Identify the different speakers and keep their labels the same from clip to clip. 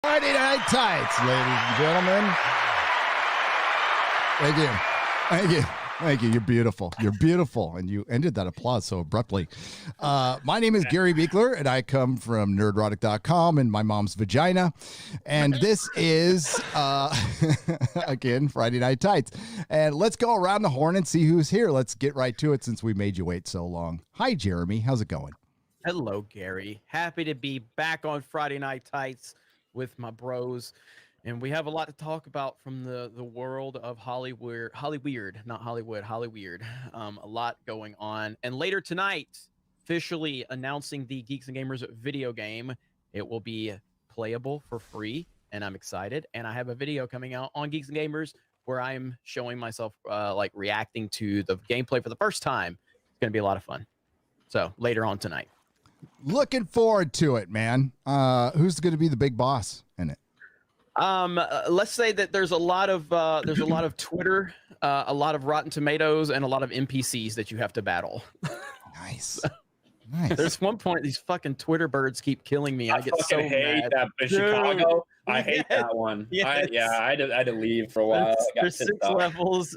Speaker 1: Friday Night Tights, ladies and gentlemen. Thank you. Thank you. Thank you. You're beautiful. You're beautiful. And you ended that applause so abruptly. My name is Gary Beekler, and I come from nerdrotic.com and my mom's vagina. And this is, again, Friday Night Tights. And let's go around the horn and see who's here. Let's get right to it since we made you wait so long. Hi, Jeremy. How's it going?
Speaker 2: Hello, Gary. Happy to be back on Friday Night Tights with my bros. And we have a lot to talk about from the world of Hollyweird, not Hollywood, Hollyweird. A lot going on. And later tonight, officially announcing the Geeks and Gamers video game. It will be playable for free, and I'm excited. And I have a video coming out on Geeks and Gamers where I'm showing myself like reacting to the gameplay for the first time. It's going to be a lot of fun. So later on tonight.
Speaker 1: Looking forward to it, man. Who's going to be the big boss in it?
Speaker 2: Let's say that there's a lot of Twitter, a lot of Rotten Tomatoes, and a lot of NPCs that you have to battle.
Speaker 1: Nice. Nice.
Speaker 2: There's one point these fucking Twitter birds keep killing me. I get so
Speaker 3: hate
Speaker 2: mad.
Speaker 3: that. But Chicago, I hate that one.
Speaker 2: Yes.
Speaker 3: I had to leave for a while.
Speaker 2: There's 6 levels.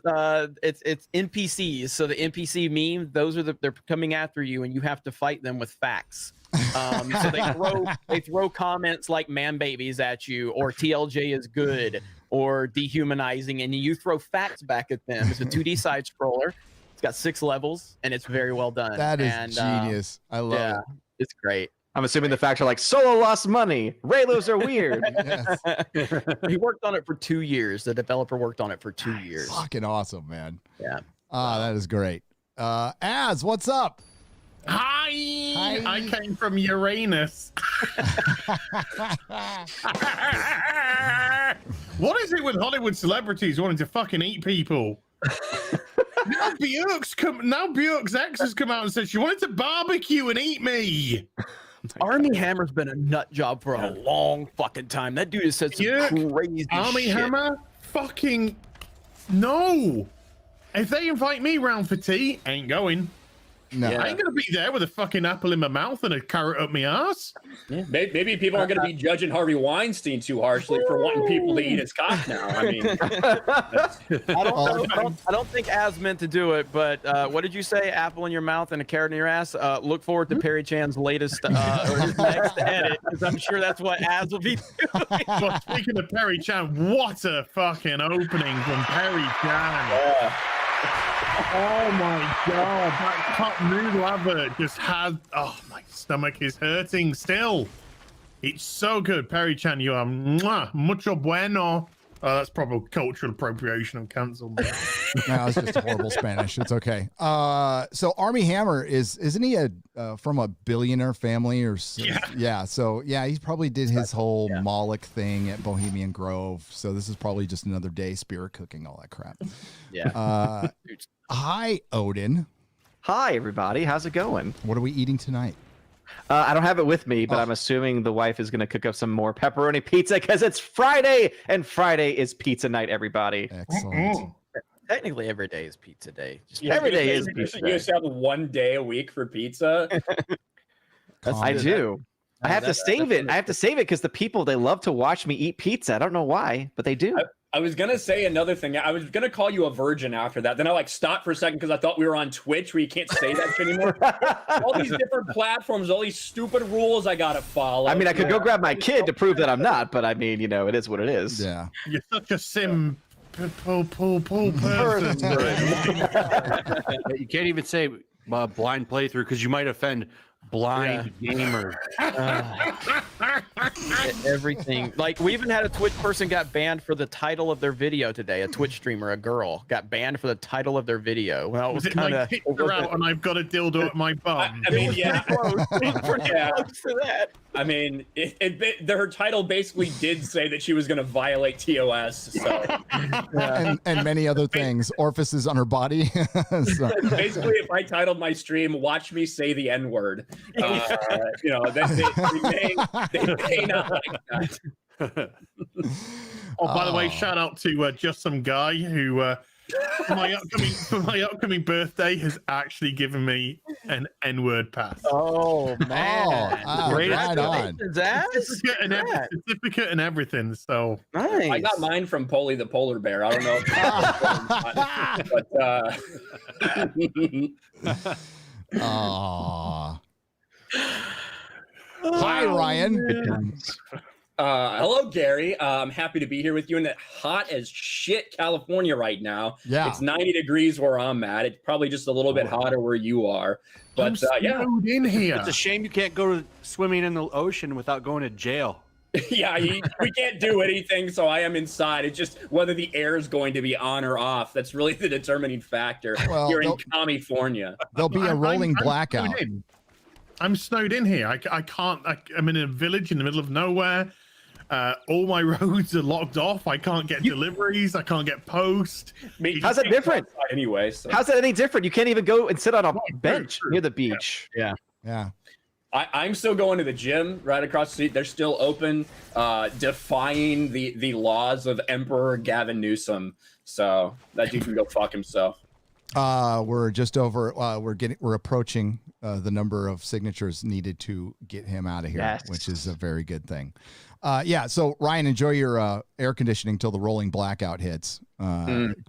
Speaker 2: It's NPCs. So the NPC meme, they're coming after you, and you have to fight them with facts. So they throw comments like "man babies" at you, or "TLJ is good," or dehumanizing, and you throw facts back at them. It's a 2D side scroller. It's got 6 levels, and it's very well done.
Speaker 1: That is genius. I love it.
Speaker 2: It's great.
Speaker 4: I'm assuming the facts are like Solo lost money. Raylos are weird.
Speaker 1: Yes.
Speaker 2: He worked on it for 2 years. The developer worked on it for 2 years.
Speaker 1: Fucking awesome, man.
Speaker 2: Yeah.
Speaker 1: That is great. Az, what's up?
Speaker 5: Hi. I came from Uranus. What is it with Hollywood celebrities wanting to fucking eat people? Now Bjork's ex has come out and said she wanted to barbecue and eat me.
Speaker 2: Army Hammer's been a nut job for a long fucking time. That dude has said some crazy
Speaker 5: Army
Speaker 2: shit.
Speaker 5: Hammer? Fucking no. If they invite me round for tea, ain't going.
Speaker 1: No.
Speaker 5: I ain't gonna be there with a fucking apple in my mouth and a carrot up my ass.
Speaker 3: Yeah. Maybe people aren't going to be judging Harvey Weinstein too harshly for wanting people to eat his cock now. I mean,
Speaker 2: I don't think Az meant to do it, but what did you say? Apple in your mouth and a carrot in your ass. Look forward to Perry Chan's latest or his next edit, because I'm sure that's what Az will be doing.
Speaker 5: Well, speaking of Perry Chan, what a fucking opening from Perry Chan.
Speaker 3: yeah.
Speaker 5: Oh my god, that cup noodle advert just had, oh, my stomach is hurting still. It's so good. Perry Chan, you are mucho bueno. Oh, that's probably cultural appropriation. I'm cancelled.
Speaker 1: No, it's just horrible Spanish. It's okay. So Army Hammer isn't he from a billionaire family or yeah? So yeah, he probably did his whole Moloch thing at Bohemian Grove. So this is probably just another day spirit cooking, all that crap.
Speaker 2: Yeah.
Speaker 1: Hi, Odin.
Speaker 4: Hi, everybody. How's it going?
Speaker 1: What are we eating tonight?
Speaker 4: I don't have it with me, but I'm assuming the wife is going to cook up some more pepperoni pizza because it's Friday, and Friday is pizza night, everybody.
Speaker 1: Excellent.
Speaker 2: Technically, every day is pizza day. Just
Speaker 4: every day is pizza
Speaker 3: You
Speaker 4: day.
Speaker 3: just have one day a week for pizza.
Speaker 4: I do. I have to save it. I have to save it because the people, they love to watch me eat pizza. I don't know why, but they do.
Speaker 3: I was gonna say another thing. I was gonna call you a virgin after that. Then I stopped for a second because I thought we were on Twitch where you can't say that shit anymore. All these different platforms, all these stupid rules I gotta follow.
Speaker 4: I mean, I could go grab my kid to prove that I'm not, but I mean, you know, it is what it is.
Speaker 1: Yeah.
Speaker 5: You're such a sim person.
Speaker 6: You can't even say blind playthrough because you might offend blind gamers.
Speaker 2: Everything. Like, we even had a Twitch person got banned for the title of their video today. A Twitch streamer, a girl, got banned for the title of their video. Well, it was kind of
Speaker 5: like her out and I've got a dildo at my bum.
Speaker 3: I mean, yeah.
Speaker 2: pretty close to that.
Speaker 3: I mean, her title basically did say that she was going to violate TOS. So,
Speaker 1: and many other things. Orifices on her body. So.
Speaker 3: Basically, if I titled my stream, "Watch me say the N-word," you know, they may not like that.
Speaker 5: Oh, by the way, shout out to just some guy who for my upcoming birthday has actually given me an N-word pass.
Speaker 2: Oh man,
Speaker 1: right on.
Speaker 5: Certificate and everything. So
Speaker 2: nice.
Speaker 3: I got mine from Polly the polar bear. I don't know, but
Speaker 1: Aw. Hi, Ryan.
Speaker 3: hello, Gary. I'm happy to be here with you in that hot as shit California right now.
Speaker 1: Yeah.
Speaker 3: It's 90 degrees where I'm at. It's probably just a little bit hotter where you are. But yeah,
Speaker 5: in here.
Speaker 6: It's a shame you can't go to swimming in the ocean without going to jail.
Speaker 3: yeah, we can't do anything, so I am inside. It's just whether the air is going to be on or off. That's really the determining factor here in California.
Speaker 1: There'll be a rolling blackout.
Speaker 5: I'm snowed in here. I can't. I'm in a village in the middle of nowhere. All my roads are locked off. I can't get deliveries. I can't get post.
Speaker 4: How's that different?
Speaker 3: Anyway, so.
Speaker 4: How's that any different? You can't even go and sit on a bench near the beach.
Speaker 1: Yeah.
Speaker 3: I'm still going to the gym right across the street. They're still open, defying the laws of Emperor Gavin Newsom. So that dude can go fuck himself.
Speaker 1: We're just over. We're approaching the number of signatures needed to get him out of here, which is a very good thing. Yeah. So Ryan, enjoy your air conditioning till the rolling blackout hits,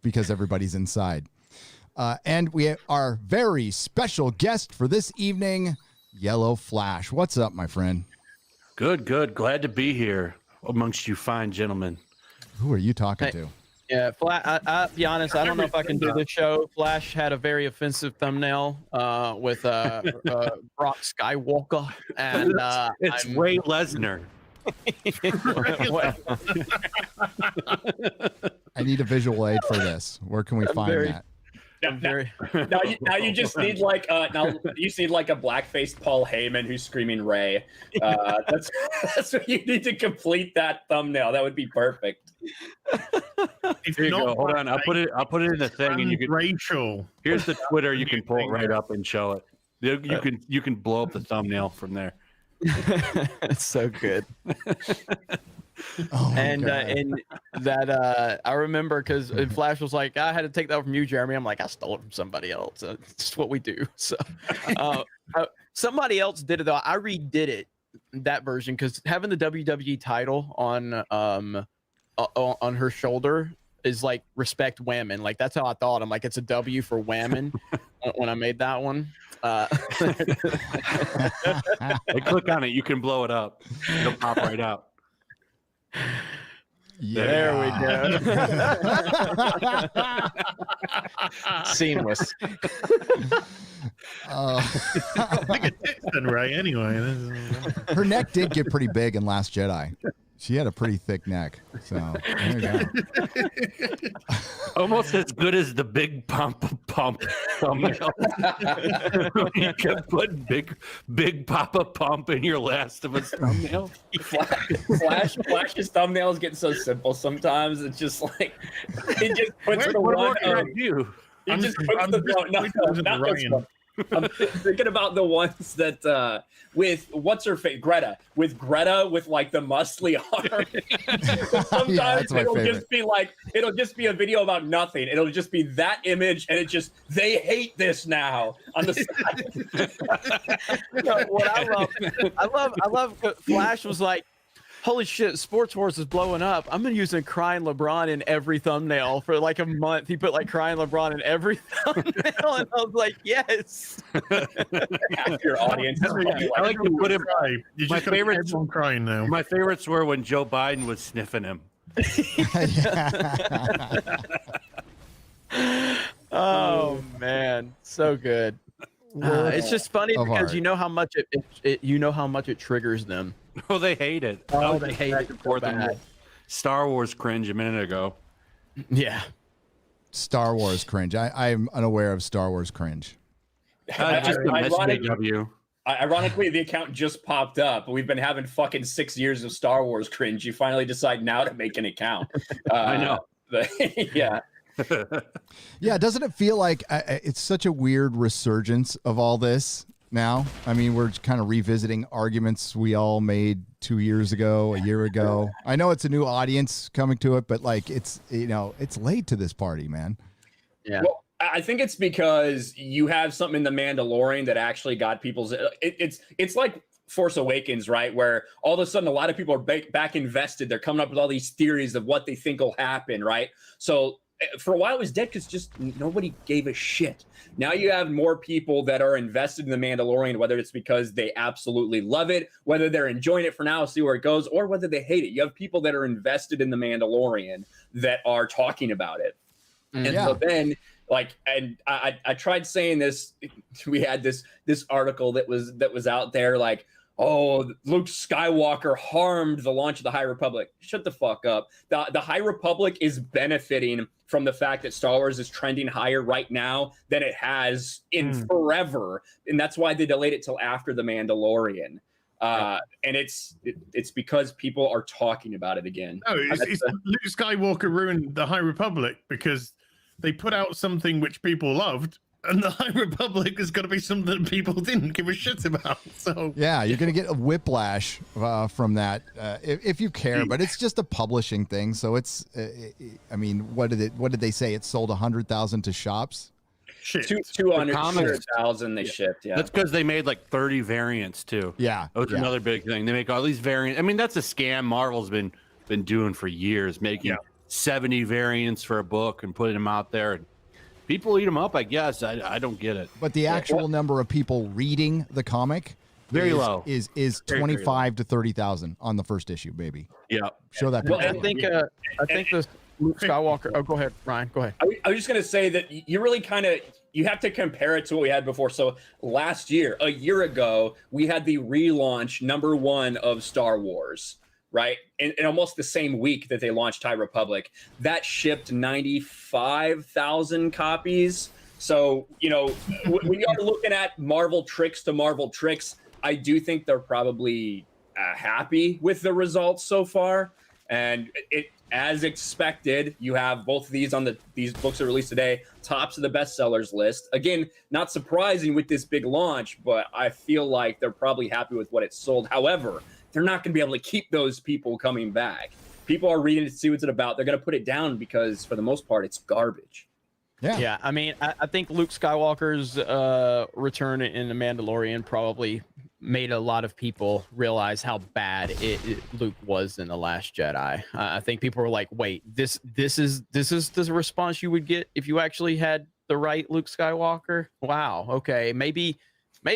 Speaker 1: because everybody's inside. And we our very special guest for this evening, Yellow Flash. What's up, my friend?
Speaker 6: Good. Glad to be here amongst you fine gentlemen.
Speaker 1: Who are you talking to?
Speaker 2: Yeah, I'll be honest, I don't know if I can do this show. Flash had a very offensive thumbnail with Brock Skywalker, and
Speaker 6: it's Ray Lesnar.
Speaker 1: I need a visual aid for this. Where can we find that?
Speaker 3: Now you just need like a black-faced Paul Heyman who's screaming Ray. That's what you need to complete that thumbnail. That would be perfect.
Speaker 6: Here you go. Hold on. I'll put it in the thing, and you can.
Speaker 5: Rachel.
Speaker 6: Here's the Twitter. You can pull it right up and show it. You can blow up the thumbnail from there.
Speaker 2: It's so good.
Speaker 1: Oh,
Speaker 2: and that I remember because Flash was like, I had to take that from you, Jeremy. I'm like, I stole it from somebody else. It's just what we do. So somebody else did it though. I redid it, that version, because having the WWE title on her shoulder is like respect Whammon. Like that's how I thought. I'm like, it's a W for Whammon when I made that one.
Speaker 6: Hey, click on it. You can blow it up. It'll pop right out.
Speaker 1: Yeah.
Speaker 2: There we go.
Speaker 4: Seamless.
Speaker 5: Right. Anyway,
Speaker 1: her neck did get pretty big in Last Jedi. She had a pretty thick neck. So there you go.
Speaker 6: Almost as good as the big pump thumbnail. You kept putting big Papa Pump in your Last of Us thumbnail.
Speaker 3: Flash's thumbnails get so simple sometimes. It's just like it just puts the one. I'm thinking about the ones that with what's her face, Greta with like the muscly arm. Sometimes it'll just be a video about nothing. It'll just be that image, and it just they hate this now on the side.
Speaker 2: What I love. Flash was like, holy shit, Sports Wars is blowing up. I'm gonna use a crying LeBron in every thumbnail for like a month. He put like crying LeBron in every thumbnail, and I was like, yes.
Speaker 3: Your audience.
Speaker 6: I like to put him.
Speaker 5: My favorites. I'm crying now.
Speaker 6: My favorites were when Joe Biden was sniffing him.
Speaker 2: Oh man, so good. It's just funny because you know how much it triggers them.
Speaker 6: Oh, they hate it.
Speaker 2: Oh, they hate it so bad.
Speaker 6: Star Wars cringe a minute ago.
Speaker 2: Yeah.
Speaker 1: Star Wars cringe. I'm unaware of Star Wars cringe.
Speaker 3: Ironically, the account just popped up. We've been having fucking 6 years of Star Wars cringe. You finally decide now to make an account.
Speaker 6: I know.
Speaker 3: Yeah.
Speaker 1: Yeah, doesn't it feel like it's such a weird resurgence of all this now? I mean, we're kind of revisiting arguments we all made 2 years ago, a year ago. I know it's a new audience coming to it, but like it's late to this party, man.
Speaker 2: Yeah.
Speaker 3: Well, I think it's because you have something in The Mandalorian that actually got people's. It's like Force Awakens, right? Where all of a sudden a lot of people are back invested. They're coming up with all these theories of what they think will happen, right? So for a while it was dead because just nobody gave a shit. Now you have more people that are invested in The Mandalorian, whether it's because they absolutely love it, whether they're enjoying it for now, see where it goes, or whether they hate it. You have people that are invested in The Mandalorian that are talking about it. And so then, like, and I tried saying this. We had this article that was out there, like, oh, Luke Skywalker harmed the launch of the High Republic. Shut the fuck up. The High Republic is benefiting from the fact that Star Wars is trending higher right now than it has in forever, and that's why they delayed it till after The Mandalorian. And it's because people are talking about it again.
Speaker 5: No, Luke Skywalker ruined the High Republic because they put out something which people loved, and the High Republic is going to be something that people didn't give a shit about. So
Speaker 1: yeah, you're going to get a whiplash from that if you care, but it's just a publishing thing. So it's, I mean, what did they say? It sold 100,000 to shops.
Speaker 3: 200,000 they shipped. Yeah,
Speaker 6: that's because they made like 30 variants too.
Speaker 1: Yeah,
Speaker 6: that's another big thing. They make all these variants. I mean, that's a scam Marvel's been doing for years, making 70 variants for a book and putting them out there. And people eat them up, I guess. I don't get it.
Speaker 1: But the actual number of people reading the comic
Speaker 6: very low
Speaker 1: is 25 to 30,000 on the first issue, baby.
Speaker 6: Yeah,
Speaker 1: show that.
Speaker 2: Well, I think this Luke Skywalker. Oh, go ahead, Ryan. Go ahead.
Speaker 3: I was just gonna say that you really you have to compare it to what we had before. So last year, a year ago, we had the relaunch #1 of Star Wars. Right, in almost the same week that they launched High Republic, that shipped 95,000 copies. So, you know, when you are looking at Marvel tricks to Marvel tricks, I do think they're probably happy with the results so far. And it, as expected, you have both of these these books are released today, tops of the bestsellers list. Again, not surprising with this big launch, but I feel like they're probably happy with what it sold. However, they're not going to be able to keep those people coming back. People are reading to see what's it about. They're going to put it down because, for the most part, it's garbage.
Speaker 2: Yeah. I mean, I think Luke Skywalker's return in The Mandalorian probably made a lot of people realize how bad Luke was in The Last Jedi. I think people were like, "Wait, this is the response you would get if you actually had the right Luke Skywalker." Wow. Okay, maybe I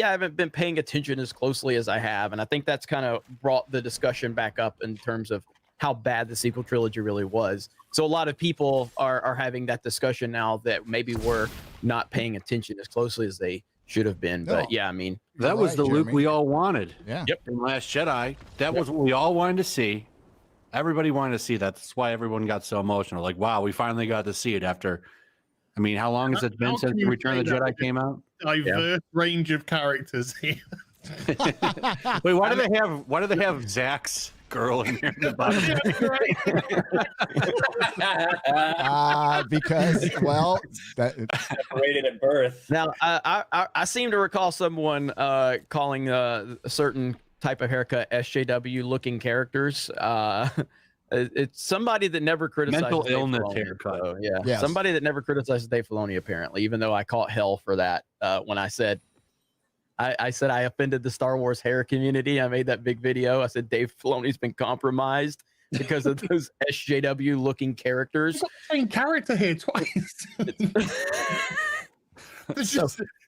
Speaker 2: haven't been paying attention as closely as I have, and I think that's kind of brought the discussion back up in terms of how bad the sequel trilogy really was. So a lot of people are having that discussion now that maybe we're not paying attention as closely as they should have been.
Speaker 1: No.
Speaker 2: But yeah, I mean,
Speaker 6: that was the
Speaker 1: Jeremy.
Speaker 6: Luke we all wanted.
Speaker 1: Yeah.
Speaker 2: Yep.
Speaker 6: In Last Jedi, that was what we all wanted to see. Everybody wanted to see that. That's why everyone got so emotional. Like, wow, we finally got to see it after. I mean, how long has it been since Return of the Jedi came out?
Speaker 5: Diverse range of characters here.
Speaker 6: Wait, why do they have Zach's girl in there? In the bottom?
Speaker 1: Because
Speaker 3: Separated at birth.
Speaker 2: now I seem to recall someone calling a certain type of haircut SJW looking characters. It's somebody that never criticized
Speaker 6: Mental
Speaker 2: Dave
Speaker 6: illness
Speaker 2: Filoni,
Speaker 6: haircut.
Speaker 2: so, yeah,
Speaker 1: Yes.
Speaker 2: somebody that never criticized Dave Filoni apparently, even though I caught hell for that when I said I said I offended the Star Wars hair community. I made that big video. I said Dave Filoni's been compromised because of those SJW looking characters.
Speaker 5: You've got the same character here twice.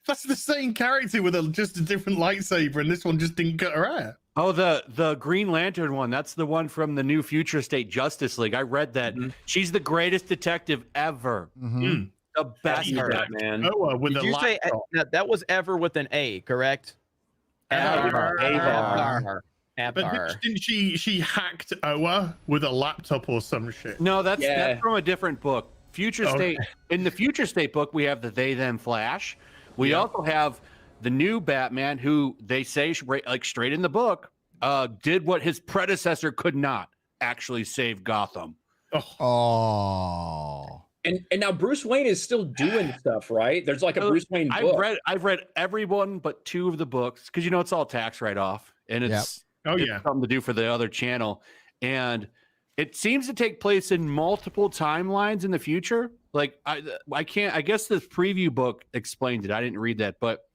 Speaker 5: That's the same character with just a different lightsaber, and this one just didn't cut her hair.
Speaker 6: Oh, the Green Lantern one. That's the one from the new Future State Justice League. I read that.
Speaker 3: Mm-hmm.
Speaker 6: She's the greatest detective ever.
Speaker 1: Mm-hmm.
Speaker 6: The best.
Speaker 3: man.
Speaker 5: Oh, with
Speaker 2: Did
Speaker 5: the
Speaker 2: you say that was Ever with an A, correct?
Speaker 5: Avar.
Speaker 2: Avar.
Speaker 5: But didn't she hacked Oa with a laptop or some shit?
Speaker 6: No, that's from a different book. Future State. In the Future State book, we have the They Them Flash. We also have the new Batman, who they say, like straight in the book, did what his predecessor could not, actually save Gotham.
Speaker 1: Oh.
Speaker 3: And now Bruce Wayne is still doing stuff, right? There's like a Bruce Wayne book.
Speaker 6: I've read every one but 2 of the books because it's all tax write-off, and it's something to do for the other channel. And it seems to take place in multiple timelines in the future. Like I can't. I guess the preview book explained it. I didn't read that, but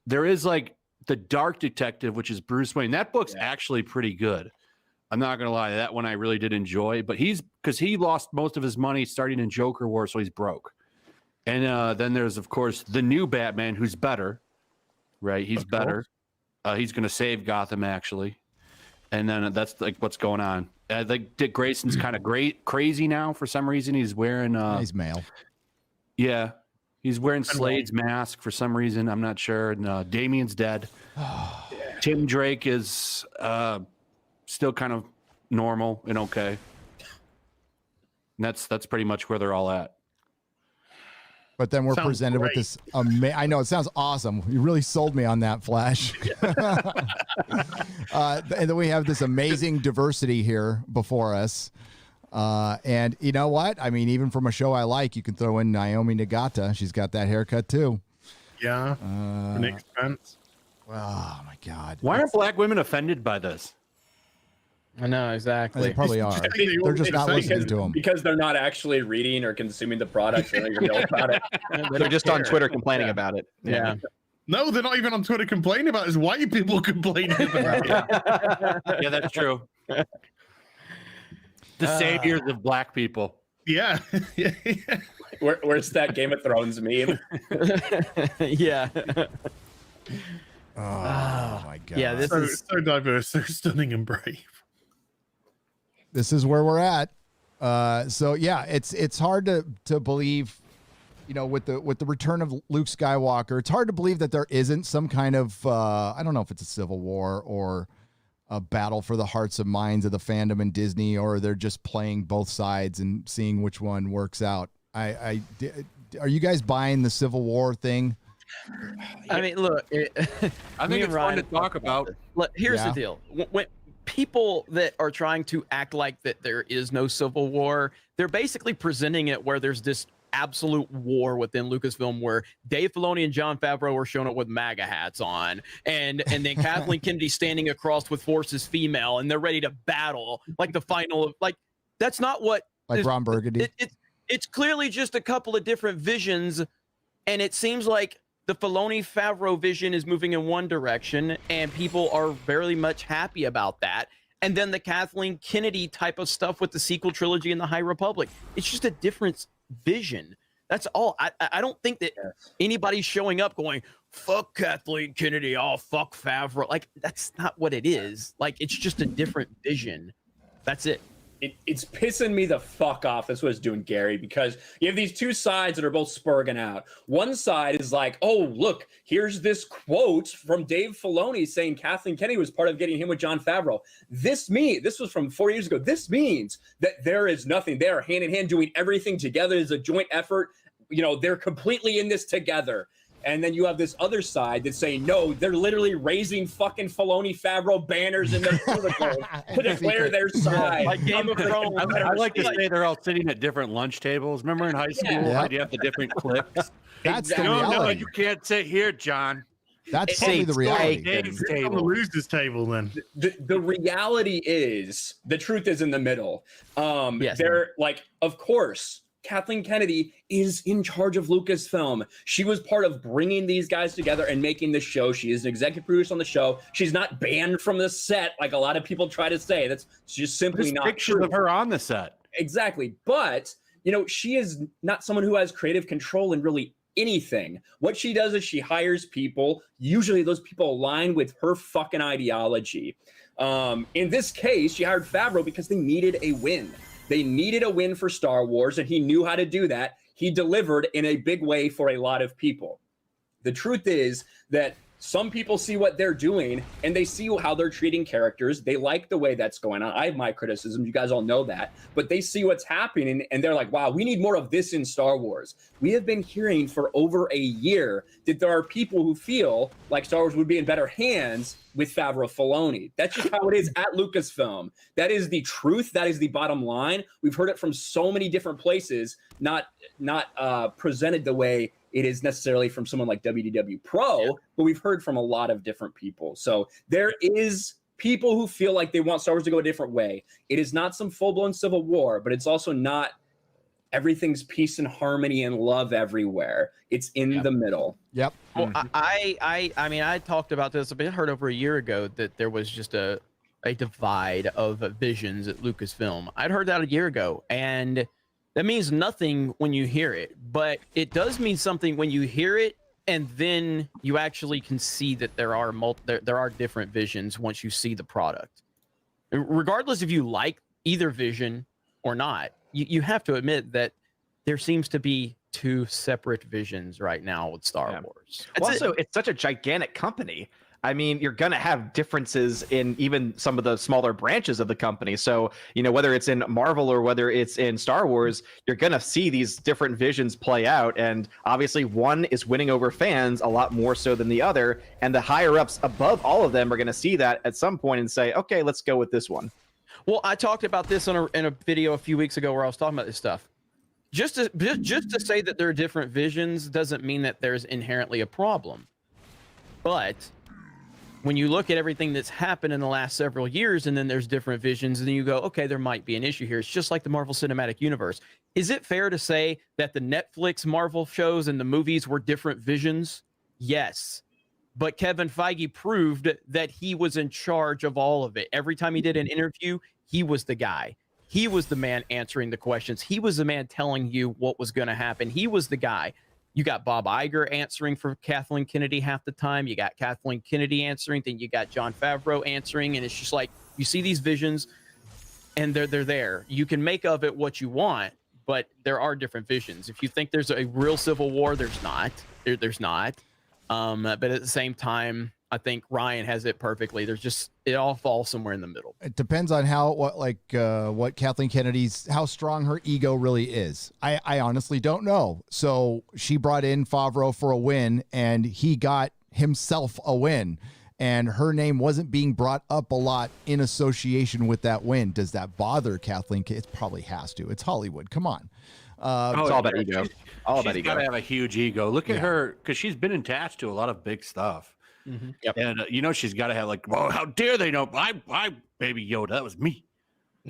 Speaker 6: there is like the Dark Detective, which is Bruce Wayne. That book's actually pretty good. I'm not gonna lie, that one I really did enjoy. But because he lost most of his money starting in Joker War, so he's broke. And then there's of course the new Batman, who's better, right? He's better. He's gonna save Gotham actually, and then that's like what's going on. I think Dick Grayson's kind of crazy now for some reason. He's wearing
Speaker 1: he's male.
Speaker 6: Yeah, he's wearing Slade's mask for some reason. I'm not sure. And Damian's dead. Tim Drake is still kind of normal and okay. And that's pretty much where they're all at.
Speaker 1: But then we're presented with this. I know it sounds awesome. You really sold me on that, Flash. And then we have this amazing diversity here before us. And you know what? I mean, even from a show I like, you can throw in Naomi Nagata. She's got that haircut too.
Speaker 5: Yeah. Nick Spence.
Speaker 1: Oh my God.
Speaker 6: Why aren't black women offended by this?
Speaker 2: I know, exactly.
Speaker 1: They probably are. They're just not listening to them.
Speaker 3: Because they're not actually reading or consuming the product. They don't even know about it.
Speaker 4: They're just on Twitter complaining about it.
Speaker 2: Yeah.
Speaker 5: No, they're not even on Twitter complaining about it. It's white people complaining about it.
Speaker 6: Yeah, that's true. The saviors of black people.
Speaker 5: Yeah.
Speaker 3: Where's that Game of Thrones meme?
Speaker 2: Yeah.
Speaker 1: Oh my God.
Speaker 2: Yeah, this is
Speaker 5: so diverse, so stunning and brave.
Speaker 1: This is where we're at. So yeah, it's hard to believe, you know, with the return of Luke Skywalker, it's hard to believe that there isn't some kind of I don't know if it's a civil war or a battle for the hearts and minds of the fandom and Disney, or they're just playing both sides and seeing which one works out. Are you guys buying the Civil War thing?
Speaker 2: I mean, look,
Speaker 6: I think it's fun to talk about.
Speaker 2: Look, here's the deal. When people that are trying to act like that there is no Civil War, they're basically presenting it where there's this absolute war within Lucasfilm where Dave Filoni and Jon Favreau are showing up with MAGA hats on, and then Kathleen Kennedy standing across with forces female, and they're ready to battle like the final of like. That's not what
Speaker 1: like Ron Burgundy.
Speaker 2: It's clearly just a couple of different visions, and it seems like the Filoni Favreau vision is moving in one direction, and people are very much happy about that. And then the Kathleen Kennedy type of stuff with the sequel trilogy and the High Republic. It's just a different vision. That's all. I don't think that anybody's showing up going, fuck Kathleen Kennedy, oh, fuck Favreau. Like, that's not what it is. Like, it's just a different vision. That's it.
Speaker 3: It's pissing me the fuck off. That's what it's doing, Gary, because you have these two sides that are both spurging out. One side is like, oh, look, here's this quote from Dave Filoni saying Kathleen Kennedy was part of getting him with Jon Favreau. This was from 4 years ago. This means that there is nothing. They are hand in hand doing everything together. It's a joint effort. You know, they're completely in this together. And then you have this other side that's saying, no, they're literally raising fucking Filoni Favreau banners in their articles to declare their side.
Speaker 2: Like Game of Thrones.
Speaker 6: I like to say they're all sitting at different lunch tables. Remember in high school, how you have the different clips?
Speaker 1: That's the
Speaker 6: No,
Speaker 1: reality.
Speaker 6: you can't sit here, John.
Speaker 1: That's probably the reality.
Speaker 6: Dave's
Speaker 5: On the
Speaker 6: table.
Speaker 5: losers table, then.
Speaker 3: The reality is, the truth is in the middle.
Speaker 2: Yes.
Speaker 3: They're like, of course, Kathleen Kennedy is in charge of Lucasfilm. She was part of bringing these guys together and making the show. She is an executive producer on the show. She's not banned from the set like a lot of people try to say. That's just simply
Speaker 6: There's
Speaker 3: not
Speaker 6: pictures
Speaker 3: true.
Speaker 6: of her on the set.
Speaker 3: Exactly. But, you know, she is not someone who has creative control in really anything. What she does is she hires people. Usually those people align with her fucking ideology. In this case, she hired Favreau because they needed a win. They needed a win for Star Wars, and he knew how to do that. He delivered in a big way for a lot of people. The truth is that some people see what they're doing, and they see how they're treating characters. They like the way that's going on. I have my criticisms. You guys all know that. But they see what's happening, and they're like, wow, we need more of this in Star Wars. We have been hearing for over a year that there are people who feel like Star Wars would be in better hands with Favreau Filoni. That's just how it is at Lucasfilm. That is the truth. That is the bottom line. We've heard it from so many different places, not presented the way it is necessarily from someone like WDW Pro, but we've heard from a lot of different people. So there is people who feel like they want Star Wars to go a different way. It is not some full-blown civil war, but it's also not everything's peace and harmony and love everywhere. It's in the middle.
Speaker 1: Yep.
Speaker 2: Well, I mean, I talked about this. I heard over a year ago that there was just a divide of visions at Lucasfilm. I'd heard that a year ago, and that means nothing when you hear it, but it does mean something when you hear it, and then you actually can see that there are different visions once you see the product. Regardless if you like either vision or not, you have to admit that there seems to be two separate visions right now with Star Wars.
Speaker 4: Also, it's such a gigantic company. I mean, you're going to have differences in even some of the smaller branches of the company. So, you know, whether it's in Marvel or whether it's in Star Wars, you're going to see these different visions play out. And obviously, one is winning over fans a lot more so than the other. And the higher ups above all of them are going to see that at some point and say, okay, let's go with this one.
Speaker 2: Well, I talked about this in a video a few weeks ago where I was talking about this stuff. Just to say that there are different visions doesn't mean that there's inherently a problem. But when you look at everything that's happened in the last several years, and then there's different visions, and then you go, okay, there might be an issue here. It's just like the Marvel Cinematic Universe. Is it fair to say that the Netflix Marvel shows and the movies were different visions? Yes. But Kevin Feige proved that he was in charge of all of it. Every time he did an interview, he was the guy. He was the man answering the questions. He was the man telling you what was going to happen. He was the guy. You got Bob Iger answering for Kathleen Kennedy half the time. You got Kathleen Kennedy answering. Then you got Jon Favreau answering. And it's just like, you see these visions and they're there. You can make of it what you want, but there are different visions. If you think there's a real civil war, there's not. There's not. But at the same time, I think Ryan has it perfectly. There's just, it all falls somewhere in the middle.
Speaker 1: It depends on what Kathleen Kennedy's, how strong her ego really is. I honestly don't know. So she brought in Favreau for a win, and he got himself a win, and her name wasn't being brought up a lot in association with that win. Does that bother Kathleen? It probably has to. It's Hollywood. Come on.
Speaker 4: It's all about ego. All about ego.
Speaker 6: She's got to have a huge ego. Look at her, because she's been attached to a lot of big stuff.
Speaker 2: Mm-hmm.
Speaker 4: Yep.
Speaker 6: And you know, she's got to have like, well, how dare they know? I baby Yoda, that was me.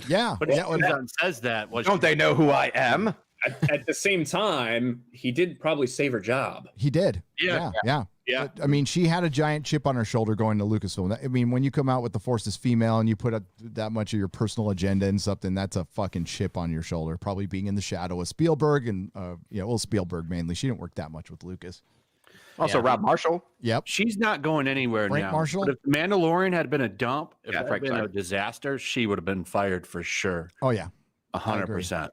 Speaker 1: Yeah.
Speaker 6: But Amazon says that.
Speaker 4: Don't they know who I am?
Speaker 3: At the same time, he did probably save her job.
Speaker 1: He did.
Speaker 6: Yeah.
Speaker 1: But, I mean, she had a giant chip on her shoulder going to Lucasfilm. I mean, when you come out with the Force is female and you put up that much of your personal agenda in something, that's a fucking chip on your shoulder. Probably being in the shadow of Spielberg and, Spielberg mainly. She didn't work that much with Lucas.
Speaker 4: Also, Rob Marshall.
Speaker 1: Yep.
Speaker 6: She's not going anywhere
Speaker 1: Frank
Speaker 6: now.
Speaker 1: Marshall?
Speaker 6: But if Mandalorian had been a dump, if
Speaker 4: Yeah,
Speaker 6: it had
Speaker 4: Frank
Speaker 6: been a
Speaker 4: Marshall.
Speaker 6: disaster, she would have been fired for sure.
Speaker 1: Oh, yeah.
Speaker 6: 100%.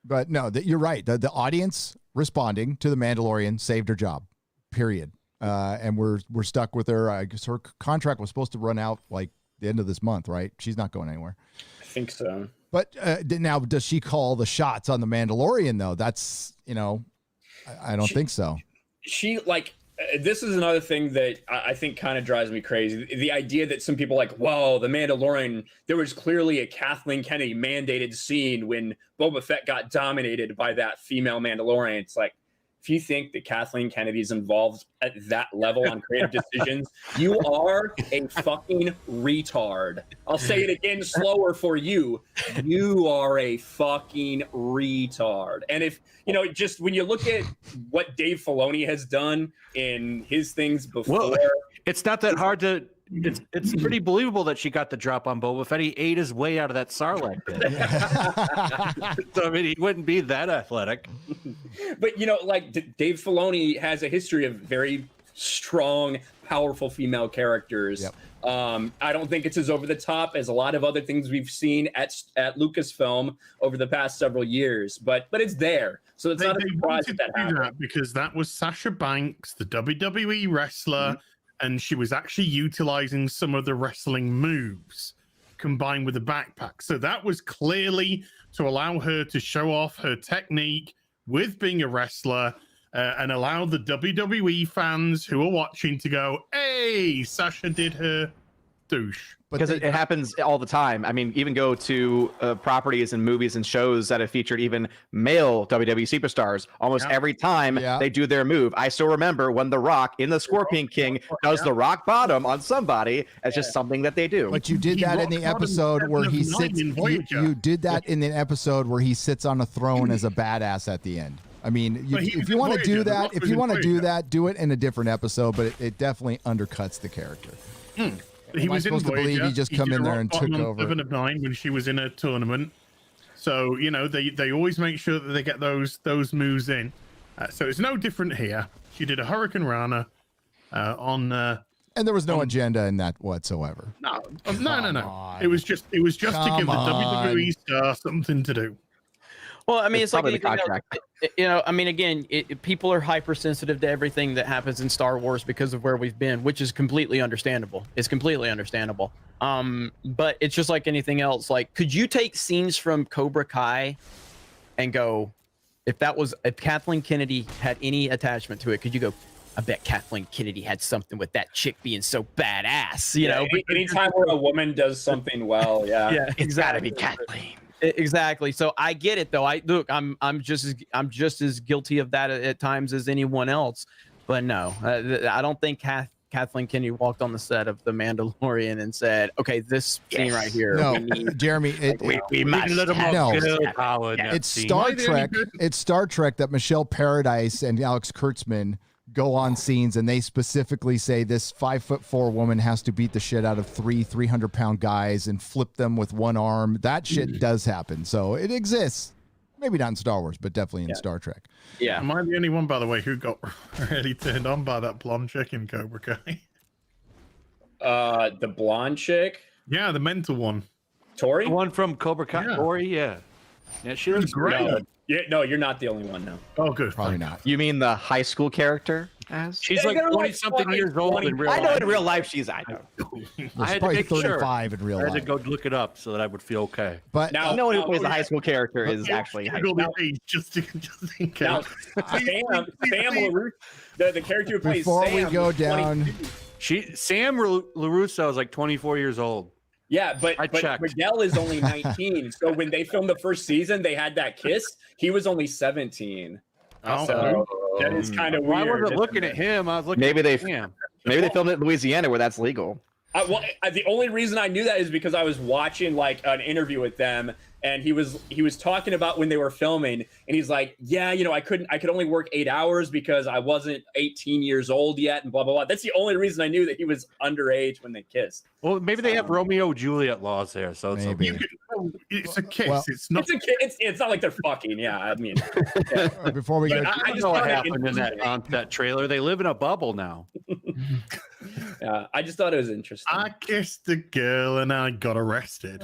Speaker 1: But no, you're right. The audience responding to The Mandalorian saved her job, period. And we're stuck with her. I guess her contract was supposed to run out like the end of this month, right? She's not going anywhere.
Speaker 3: I think so.
Speaker 1: But now, does she call the shots on The Mandalorian, though? That's, I don't think so.
Speaker 3: She, this is another thing that I think kind of drives me crazy. The idea that some people whoa, The Mandalorian, there was clearly a Kathleen Kennedy mandated scene when Boba Fett got dominated by that female Mandalorian. It's like, if you think that Kathleen Kennedy's involved at that level on creative decisions, you are a fucking retard. I'll say it again slower for you. You are a fucking retard. And if, just when you look at what Dave Filoni has done in his things before.
Speaker 6: Well, it's not that hard to. It's pretty believable that she got the drop on Boba Fett. He ate his way out of that Sarlacc pit. So I mean, he wouldn't be that athletic.
Speaker 3: But Dave Filoni has a history of very strong, powerful female characters.
Speaker 1: Yep.
Speaker 3: I don't think it's as over the top as a lot of other things we've seen at Lucasfilm over the past several years. But it's there, so it's not a surprise that happened.
Speaker 5: Because that was Sasha Banks, the WWE wrestler. Mm-hmm. And she was actually utilizing some of the wrestling moves combined with the backpack. So that was clearly to allow her to show off her technique with being a wrestler and allow the WWE fans who are watching to go, hey, Sasha did her douche.
Speaker 4: Because it happens all the time. I mean, even go to properties and movies and shows that have featured even male WWE superstars. Almost every time they do their move. I still remember when The Rock in the Scorpion King does the rock bottom on somebody. It's just something that they do.
Speaker 1: But you did that in the episode where he sits. You did that in the episode where he sits on a throne as a badass at the end. I mean, if you want to do that, do it in a different episode. But it definitely undercuts the character.
Speaker 5: He was
Speaker 1: supposed to believe he just come in there and took over
Speaker 5: 7 of 9 when she was in a tournament. So they always make sure that they get those moves in. So it's no different here. She did a Hurricane Rana on. And
Speaker 1: there was no agenda in that whatsoever.
Speaker 5: No. It was just to give the WWE star something to do.
Speaker 2: Well, I mean, it's like anything else. I mean, again, people are hypersensitive to everything that happens in Star Wars because of where we've been, which is completely understandable. It's completely understandable. But it's just like anything else. Like, could you take scenes from Cobra Kai and go, if Kathleen Kennedy had any attachment to it, could you go, I bet Kathleen Kennedy had something with that chick being so badass, you know?
Speaker 3: Anytime where a woman does something well,
Speaker 2: it's gotta be Kathleen. Exactly. So I get it, though. I'm just as guilty of that at times as anyone else. But no, I don't think Kathleen Kennedy walked on the set of The Mandalorian and said, "Okay, this scene right here."
Speaker 1: No, Jeremy,
Speaker 6: we must
Speaker 1: It's Star Trek. It's Star Trek that Michelle Paradise and Alex Kurtzman go on scenes and they specifically say this 5'4" woman has to beat the shit out of 300-pound guys and flip them with one arm. That shit does happen. So it exists. Maybe not in Star Wars, but definitely in Star Trek.
Speaker 2: Yeah.
Speaker 5: Am I the only one, by the way, who got really turned on by that blonde chick in Cobra Kai?
Speaker 3: The blonde chick?
Speaker 5: Yeah, the mental one.
Speaker 3: Tori?
Speaker 6: The one from Cobra Kai? Tori, yeah. Yeah, she was
Speaker 5: great.
Speaker 3: No, you're not the only one, no.
Speaker 5: Oh, good.
Speaker 1: Probably not.
Speaker 4: You mean the high school character?
Speaker 6: She's like 20-something years old in real life.
Speaker 4: I know in real life she's, I know.
Speaker 6: I had to
Speaker 1: probably
Speaker 6: make
Speaker 1: 35 in real life.
Speaker 6: I had to go look it up so that I would feel okay.
Speaker 1: But
Speaker 4: now, no one who plays the high school character is actually high school.
Speaker 5: Just in case.
Speaker 3: Now, Sam LaRusso, the character who plays
Speaker 1: Before
Speaker 3: Sam,
Speaker 1: we go down,
Speaker 6: Sam LaRusso is like 24 years old.
Speaker 3: Yeah, but Miguel is only 19. So when they filmed the first season, they had that kiss. He was only 17. So that is kind of weird.
Speaker 6: I wasn't looking at him. I was looking
Speaker 4: maybe
Speaker 6: at him.
Speaker 4: Maybe they filmed it in Louisiana where that's legal.
Speaker 3: The only reason I knew that is because I was watching like an interview with them, and he was talking about when they were filming, and he's like, yeah, I could only work 8 hours because I wasn't 18 years old yet, and blah blah blah. That's the only reason I knew that he was underage when they kissed.
Speaker 6: Well, maybe they have Romeo Juliet laws there, so it's
Speaker 1: maybe.
Speaker 5: It's a kiss.
Speaker 1: Well,
Speaker 5: it's not.
Speaker 3: It's not like they're fucking. Yeah, I mean. Yeah.
Speaker 1: Before we go,
Speaker 6: I just know what happened in that trailer. They live in a bubble now.
Speaker 3: Yeah, I just thought it was interesting.
Speaker 5: I kissed a girl and I got arrested.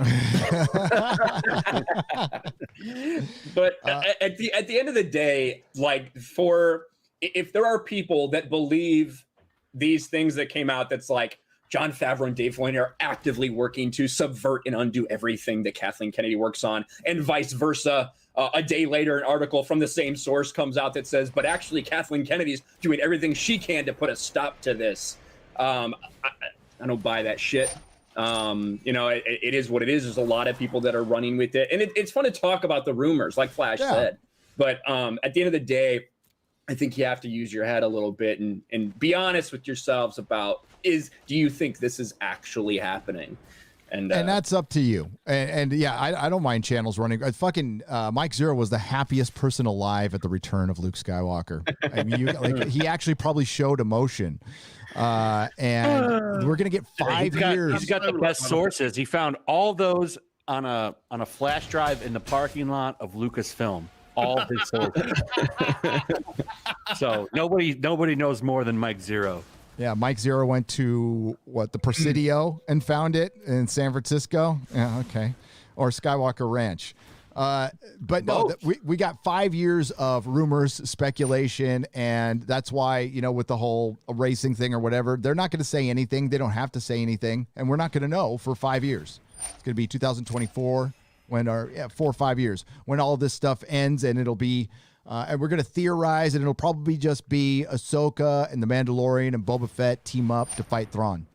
Speaker 3: But at the end of the day, like if there are people that believe these things that came out, that's like Jon Favreau and Dave Filoni are actively working to subvert and undo everything that Kathleen Kennedy works on, and vice versa. A day later, an article from the same source comes out that says, but actually Kathleen Kennedy's doing everything she can to put a stop to this. I don't buy that shit. It is what it is. There's a lot of people that are running with it. And it's fun to talk about the rumors, like Flash said. But at the end of the day, I think you have to use your head a little bit and be honest with yourselves about, do you think this is actually happening? And
Speaker 1: that's up to you. And yeah, I don't mind channels running. Fucking Mike Zero was the happiest person alive at the return of Luke Skywalker. I mean, he actually probably showed emotion. And we're gonna get 5 years.
Speaker 6: He's got the best sources. He found all those on a flash drive in the parking lot of Lucasfilm. All his sources. So nobody knows more than Mike Zero.
Speaker 1: Yeah, Mike Zero went to the Presidio and found it in San Francisco. Yeah, okay, or Skywalker Ranch. But no, we got 5 years of rumors, speculation, and that's why, with the whole racing thing or whatever, they're not going to say anything. They don't have to say anything, and we're not going to know for 5 years. It's going to be 2024 4 or 5 years when all of this stuff ends, and it'll be. And we're going to theorize, and it'll probably just be Ahsoka and the Mandalorian and Boba Fett team up to fight Thrawn.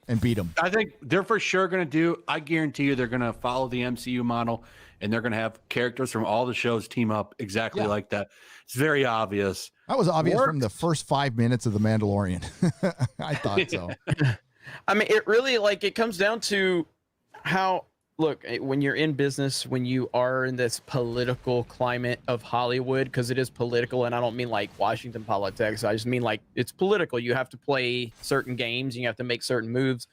Speaker 1: and beat them.
Speaker 6: I think they're for sure going to do. I guarantee you, they're going to follow the MCU model, and they're going to have characters from all the shows team up exactly like that. It's very obvious.
Speaker 1: That was obvious from the first 5 minutes of The Mandalorian. I thought so.
Speaker 2: I mean, it really it comes down to how. Look, when you're in business, when you are in this political climate of Hollywood, because it is political, and I don't mean like Washington politics, I just mean like it's political. You have to play certain games, and you have to make certain moves.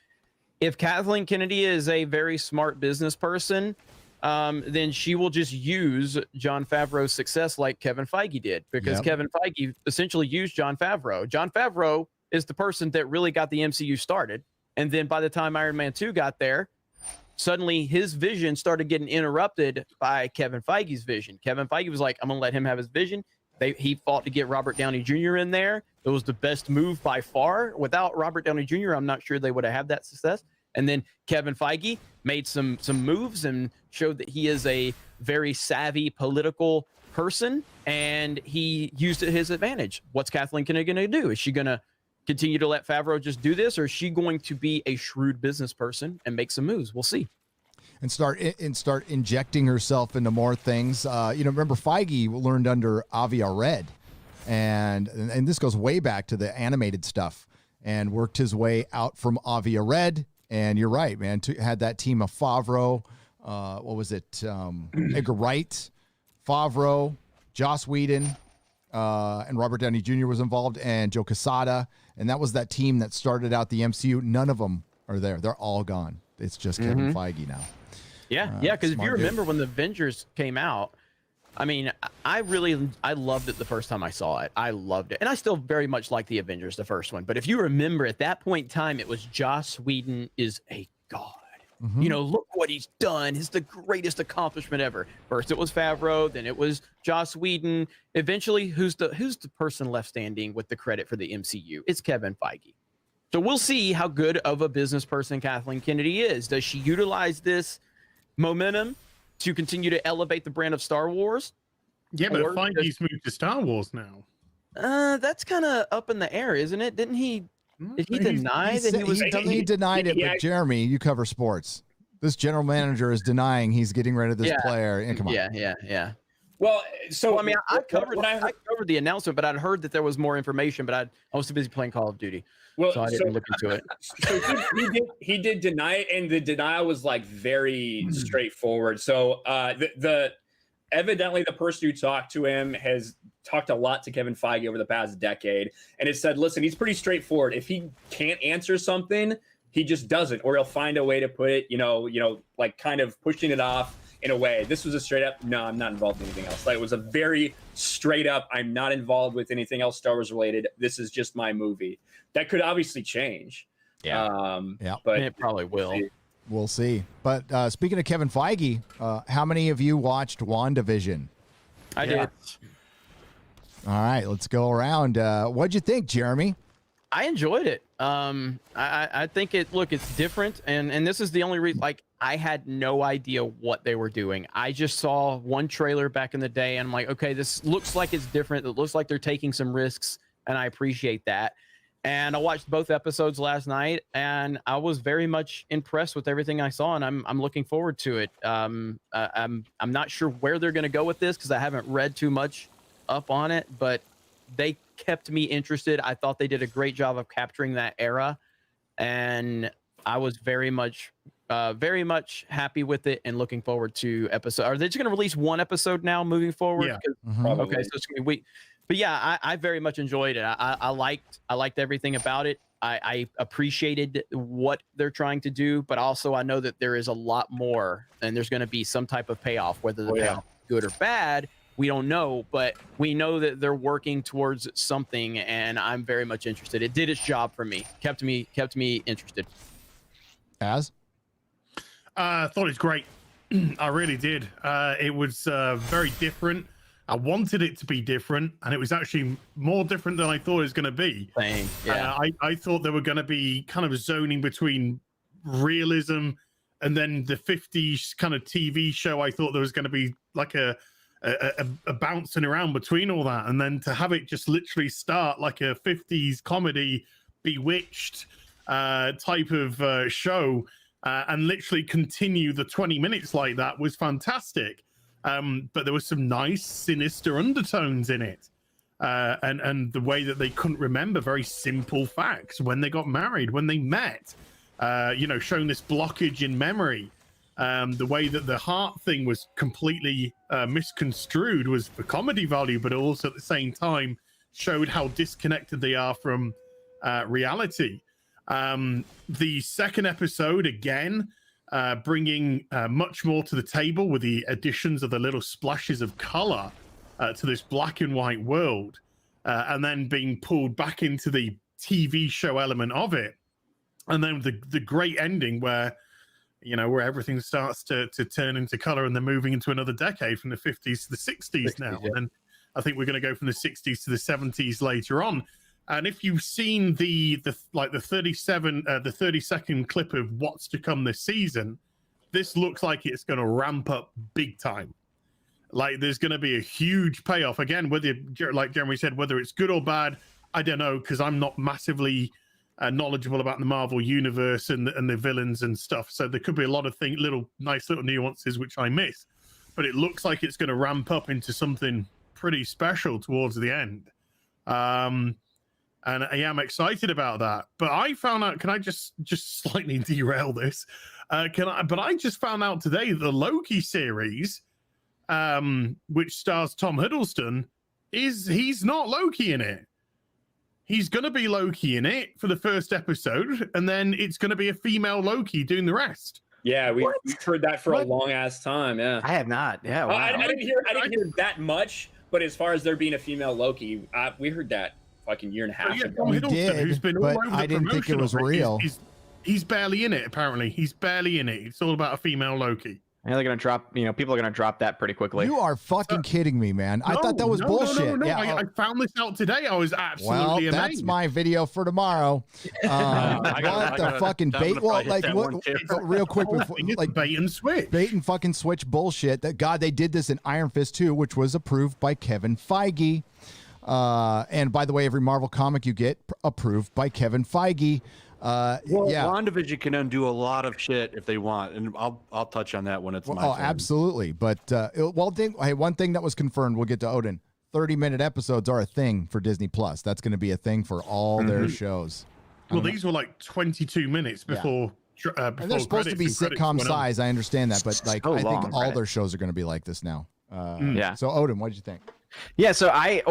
Speaker 2: If Kathleen Kennedy is a very smart business person, then she will just use Jon Favreau's success like Kevin Feige did, because Kevin Feige essentially used Jon Favreau. Jon Favreau is the person that really got the MCU started. And then by the time Iron Man 2 got there, suddenly his vision started getting interrupted by Kevin Feige's vision. Kevin Feige was like, I'm going to let him have his vision. He fought to get Robert Downey Jr. in there. It was the best move by far. Without Robert Downey Jr., I'm not sure they would have had that success. And then Kevin Feige made some moves and showed that he is a very savvy political person, and he used it to his advantage. What's Kathleen Kennedy going to do? Is she going to continue to let Favreau just do this, or is she going to be a shrewd business person and make some moves? We'll see.
Speaker 1: And start injecting herself into more things. Remember Feige learned under Avi Arad, and this goes way back to the animated stuff, and worked his way out from Avi Arad. And you're right, man. Had that team of Favreau, what was it? Edgar Wright, Favreau, Joss Whedon, and Robert Downey Jr. was involved, and Joe Quesada. And that was that team that started out the MCU. None of them are there. They're all gone. It's just Kevin Feige now.
Speaker 2: Yeah, because if you remember when the Avengers came out, I mean, I loved it the first time I saw it. I loved it. And I still very much like the Avengers, the first one. But if you remember, at that point in time, it was Joss Whedon is a god. Look what he's done. It's the greatest accomplishment ever. First it was Favreau, then it was Joss Whedon. Eventually, who's the person left standing with the credit for the MCU? It's Kevin Feige. So we'll see how good of a business person Kathleen Kennedy is. Does she utilize this momentum to continue to elevate the brand of Star Wars?
Speaker 5: Yeah, but Feige's moved to Star Wars now.
Speaker 2: That's kind of up in the air, isn't it? Did he deny that he was?
Speaker 1: He denied it, but Jeremy, you cover sports. This general manager is denying he's getting rid of this player. And come on.
Speaker 2: Yeah.
Speaker 3: Well, I mean,
Speaker 2: I covered the announcement, but I'd heard that there was more information, but I was too busy playing Call of Duty. Well, so I didn't look into it.
Speaker 3: So he did deny it, and the denial was very straightforward. So evidently the person who talked to him has talked a lot to Kevin Feige over the past decade, and it said, listen, he's pretty straightforward. If he can't answer something, he just doesn't, or he'll find a way to put it, kind of pushing it off in a way. This was a straight up, no, I'm not involved in anything else. It was a very straight up, I'm not involved with anything else Star Wars related. This is just my movie. That could obviously change.
Speaker 1: Yeah.
Speaker 2: But it probably will.
Speaker 1: We'll see. But speaking of Kevin Feige, how many of you watched WandaVision?
Speaker 2: I did.
Speaker 1: All right, let's go around. What'd you think, Jeremy?
Speaker 2: I enjoyed it. I think it's different, and this is the only reason. I had no idea what they were doing. I just saw one trailer back in the day, and I'm like, okay, this looks like it's different. It looks like they're taking some risks, and I appreciate that. And I watched both episodes last night, and I was very much impressed with everything I saw, and I'm looking forward to it. I'm not sure where they're going to go with this because I haven't read too much up on it, but they kept me interested. I thought they did a great job of capturing that era, and I was very much happy with it and looking forward to episode. Are they just going to release one episode now moving forward?
Speaker 5: Yeah.
Speaker 2: Okay, so it's going to be week. But yeah, I very much enjoyed it. I liked everything about it. I appreciated what they're trying to do, but also I know that there is a lot more, and there's going to be some type of payoff, whether the payoff is good or bad. We don't know, but we know that they're working towards something, and I'm very much interested. It did its job for me. Kept me interested.
Speaker 1: As?
Speaker 5: I thought it was great. I really did. It was very different. I wanted it to be different, and it was actually more different than I thought it was going to be.
Speaker 2: Same. Yeah.
Speaker 5: I thought they were going to be kind of zoning between realism and then the 50s kind of TV show. I thought there was going to be like a bouncing around between all that, and then to have it just literally start like a 50s comedy, Bewitched, type of show, and literally continue the 20 minutes like that was fantastic. But there was some nice sinister undertones in it. And the way that they couldn't remember very simple facts when they got married, when they met, showing this blockage in memory. The way that the heart thing was completely misconstrued was for comedy value, but also at the same time showed how disconnected they are from reality. The second episode, again, bringing much more to the table with the additions of the little splashes of color to this black and white world, and then being pulled back into the TV show element of it. And then the great ending where everything starts to turn into color, and they're moving into another decade from the 50s to the 60s now. Yeah. And I think we're going to go from the 60s to the 70s later on. And if you've seen the 30-second clip of what's to come this season, this looks like it's going to ramp up big time. Like there's going to be a huge payoff. Again, whether, like Jeremy said, whether it's good or bad, I don't know, because I'm not massively knowledgeable about the Marvel universe and the villains and stuff. So there could be a lot of nice little nuances which I miss. But it looks like it's going to ramp up into something pretty special towards the end. And I am excited about that. But I found out, can I just slightly derail this? But I just found out today that the Loki series, which stars Tom Hiddleston, he's not Loki in it. He's going to be Loki in it for the first episode, and then it's going to be a female Loki doing the rest.
Speaker 3: Yeah, we've heard that for a long ass time. Yeah,
Speaker 4: I have not. Yeah, wow.
Speaker 3: I didn't hear that much, but as far as there being a female Loki, we heard that fucking year and a half ago.
Speaker 5: Tom Hiddleston, who's been all over
Speaker 1: I didn't think it was real.
Speaker 5: He's barely in it. Apparently, he's barely in it. It's all about a female Loki.
Speaker 4: And they're gonna drop. People are gonna drop that pretty quickly.
Speaker 1: You are fucking kidding me, man. I thought that was bullshit.
Speaker 5: No. Yeah, I found this out today. I was absolutely amazed.
Speaker 1: That's my video for tomorrow. What the fucking bait? Well, like what? Real quick, before, like
Speaker 5: bait and switch,
Speaker 1: bait and fucking switch bullshit. That God, they did this in Iron Fist 2, which was approved by Kevin Feige. And by the way, every Marvel comic you get approved by Kevin Feige.
Speaker 6: WandaVision can undo a lot of shit if they want, and I'll touch on that when it's my turn.
Speaker 1: Absolutely. But one thing that was confirmed, we'll get to Odin. 30-minute episodes are a thing for Disney Plus. That's going to be a thing for all their shows.
Speaker 5: Well, these were like 22 minutes before.
Speaker 1: And they're supposed to be sitcom size. I understand that, but I think all their shows are going to be like this now. So Odin, what did you think?
Speaker 4: Yeah, so I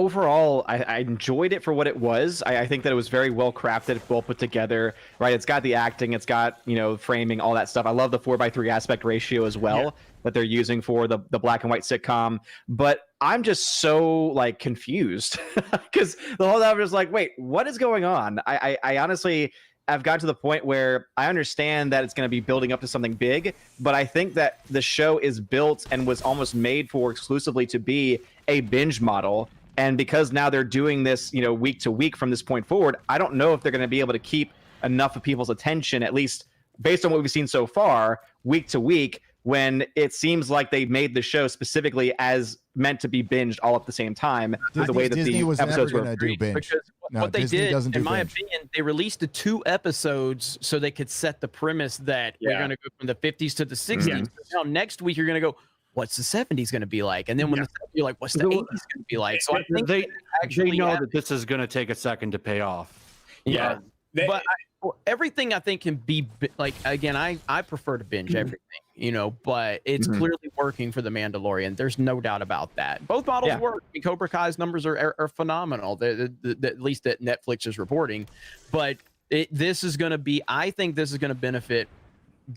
Speaker 4: enjoyed it for what it was. I think that it was very well crafted, well put together, right? It's got the acting, it's got, framing, all that stuff. I love the 4:3 aspect ratio as well that they're using for the black and white sitcom. But I'm just so confused because the whole time I was like, wait, what is going on? I honestly, I've gotten to the point where I understand that it's going to be building up to something big, but I think that the show is built and was almost made for exclusively to be a binge model. And because now they're doing this, week to week from this point forward, I don't know if they're going to be able to keep enough of people's attention, at least based on what we've seen so far, week to week, when it seems like they made the show specifically as meant to be binged all at the same time. The way that
Speaker 1: Disney
Speaker 4: the episodes were
Speaker 1: do binge.
Speaker 2: Because what they did, in my opinion, they released the 2 episodes so they could set the premise that we're going to go from the 50s to the 60s. Yeah. Now next week you're going to go, what's the 70s going to be like? And then when you're like, what's the 80s going to be like? So I think
Speaker 6: they know that this is going to take a second to pay off.
Speaker 2: Yeah. But everything I think can be again, I prefer to binge everything, but it's clearly working for the Mandalorian. There's no doubt about that. Both models work. I mean, Cobra Kai's numbers are phenomenal. At least that Netflix is reporting, but this is going to be, I think this is going to benefit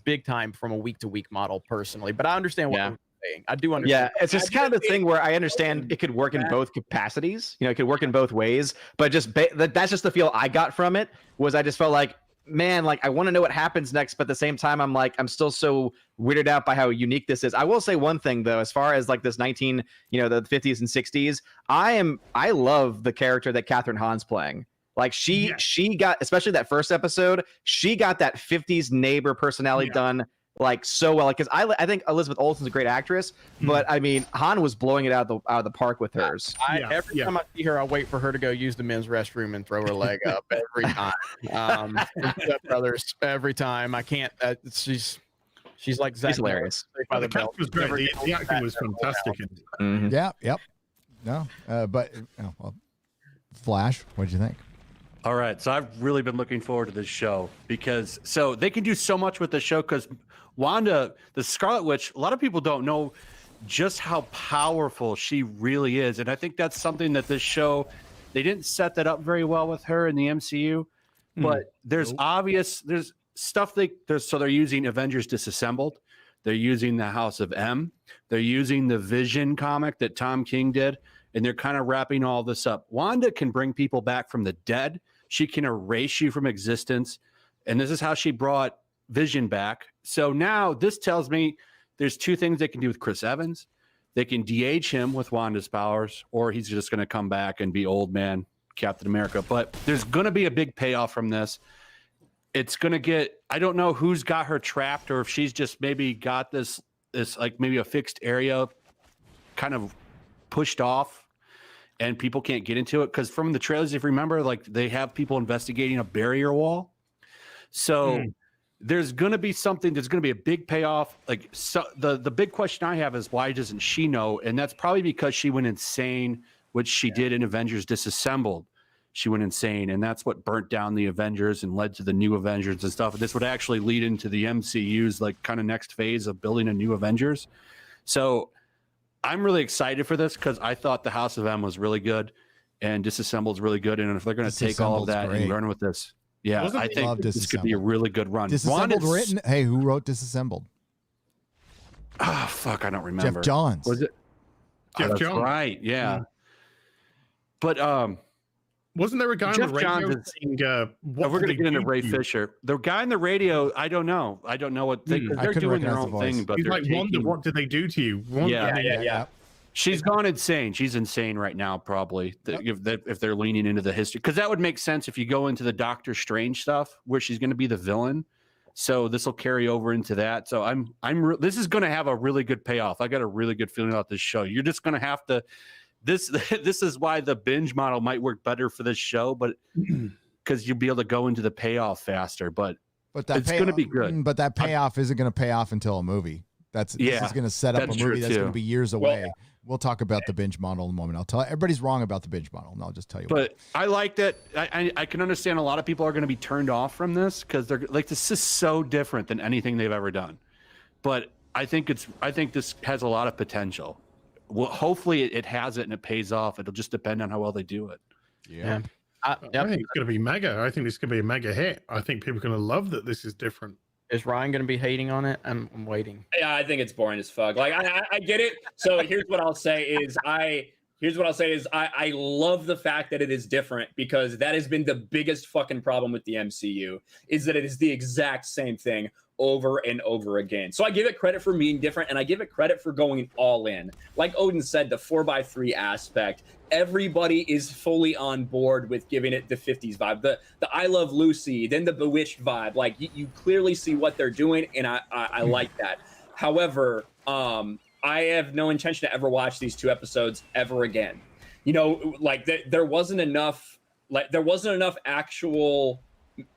Speaker 2: big time from a week to week model personally, but I understand what you're saying. I do understand.
Speaker 4: Yeah. It's just kind of the thing where I understand it could work in both capacities, it could work in both ways, but that's just the feel I got from it. Was I just felt like, man, I want to know what happens next, but at the same time, I'm still so weirded out by how unique this is. I will say one thing though, as far as this the 50s and 60s, I love the character that Catherine Hahn's playing. She got, especially that first episode, she got that 50s neighbor personality done like so well. Because I think Elizabeth Olsen's a great actress, but I mean Han was blowing it out of the park with hers.
Speaker 2: Every time I see her, I wait for her to go use the men's restroom and throw her leg up every time. Step Brothers every time. I can't. She's like Zach.
Speaker 4: She's hilarious.
Speaker 5: The cast was great. The acting was fantastic.
Speaker 1: Yeah. Yep. No. But well, Flash, what'd you think?
Speaker 6: All right, so I've really been looking forward to this show because they can do so much with the show because Wanda, the Scarlet Witch, a lot of people don't know just how powerful she really is, and I think that's something that this show, they didn't set that up very well with her in the MCU, but there's stuff they're using Avengers Disassembled, they're using the House of M, they're using the Vision comic that Tom King did, and they're kind of wrapping all this up. Wanda can bring people back from the dead. She can erase you from existence. And this is how she brought Vision back. So now this tells me there's two things they can do with Chris Evans. They can DH him with Wanda's powers, or he's just going to come back and be old man Captain America. But there's going to be a big payoff from this. It's going to get, I don't know who's got her trapped or if she's just maybe got this like maybe a fixed area kind of pushed off and people can't get into it. Because from the trailers, if you remember, like they have people investigating a barrier wall. So there's going to be something, there's going to be a big payoff. Like so the big question I have is why doesn't she know? And that's probably because she went insane, which she did in Avengers Disassembled. She went insane, and that's what burnt down the Avengers and led to the new Avengers and stuff. This would actually lead into the MCU's like kind of next phase of building a new Avengers. So I'm really excited for this because I thought the House of M was really good and Disassembled is really good. And if they're going to take all of that and run with this, I think this could be a really good run.
Speaker 1: Disassembled written? Hey, who wrote Disassembled?
Speaker 6: Oh, fuck, I don't remember.
Speaker 1: Jeff Johns.
Speaker 6: Was it?
Speaker 5: Jeff Johns.
Speaker 6: Right, yeah. But
Speaker 5: wasn't there a guy on the radio saying,
Speaker 6: we're going to get into Ray Fisher. The guy on the radio, I don't know. I don't know what they're doing their own thing. But
Speaker 5: he's like, Wanda, what did they do to you?
Speaker 6: Yeah. She's gone insane. She's insane right now, probably, if they're leaning into the history. Because that would make sense if you go into the Doctor Strange stuff, where she's going to be the villain. So this will carry over into that. So this is going to have a really good payoff. I got a really good feeling about this show. You're just going to have to. This is why the binge model might work better for this show, but because you'll be able to go into the payoff faster. But it's going to be good.
Speaker 1: But that payoff isn't going to pay off until a movie. This is going to set up a movie that's going to be years away. We'll talk about the binge model in a moment. I'll tell everybody's wrong about the binge model, and I'll just tell you.
Speaker 6: But I like that. I can understand a lot of people are going to be turned off from this because they're like, this is so different than anything they've ever done. But I think this has a lot of potential. Well, hopefully it has it and it pays off. It'll just depend on how well they do it.
Speaker 5: Yeah. I think it's going to be mega. I think this could be a mega hit. I think people are going to love that this is different.
Speaker 2: Is Ryan going to be hating on it? I'm waiting.
Speaker 3: Yeah, I think it's boring as fuck. Like I get it. So here's what I'll say is I love the fact that it is different because that has been the biggest fucking problem with the MCU is that it is the exact same thing over and over again. So I give it credit for being different and I give it credit for going all in. Like Odin said, the 4x3 aspect, everybody is fully on board with giving it the 50s vibe, the I Love Lucy, then the Bewitched vibe. Like you clearly see what they're doing and I like that. However, I have no intention to ever watch these 2 episodes ever again. You know, like there wasn't enough actual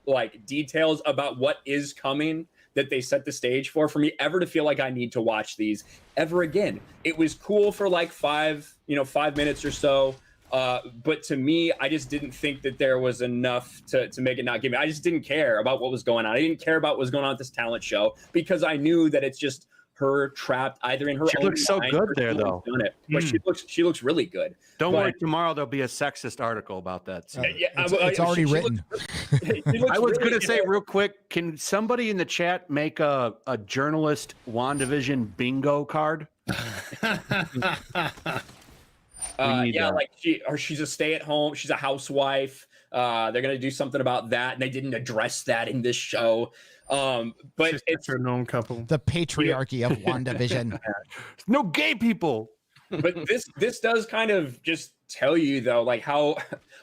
Speaker 3: like details about what is coming that they set the stage for me ever to feel like I need to watch these ever again. It was cool for like 5 minutes or so. But to me, I just didn't think that there was enough to make it not give me. I just didn't care about what was going on. I didn't care about what was going on with this talent show because I knew that it's just her trapped either in her
Speaker 6: She
Speaker 3: own
Speaker 6: looks so
Speaker 3: mind
Speaker 6: good
Speaker 3: or
Speaker 6: there though.
Speaker 3: done it. But she looks really good.
Speaker 6: Don't worry, tomorrow there'll be a sexist article about that.
Speaker 1: It's already written.
Speaker 6: I was going to say real quick, can somebody in the chat make a journalist WandaVision bingo card?
Speaker 3: Like she's a stay-at-home, she's a housewife. They're gonna do something about that, and they didn't address that in this show. But it's
Speaker 5: a known couple.
Speaker 1: The patriarchy of WandaVision.
Speaker 6: No gay people.
Speaker 3: But this does kind of just tell you though, like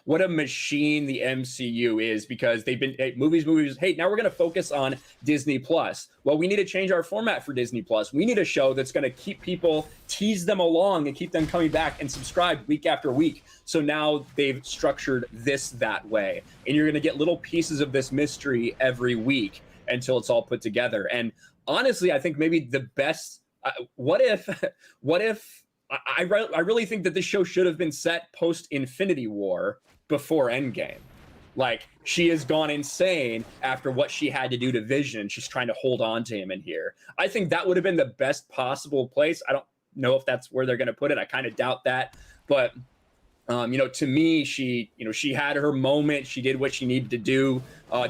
Speaker 3: what a machine the MCU is, because they've been movies. Hey, now we're going to focus on Disney Plus. Well, we need to change our format for Disney Plus. We need a show that's going to keep people, tease them along and keep them coming back and subscribe week after week. So now they've structured this that way, and you're going to get little pieces of this mystery every week until it's all put together. And honestly, I think maybe the best, what if I really think that this show should have been set post Infinity War before Endgame. Like, she has gone insane after what she had to do to Vision. She's trying to hold on to him in here. I think that would have been the best possible place. I don't know if that's where they're going to put it. I kind of doubt that. But, to me, she had her moment. She did what she needed to do.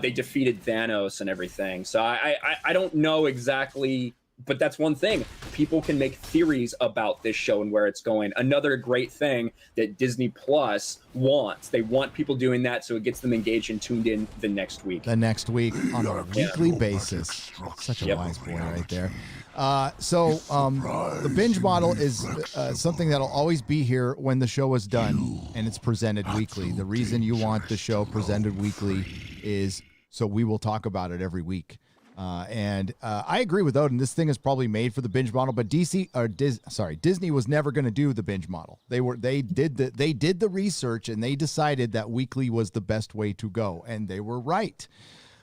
Speaker 3: They defeated Thanos and everything. So I don't know exactly. But that's one thing. People can make theories about this show and where it's going. Another great thing that Disney Plus wants. They want people doing that so it gets them engaged and tuned in the next week.
Speaker 1: The next week on a weekly basis. Such a wise boy right there. The binge model is something that'll always be here when the show is done and it's presented weekly. The reason you want the show presented weekly is so we will talk about it every week. I agree with Odin. This thing is probably made for the binge model, but Disney was never going to do the binge model. They did the research and they decided that weekly was the best way to go, and they were right.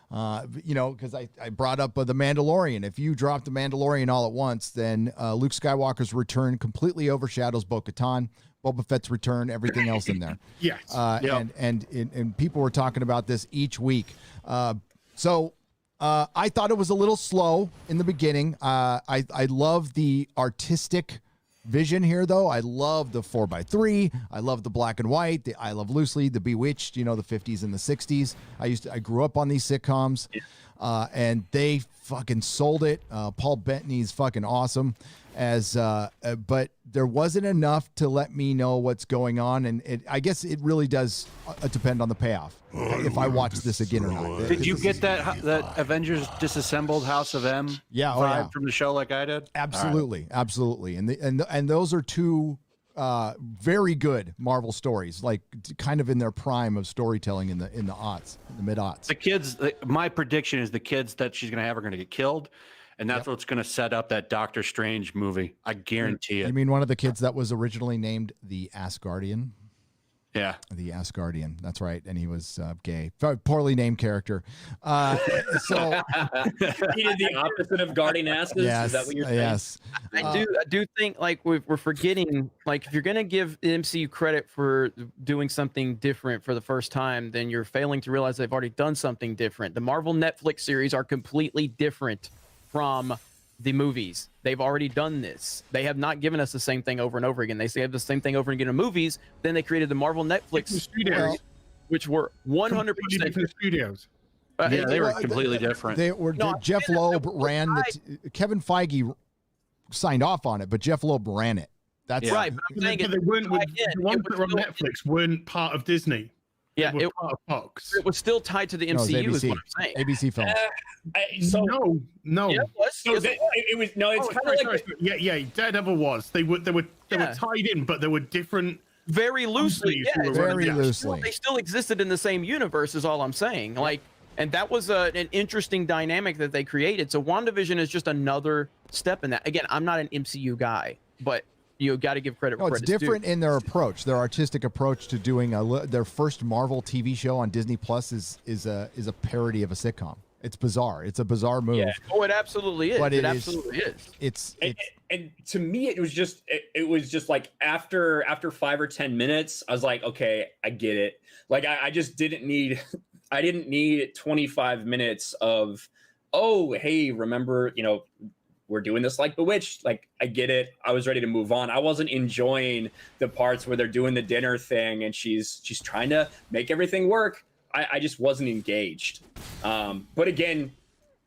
Speaker 1: Because I brought up The Mandalorian. If you drop The Mandalorian all at once, then Luke Skywalker's return completely overshadows Bo-Katan, Boba Fett's return, everything else in there.
Speaker 5: Yes.
Speaker 1: And people were talking about this each week. I thought it was a little slow in the beginning. I love the artistic vision here, though. I love the 4x3. I love the black and white. I love loosely the Bewitched. The 50s and the 60s. I grew up on these sitcoms, and they fucking sold it. Paul Bettany's fucking awesome. But there wasn't enough to let me know what's going on, and I guess it really does depend on the payoff. If I watch this again or not.
Speaker 6: Did you get that Avengers Disassembled House of M vibe from the show like I did?
Speaker 1: Absolutely, absolutely. And those are two very good Marvel stories, like kind of in their prime of storytelling in the mid-aughts.
Speaker 6: The kids, my prediction is the kids that she's gonna have are gonna get killed. And that's what's going to set up that Doctor Strange movie. I guarantee it.
Speaker 1: You mean one of the kids that was originally named the Asgardian?
Speaker 6: Yeah.
Speaker 1: The Asgardian. That's right. And he was gay. Poorly named character. So
Speaker 3: he did the opposite of guarding asses?
Speaker 1: Yes,
Speaker 3: is that what you're saying?
Speaker 1: Yes.
Speaker 2: I do think, like, we're forgetting, like, if you're going to give the MCU credit for doing something different for the first time, then you're failing to realize they've already done something different. The Marvel Netflix series are completely different from the movies. They've already done this. They have not given us the same thing over and over again. They say the same thing over and again in movies. Then they created the Marvel Netflix studios, which were 100%
Speaker 5: different studios.
Speaker 6: Yeah, they were completely different.
Speaker 1: They were. Jeff Loeb ran Kevin Feige signed off on it, but Jeff Loeb ran it. That's
Speaker 2: right. But I'm saying
Speaker 5: they weren't. The ones that were on Netflix weren't part of Disney.
Speaker 2: Yeah,
Speaker 5: it was part of Fox.
Speaker 2: It was still tied to the MCU. Is what I'm saying.
Speaker 1: ABC Films.
Speaker 5: No.
Speaker 2: Yeah,
Speaker 3: it was no. It's kind of like
Speaker 5: yeah. Daredevil was. They were tied in, but they were different.
Speaker 2: Very loosely. Yeah,
Speaker 1: very loosely.
Speaker 2: They still existed in the same universe. Is all I'm saying. Like, and that was an interesting dynamic that they created. So WandaVision is just another step in that. Again, I'm not an MCU guy, but you got to give credit.
Speaker 1: No, it's different in their approach. Their artistic approach to doing their first Marvel TV show on Disney Plus is a parody of a sitcom. It's bizarre. It's a bizarre move.
Speaker 2: Yeah. Oh, it absolutely is.
Speaker 1: But
Speaker 2: it absolutely is.
Speaker 1: It's
Speaker 3: and to me, it was just like after 5 or 10 minutes, I was like, okay, I get it. Like I just didn't need 25 minutes of, oh, hey, remember, we're doing this like Bewitched. Like, I get it. I was ready to move on. I wasn't enjoying the parts where they're doing the dinner thing and she's trying to make everything work. I just wasn't engaged. But again,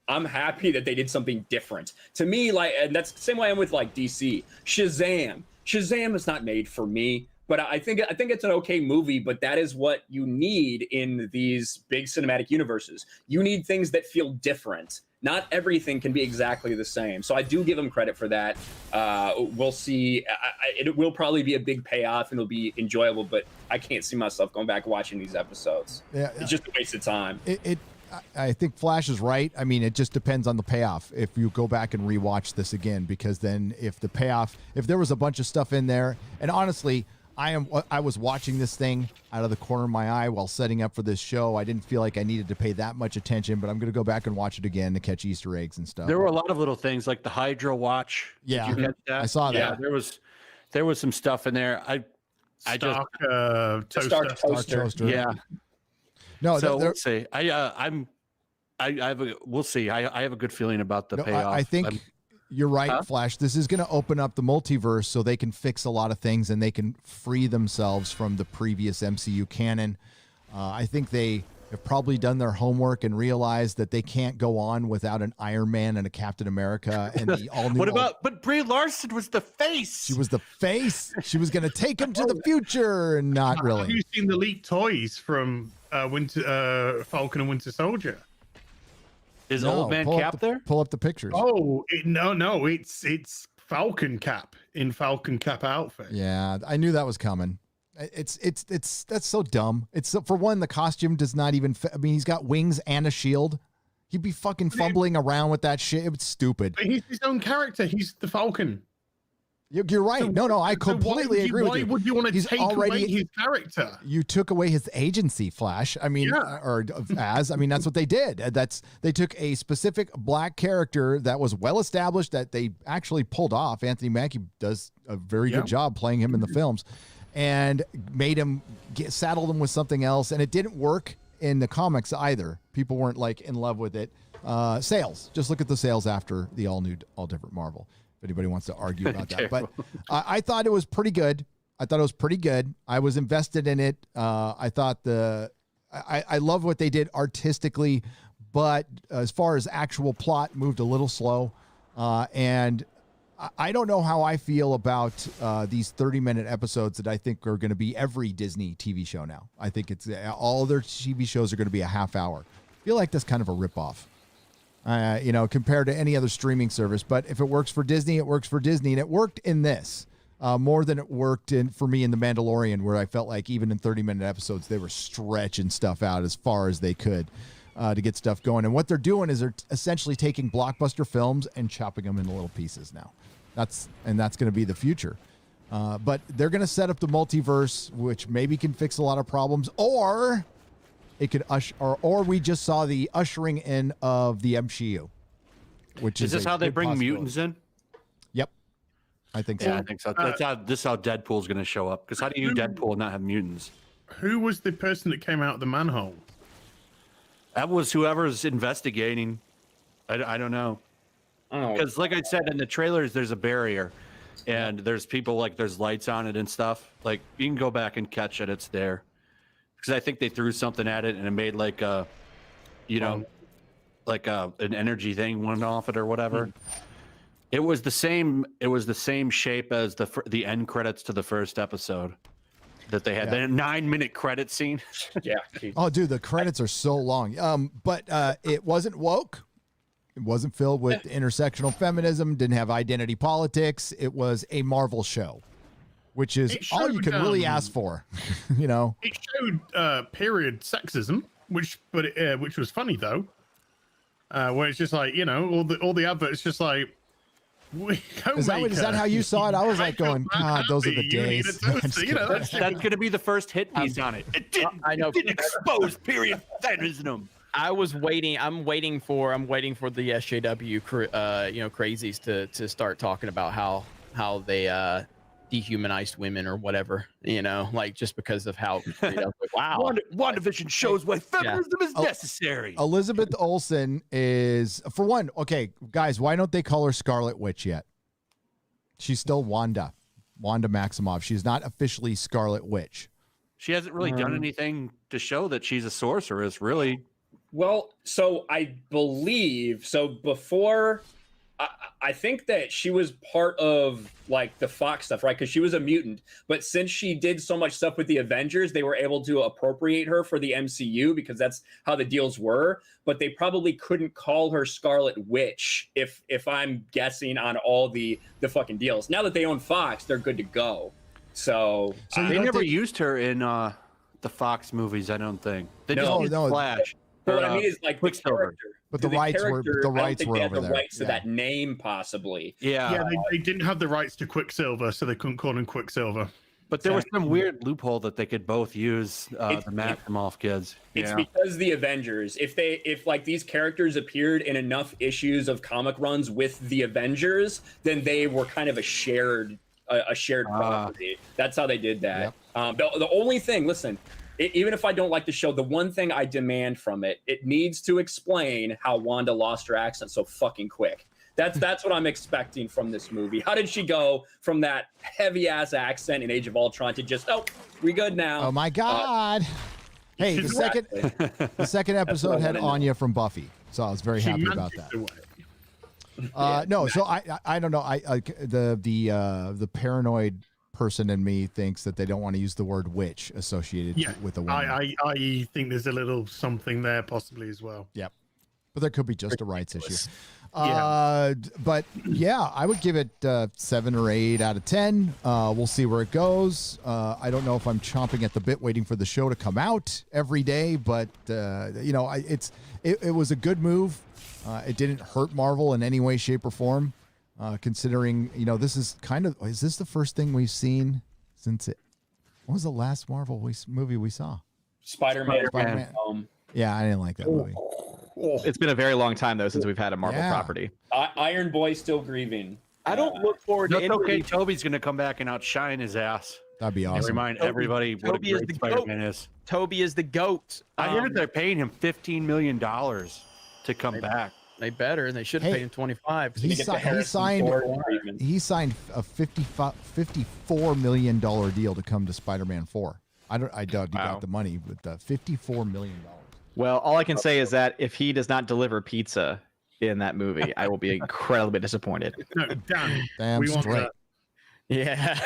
Speaker 3: I'm happy that they did something different. To me, and that's the same way I'm with like DC. Shazam is not made for me, but I think it's an okay movie, but that is what you need in these big cinematic universes. You need things that feel different, not everything can be exactly the same. So I do give him credit for that. We'll see. It will probably be a big payoff and it'll be enjoyable, but I can't see myself going back and watching these episodes. Yeah, it's just a waste of time.
Speaker 1: I think Flash is right. I mean, it just depends on the payoff. If you go back and rewatch this again, because then if there was a bunch of stuff in there, and honestly, I was watching this thing out of the corner of my eye while setting up for this show. I didn't feel like I needed to pay that much attention, but I'm going to go back and watch it again to catch Easter eggs and stuff.
Speaker 6: There were a lot of little things like the Hydro Watch.
Speaker 1: Yeah,
Speaker 6: Did you catch that?
Speaker 1: I saw that.
Speaker 6: Yeah, there was some stuff in there.
Speaker 3: Stark toaster.
Speaker 6: Yeah.
Speaker 1: No,
Speaker 6: so we'll see. We'll see. I have a good feeling about the payoff.
Speaker 1: I think you're right, Flash. This is going to open up the multiverse so they can fix a lot of things and they can free themselves from the previous MCU canon. I think they have probably done their homework and realized that they can't go on without an Iron Man and a Captain America and the all-new.
Speaker 6: But Brie Larson was the face.
Speaker 1: She was the face. She was going to take him to the future, and not really.
Speaker 5: Have you seen the leaked toys from Falcon and Winter Soldier?
Speaker 6: Is old man Cap there?
Speaker 1: Pull up the pictures.
Speaker 5: Oh, no, it's Falcon Cap in Falcon Cap outfit.
Speaker 1: Yeah, I knew that was coming. It's that's so dumb. For one, the costume does not even I mean, he's got wings and a shield. He'd be fucking fumbling around with that shit. It's stupid.
Speaker 5: But he's his own character. He's the Falcon.
Speaker 1: You're right. So no, I completely agree with you.
Speaker 5: Why would you want to take away his character?
Speaker 1: You took away his agency, Flash. I mean, I mean, that's what they did. They took a specific black character that was well established that they actually pulled off. Anthony Mackie does a very good job playing him in the films, and made him saddled him with something else, and it didn't work in the comics either. People weren't like in love with it. Sales. Just look at the sales after the all different Marvel. Anybody wants to argue about that, but I thought it was pretty good. I was invested in it. I thought I love what they did artistically, but as far as actual plot, moved a little slow. And I don't know how I feel about these 30-minute episodes that I think are going to be every Disney TV show now. I think it's all their TV shows are going to be a half hour. I feel like that's kind of a ripoff. Compared to any other streaming service. But if it works for Disney, it works for Disney. And it worked in this more than it worked for me in The Mandalorian, where I felt like even in 30-minute episodes, they were stretching stuff out as far as they could to get stuff going. And what they're doing is they're essentially taking blockbuster films and chopping them into little pieces now. That's going to be the future. But they're going to set up the multiverse, which maybe can fix a lot of problems, or it could or we just saw the ushering in of the MCU, which is
Speaker 6: this how they bring mutants in?
Speaker 1: Yep, I think so.
Speaker 6: Yeah, I think so. This is how Deadpool's going to show up. Because how do you Deadpool not have mutants?
Speaker 5: Who was the person that came out of the manhole?
Speaker 6: That was whoever's investigating. I don't know. Because like I said in the trailers, there's a barrier, and there's people there's lights on it and stuff. Like you can go back and catch it. It's there. Because I think they threw something at it and it made an energy thing went off it or whatever. It was the same. It was the same shape as the end credits to the first episode that they had. The 9-minute credit scene.
Speaker 3: Yeah.
Speaker 1: Oh, dude, the credits are so long. But it wasn't woke. It wasn't filled with intersectional feminism. Didn't have identity politics. It was a Marvel show. Which is all you can really ask for,
Speaker 5: It showed period sexism, which was funny though. Where it's just like all the adverts just like.
Speaker 6: Is
Speaker 1: that how you saw it? I was like going, God, those are the days.
Speaker 6: That's going to be the first hit piece on it. It didn't expose period feminism.
Speaker 2: I'm waiting for the SJW crazies to start talking about how they dehumanized women or whatever, just because of how wow.
Speaker 6: WandaVision shows why feminism is necessary.
Speaker 1: Elizabeth Olsen is, for one, okay, guys, why don't they call her Scarlet Witch yet? She's still Wanda Maximoff. She's not officially Scarlet Witch.
Speaker 6: She hasn't really done anything to show that she's a sorceress, really.
Speaker 3: Well, so I believe before I think that she was part of like the Fox stuff, right? Because she was a mutant, but since she did so much stuff with the Avengers, they were able to appropriate her for the MCU because that's how the deals were. But they probably couldn't call her Scarlet Witch if I'm guessing on all the fucking deals. Now that they own Fox, they're good to go. So
Speaker 6: they never used her in the Fox movies. I don't think they just used Flash.
Speaker 3: But what I mean is like the character.
Speaker 1: But the rights were over there.
Speaker 3: Rights to that name, possibly.
Speaker 5: Yeah, they didn't have the rights to Quicksilver, so they couldn't call him Quicksilver.
Speaker 6: But there was some weird loophole that they could both use the Maximoff kids.
Speaker 3: It's because the Avengers. If like these characters appeared in enough issues of comic runs with the Avengers, then they were kind of a shared property. That's how they did that. Yep. The only thing, listen. Even if I don't like the show, the one thing I demand from it needs to explain how Wanda lost her accent so fucking quick. That's what I'm expecting from this movie. How did she go from that heavy ass accent in Age of Ultron to just we good now?
Speaker 1: Oh my god! Hey, the second episode had Anya from Buffy, so I was very happy about that. No, so I don't know. The paranoid person in me thinks that they don't want to use the word witch associated with a woman.
Speaker 5: I think there's a little something there possibly as well.
Speaker 1: Yep. But there could be just a rights issue. But yeah, I would give it 7 or 8 out of 10. We'll see where it goes. I don't know if I'm chomping at the bit waiting for the show to come out every day, but it was a good move. It didn't hurt Marvel in any way, shape, or form. Considering, this is is this the first thing we've seen since what was the last Marvel movie we saw?
Speaker 3: Spider-Man.
Speaker 1: Yeah, I didn't like that movie.
Speaker 4: It's been a very long time though since we've had a Marvel property.
Speaker 3: Iron Boy still grieving.
Speaker 2: I don't look forward to
Speaker 6: okay. Toby's going to come back and outshine his ass.
Speaker 1: That'd be awesome.
Speaker 6: And remind everybody what a great Spider-Man is.
Speaker 2: Toby is the GOAT.
Speaker 6: I heard they're paying him $15 million to come back.
Speaker 2: They better, and they should have paid him 25.
Speaker 1: He signed a $54 million deal to come to Spider-Man 4. I doubt he got the money, but $54 million.
Speaker 4: Well, all I can say is that if he does not deliver pizza in that movie, I will be incredibly disappointed.
Speaker 5: No, damn we
Speaker 1: straight.
Speaker 5: Want that.
Speaker 2: Yeah.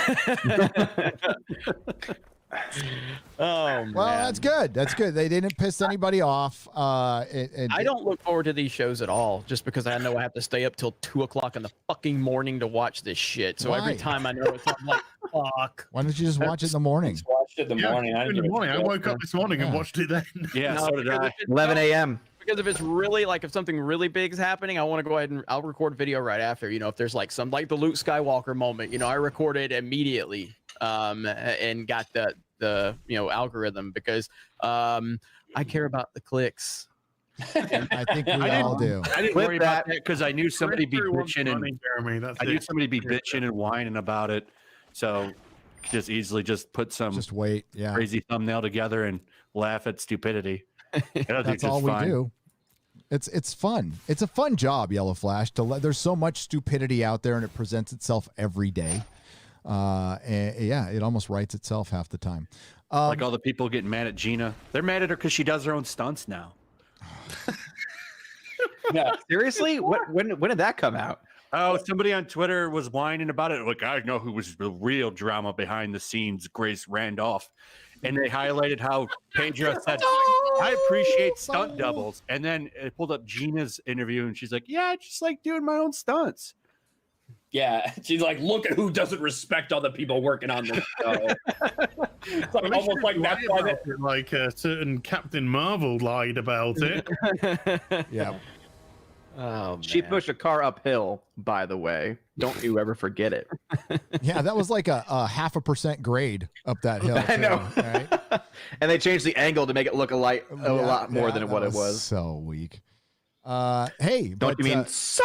Speaker 2: Oh, man.
Speaker 1: Well, that's good. That's good. They didn't piss anybody off.
Speaker 2: I don't look forward to these shows at all, just because I know I have to stay up till 2:00 in the fucking morning to watch this shit. So every time I know it's, I'm like, fuck.
Speaker 1: Why don't you just watch it in the morning?
Speaker 3: Just watched it in the morning.
Speaker 5: I woke up this morning and watched it then.
Speaker 6: Yeah, so did I.
Speaker 4: 11 a.m.
Speaker 2: Because if it's really if something really big is happening, I want to go ahead and I'll record video right after. If there's like the Luke Skywalker moment, I recorded immediately. And got the algorithm because I care about the clicks.
Speaker 1: I think we all do.
Speaker 6: I didn't worry about that because I knew somebody be bitching and whining about it. So just easily put some crazy thumbnail together and laugh at stupidity.
Speaker 1: That's all we do. It's fun. It's a fun job, Yellow Flash. There's so much stupidity out there, and it presents itself every day. It almost writes itself half the time.
Speaker 6: Like all the people getting mad at Gina. They're mad at her because she does her own stunts now.
Speaker 4: Yeah, seriously? When did that come out?
Speaker 6: Oh, somebody on Twitter was whining about it. Like, I know who was the real drama behind the scenes, Grace Randolph. And they highlighted how Pedro said, I appreciate stunt doubles. And then it pulled up Gina's interview, and she's like, yeah, I just like doing my own stunts.
Speaker 3: Yeah, she's like, look at who doesn't respect other people working on this show. It's like, almost like that's why
Speaker 5: like a certain Captain Marvel lied about it.
Speaker 1: Yeah.
Speaker 2: Oh, man.
Speaker 4: She pushed a car uphill, by the way. Don't you ever forget it.
Speaker 1: Yeah, that was like a 0.5% grade up that hill.
Speaker 4: I know.
Speaker 1: Right?
Speaker 4: And they changed the angle to make it look a lot more than what it was.
Speaker 1: So weak. Hey,
Speaker 4: don't you mean so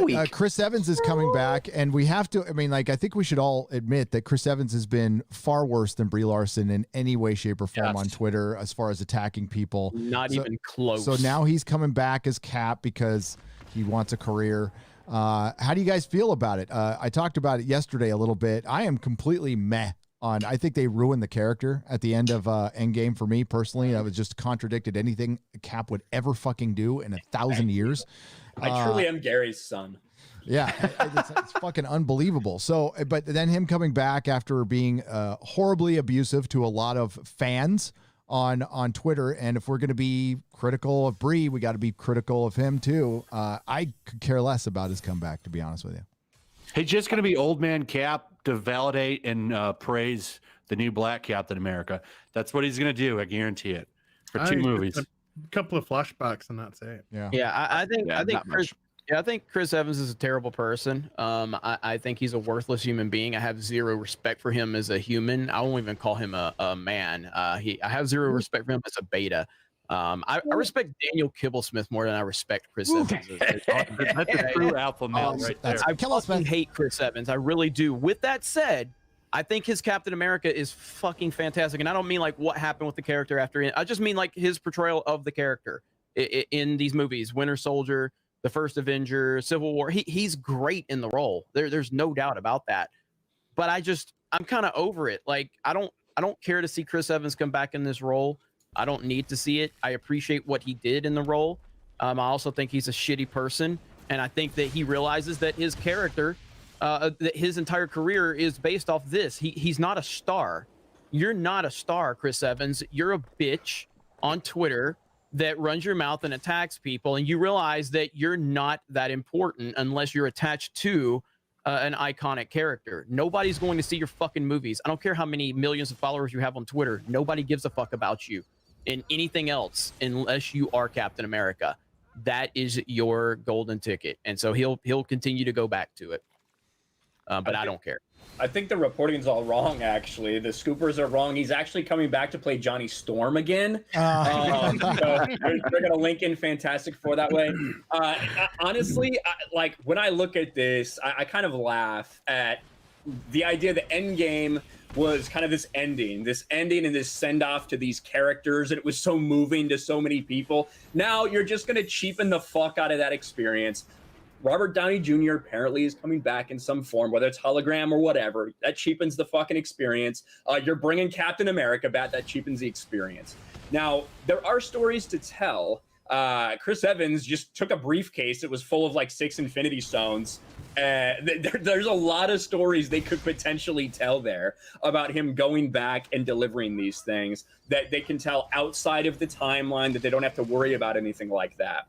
Speaker 4: weak?
Speaker 1: Chris Evans is coming back, and we have to. I think we should all admit that Chris Evans has been far worse than Brie Larson in any way, shape, or form on Twitter as far as attacking people.
Speaker 2: Not even close.
Speaker 1: So now he's coming back as Cap because he wants a career. How do you guys feel about it? I talked about it yesterday a little bit. I am completely meh on. I think they ruined the character at the end of Endgame for me personally. That was just contradicted anything Cap would ever fucking do in 1,000 years.
Speaker 3: I truly am Gary's son.
Speaker 1: Yeah, it's fucking unbelievable. So, but then him coming back after being horribly abusive to a lot of fans on Twitter, and if we're going to be critical of Bree, we got to be critical of him too. I could care less about his comeback, to be honest with you.
Speaker 6: He's just going to be old man Cap to validate and praise the new Black Captain America. That's what he's going to do. I guarantee it. For 2 movies,
Speaker 5: a couple of flashbacks, and that's it.
Speaker 2: Yeah. I think Chris Evans is a terrible person. I think he's a worthless human being. I have zero respect for him as a human. I won't even call him a man. I have zero respect for him as a beta. I respect Daniel Kibblesmith more than I respect Chris Evans.
Speaker 6: That's a true alpha male right there.
Speaker 2: I fucking hate Chris Evans. I really do. With that said, I think his Captain America is fucking fantastic. And I don't mean like what happened with the character after. I just mean like his portrayal of the character in these movies. Winter Soldier, The First Avenger, Civil War. He's great in the role. There's no doubt about that. But I'm kind of over it. Like I don't care to see Chris Evans come back in this role. I don't need to see it. I appreciate what he did in the role. I also think he's a shitty person. And I think that he realizes that his character, that his entire career is based off this. He's not a star. You're not a star, Chris Evans. You're a bitch on Twitter that runs your mouth and attacks people. And you realize that you're not that important unless you're attached to an iconic character. Nobody's going to see your fucking movies. I don't care how many millions of followers you have on Twitter. Nobody gives a fuck about you in anything else unless you are Captain America. That is your golden ticket. And so he'll continue to go back to it. But I don't care.
Speaker 3: I think the reporting's all wrong, actually. The scoopers are wrong. He's actually coming back to play Johnny Storm again. So they're going to link in fantastic for that way. Honestly, like when I look at this, I kind of laugh at the idea that Endgame was kind of this ending and this send off to these characters. And it was so moving to so many people. Now you're just going to cheapen the fuck out of that experience. Robert Downey Jr. apparently is coming back in some form, whether it's hologram or whatever. That cheapens the fucking experience. You're bringing Captain America back. That cheapens the experience. Now, there are stories to tell. Chris Evans just took a briefcase that was full of like 6 Infinity Stones. There's a lot of stories they could potentially tell there about him going back and delivering these things that they can tell outside of the timeline, that they don't have to worry about anything like that.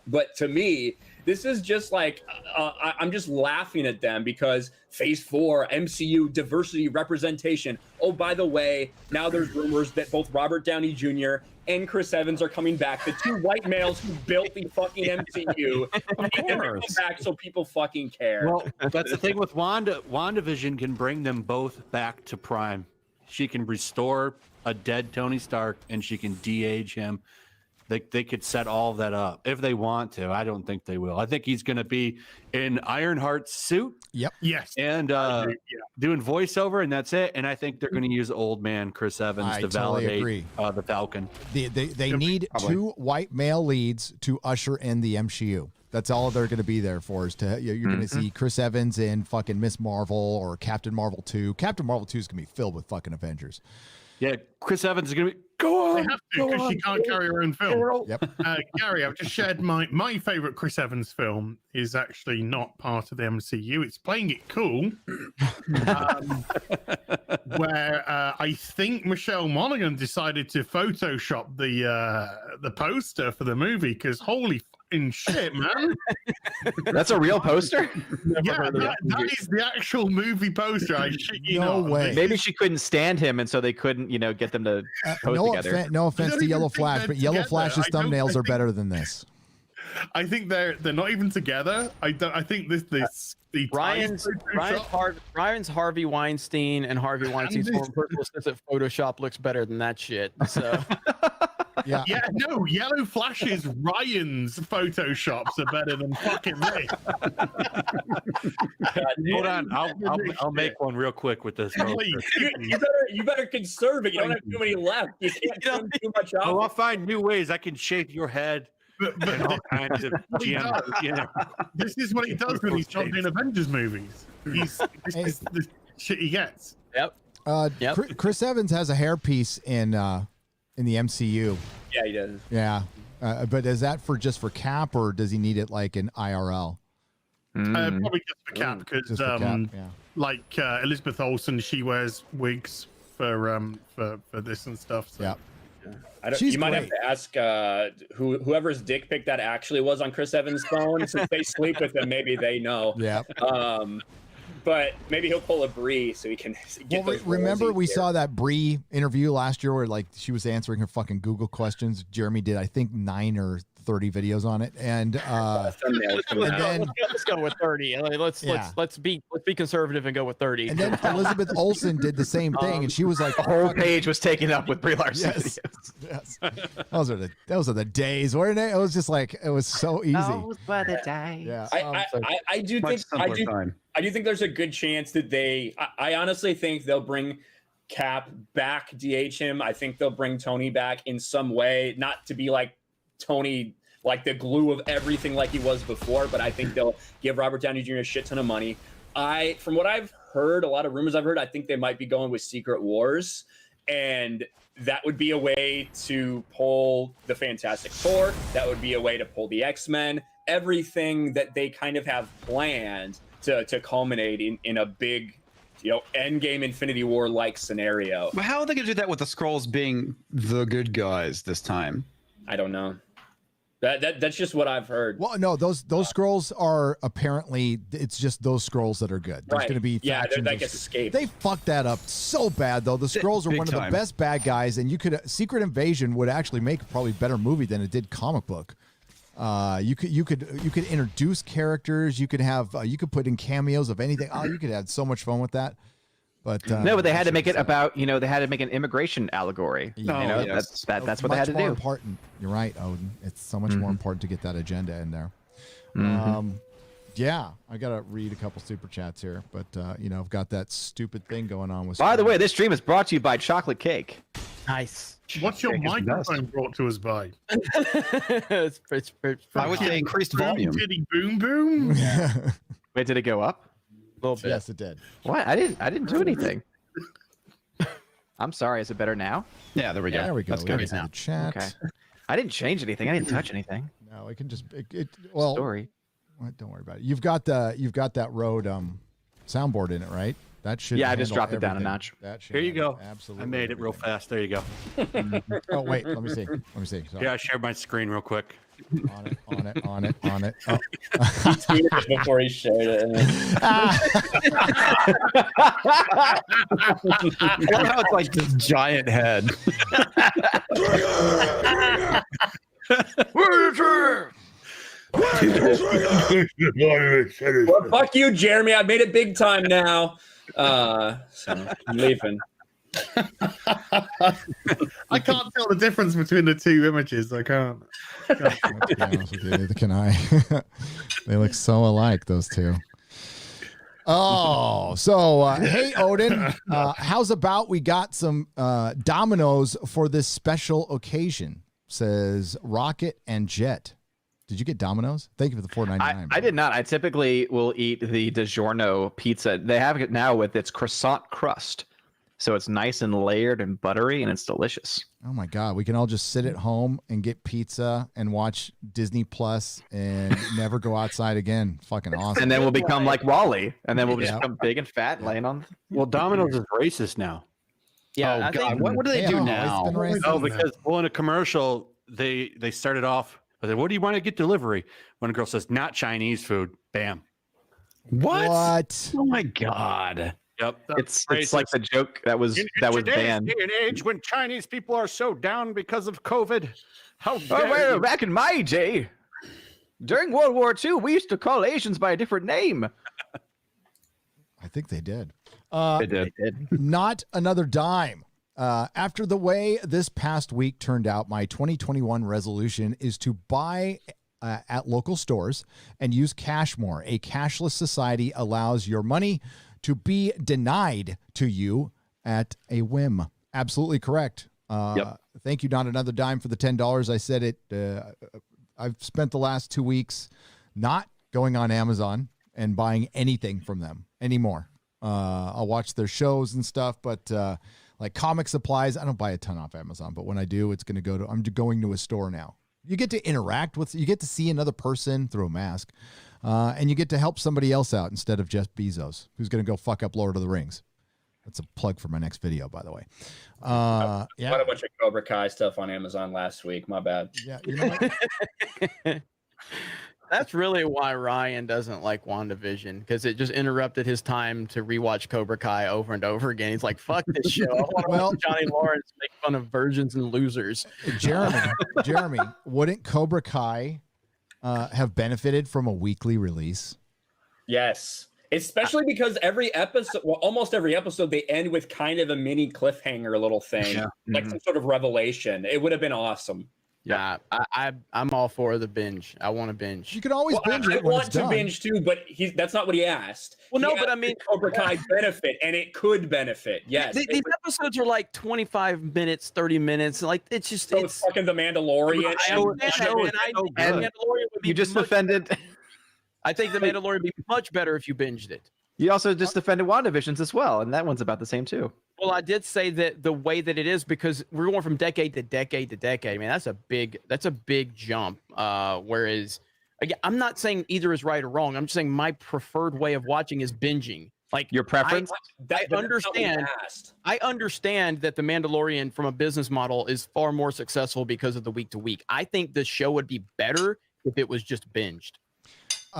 Speaker 3: But to me, this is just like, I'm just laughing at them because Phase 4, MCU, diversity, representation. Oh, by the way, now there's rumors that both Robert Downey Jr. and Chris Evans are coming back. The 2 white males who built the fucking MCU. Need them to come back so people fucking care.
Speaker 6: Well, that's the thing with Wanda. WandaVision can bring them both back to prime. She can restore a dead Tony Stark and she can de-age him. They could set all of that up if they want to. I don't think they will. I think he's going to be in Ironheart's suit.
Speaker 1: Yep.
Speaker 5: Yes.
Speaker 6: And doing voiceover, and that's it. And I think they're going to use old man Chris Evans to validate the Falcon.
Speaker 1: They need 2 white male leads to usher in the MCU. That's all they're going to be there for. Is to you're going to see Chris Evans in fucking Miss Marvel or Captain Marvel 2. Captain Marvel 2 is going to be filled with fucking Avengers.
Speaker 6: Yeah, Chris Evans is going to be, go on.
Speaker 5: They have to, because she can't carry her own film.
Speaker 1: Yep.
Speaker 5: Gary, I've just shared my favorite Chris Evans film is actually not part of the MCU. It's Playing It Cool, where I think Michelle Monaghan decided to Photoshop the poster for the movie, because holy fucking shit, man.
Speaker 4: That's a real poster?
Speaker 5: Yeah, that is the actual movie poster. I shit you
Speaker 1: No
Speaker 5: not.
Speaker 1: way.
Speaker 4: Maybe she couldn't stand him, and so they couldn't, get them to pose together.
Speaker 1: No offense to Yellow Flash, but Yellow Flash's thumbnails are
Speaker 5: think-
Speaker 1: better than this.
Speaker 5: I think they're not even together. I think the
Speaker 2: Ryan's Harvey Weinstein and Harvey Weinstein's former personal assistant Photoshop looks better than that shit. So
Speaker 1: Yeah.
Speaker 5: Yeah, no, Yellow Flash's Ryan's Photoshops are better than fucking this.
Speaker 6: Hold on, I'll make one real quick with this.
Speaker 3: You better conserve it. You don't have too many left. You can't turn too much off.
Speaker 6: Oh, I'll find new ways. I can shape your head.
Speaker 5: But
Speaker 6: All kinds of
Speaker 5: this is what he does when he's not doing Avengers movies. This is the shit he gets.
Speaker 2: Yep.
Speaker 1: Chris Evans has a hairpiece in the MCU.
Speaker 3: Yeah, he does.
Speaker 1: Yeah. But is that just for Cap, or does he need it like in IRL?
Speaker 5: Probably just for Cap,
Speaker 1: Just
Speaker 5: because
Speaker 1: for Cap, yeah.
Speaker 5: like Elizabeth Olsen, she wears wigs for this and stuff. So.
Speaker 1: Yeah.
Speaker 3: You might have to ask whoever's dick pic that actually was on Chris Evans' phone. Since they sleep with him, maybe they know.
Speaker 1: Yeah.
Speaker 3: But maybe he'll pull a Bree so he can get those
Speaker 1: remember we
Speaker 3: easier.
Speaker 1: saw that Bree interview last year where like she was answering her fucking Google questions. Jeremy did, I think, 9 or 30 videos on it, and then
Speaker 2: let's go with 30. Let's be conservative and go with 30.
Speaker 1: And then Elizabeth Olsen did the same thing, and she was like,
Speaker 4: the whole page was taken up with Brie Larson.
Speaker 1: Yes, yes. Those are the days, weren't they? It was just like it was so easy.
Speaker 4: Those were the days.
Speaker 1: Yeah.
Speaker 3: I do think there's a good chance that I honestly think they'll bring Cap back, DH him. I think they'll bring Tony back in some way, not to be like Tony, like the glue of everything like he was before, but I think they'll give Robert Downey Jr. a shit ton of money. From what I've heard, a lot of rumors I've heard, I think they might be going with Secret Wars, and that would be a way to pull the Fantastic Four. That would be a way to pull the X-Men. Everything that they kind of have planned to culminate in a big, Endgame Infinity War like scenario.
Speaker 7: But how are they going to do that with the Skrulls being the good guys this time?
Speaker 3: I don't know. That's just what I've heard.
Speaker 1: Well, no, those scrolls are apparently, it's just those scrolls that are good. There's going to be
Speaker 3: they're
Speaker 1: factions
Speaker 3: like
Speaker 1: of-
Speaker 3: escape.
Speaker 1: They fucked that up so bad though. The scrolls are
Speaker 7: Big
Speaker 1: one of the
Speaker 7: time.
Speaker 1: best bad guys, and you could Secret Invasion would actually make probably better movie than it did comic book. You could introduce characters. You could have you could put in cameos of anything. Oh, you could have so much fun with that. But
Speaker 4: No, but they had to make it about, they had to make an immigration allegory.
Speaker 7: yes.
Speaker 4: That's what they had to
Speaker 1: Much more
Speaker 4: do.
Speaker 1: important. You're right, Odin. It's so much more important to get that agenda in there. Yeah, I gotta read a couple super chats here, but I've got that stupid thing going on with.
Speaker 4: By the way, this stream is brought to you by Chocolate Cake.
Speaker 2: Nice.
Speaker 5: What's your
Speaker 7: Cake is the
Speaker 5: microphone brought to us by?
Speaker 2: it's
Speaker 7: I would say increased volume.
Speaker 5: Titty boom boom.
Speaker 4: Wait, did it go up?
Speaker 2: A little bit.
Speaker 1: Yes, it did.
Speaker 4: What? I didn't do anything. I'm sorry. Is it better now?
Speaker 7: Yeah, there we go.
Speaker 1: There we go.
Speaker 7: That's
Speaker 1: We
Speaker 7: good.
Speaker 1: can see the chat.
Speaker 4: Okay. I didn't change anything. I didn't touch anything.
Speaker 1: No, it can just
Speaker 4: Story.
Speaker 1: Don't worry about it. You've got that Rode soundboard in it, right? That should.
Speaker 4: Yeah, I just
Speaker 1: handle
Speaker 4: dropped it down a
Speaker 1: everything.
Speaker 4: notch.
Speaker 1: That should
Speaker 6: Here you
Speaker 1: handle
Speaker 6: go.
Speaker 1: Absolutely.
Speaker 6: I made it real
Speaker 1: everything.
Speaker 6: fast. There you go.
Speaker 1: Oh wait, let me see. Sorry.
Speaker 6: Yeah, I shared my screen real quick.
Speaker 1: On it. Oh.
Speaker 3: He tweeted it before he shared it.
Speaker 7: I love how it's like this giant head.
Speaker 3: Well, fuck you, Jeremy. I made it big time now. So I'm leaving.
Speaker 5: I can't tell the difference between the two images. I can't.
Speaker 1: To be honest with you, neither can I. They look so alike, those two. Oh, so hey, Odin, how's about we got some Dominoes for this special occasion? Says Rocket and Jet. Did you get Dominoes? Thank you for the $4.99.
Speaker 4: I did not. I typically will eat the DiGiorno pizza. They have it now with its croissant crust. So it's nice and layered and buttery, and it's delicious.
Speaker 1: Oh my God, we can all just sit at home and get pizza and watch Disney Plus and never go outside again. Fucking awesome.
Speaker 4: And then we'll become like Wally, and then we'll just become big and fat and laying on.
Speaker 6: Well, Domino's is racist now.
Speaker 2: Yeah,
Speaker 7: Oh
Speaker 2: I
Speaker 7: God,
Speaker 2: think
Speaker 7: what do they do
Speaker 1: Yeah,
Speaker 7: now?
Speaker 1: it's been racist.
Speaker 6: Oh, because in a commercial, they started off. I said, "What do you want to get delivery?" When a girl says, "Not Chinese food," bam.
Speaker 1: What?
Speaker 7: Oh my God.
Speaker 6: Yep.
Speaker 4: It's like the joke that was
Speaker 6: today's
Speaker 4: banned.
Speaker 6: day and age when Chinese people are so down because of COVID. How
Speaker 4: Oh,
Speaker 6: dare
Speaker 4: well,
Speaker 6: you?
Speaker 4: back in my day, during World War II, we used to call Asians by a different name.
Speaker 1: I think they did.
Speaker 7: They did.
Speaker 1: Not another dime. After the way this past week turned out, my 2021 resolution is to buy at local stores and use cash more. A cashless society allows your money to be denied to you at a whim. Absolutely correct. Thank you, Not Another Dime, for the $10. I said it. I've spent the last 2 weeks not going on Amazon and buying anything from them anymore. I'll watch their shows and stuff, but like comic supplies, I don't buy a ton off Amazon. But when I do, it's going to I'm going to a store now. You get to interact with, you get to see another person through a mask. and you get to help somebody else out instead of Jeff Bezos, who's going to go fuck up Lord of the Rings. That's a plug for my next video, by the way.
Speaker 3: I bought a bunch of Cobra Kai stuff on Amazon last week. My bad.
Speaker 1: Yeah, you know what?
Speaker 2: That's really why Ryan doesn't like WandaVision, because it just interrupted his time to rewatch Cobra Kai over and over again. He's like, fuck this show. I want to watch Johnny Lawrence make fun of virgins and losers.
Speaker 1: Jeremy, wouldn't Cobra Kai have benefited from a weekly release?
Speaker 3: Yes. Especially because every episode, well, almost every episode, they end with kind of a mini cliffhanger little thing, like some sort of revelation. It would have been awesome.
Speaker 2: Yeah, I'm all for the binge. I want to binge.
Speaker 1: You can always binge it.
Speaker 3: I want to binge too, but that's not what he asked.
Speaker 2: Well, no, but I
Speaker 3: mean, Cobra Kai benefit, and it could benefit. Yes,
Speaker 2: these episodes are like 25 minutes, 30 minutes. Like it's just
Speaker 3: it's fucking The Mandalorian.
Speaker 4: You just defended.
Speaker 2: I think The Mandalorian would be much better if you binged it.
Speaker 4: You also just defended WandaVisions as well, and that one's about the same too.
Speaker 2: Well, I did say that the way that it is, because we're going from decade to decade to decade. I mean, that's a big jump. Whereas, again, I'm not saying either is right or wrong. I'm just saying my preferred way of watching is binging. Like
Speaker 4: your preference.
Speaker 2: I understand that The Mandalorian, from a business model, is far more successful because of the week to week. I think the show would be better if it was just binged.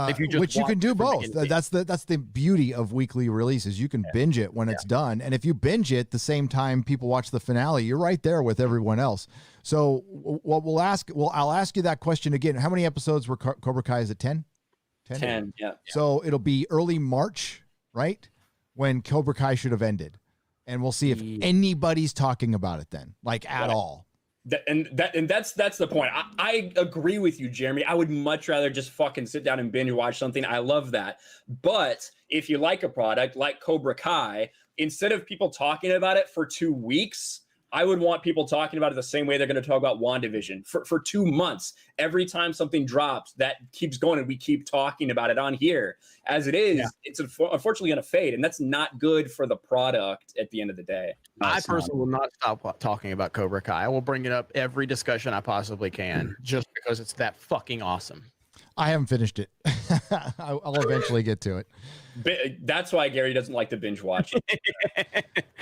Speaker 1: Which you can do both. That's the beauty of weekly releases. You can binge it when it's done, and if you binge it the same time people watch the finale, you're right there with everyone else. So what I'll ask you that question again. How many episodes were Cobra Kai? Is it 10?
Speaker 3: 10, yeah.
Speaker 1: So it'll be early March, right, when Cobra Kai should have ended, and we'll see if anybody's talking about it then, like at all.
Speaker 3: That's the point. I agree with you, Jeremy. I would much rather just fucking sit down and binge watch something. I love that. But if you like a product like Cobra Kai, instead of people talking about it for 2 weeks, I would want people talking about it the same way they're going to talk about WandaVision for 2 months. Every time something drops, that keeps going, and we keep talking about it on here. As it is, it's unfortunately going to fade, and that's not good for the product at the end of the day.
Speaker 2: I personally will not stop talking about Cobra Kai. I will bring it up every discussion I possibly can, just because it's that fucking awesome.
Speaker 1: I haven't finished it. I'll eventually get to it.
Speaker 3: That's why Gary doesn't like to binge watch.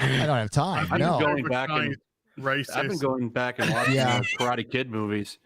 Speaker 1: I don't have time.
Speaker 6: I've
Speaker 1: no.
Speaker 6: been going back and watching Karate Kid movies.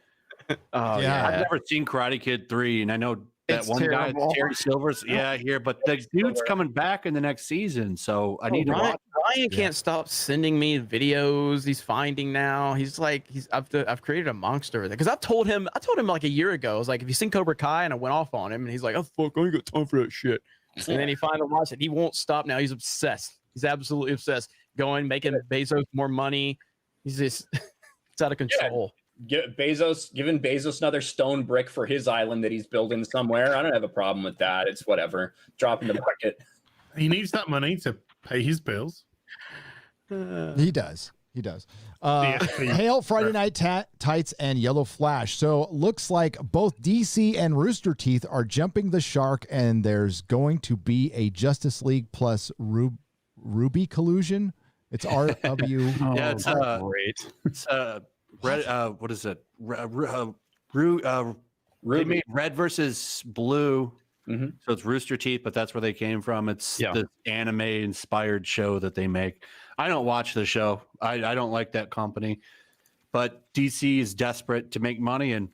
Speaker 6: I've never seen Karate Kid 3, and I know that
Speaker 2: it's
Speaker 6: one
Speaker 2: terrible.
Speaker 6: guy, Terry Silver's, here, but the dude's coming back in the next season, so I need to watch.
Speaker 2: Ryan can't stop sending me videos he's finding now. He's like, I've created a monster because I told him like a year ago. I was like, have you seen Cobra Kai? And I went off on him, and he's like, oh fuck, I ain't got time for that shit. And then he finally watched it. He won't stop now. He's obsessed. He's absolutely obsessed. Making Bezos more money. He's just, it's out of control.
Speaker 3: Giving Bezos another stone brick for his island that he's building somewhere. I don't have a problem with that. It's whatever. Drop in the bucket.
Speaker 5: He needs that money to pay his bills.
Speaker 1: He does. Hail Friday Night Tights and Yellow Flash. So looks like both DC and Rooster Teeth are jumping the shark, and there's going to be a Justice League plus Ruby collusion. It's RW.
Speaker 6: Yeah, it's great. It's what is it? They made Red versus Blue. Mm-hmm. So it's Rooster Teeth, but that's where they came from. It's the anime-inspired show that they make. I don't watch the show. I don't like that company. But DC is desperate to make money, and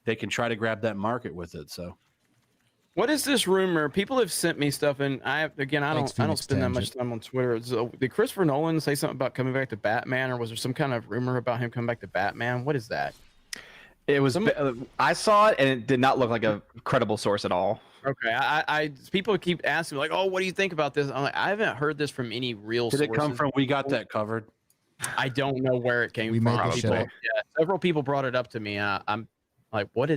Speaker 6: they can try to grab that market with it. So,
Speaker 2: what is this rumor? People have sent me stuff, and I don't spend that much time on Twitter. So, did Christopher Nolan say something about coming back to Batman, or was there some kind of rumor about him coming back to Batman? What is that?
Speaker 4: It was. I saw it, and it did not look like a credible source at all.
Speaker 2: Okay, I people keep asking me like, "Oh, what do you think about this?" I'm like, I haven't heard this from any real.
Speaker 6: Did it come from? We got that covered.
Speaker 2: I don't know where it came from. Several people brought it up to me. I'm like, what?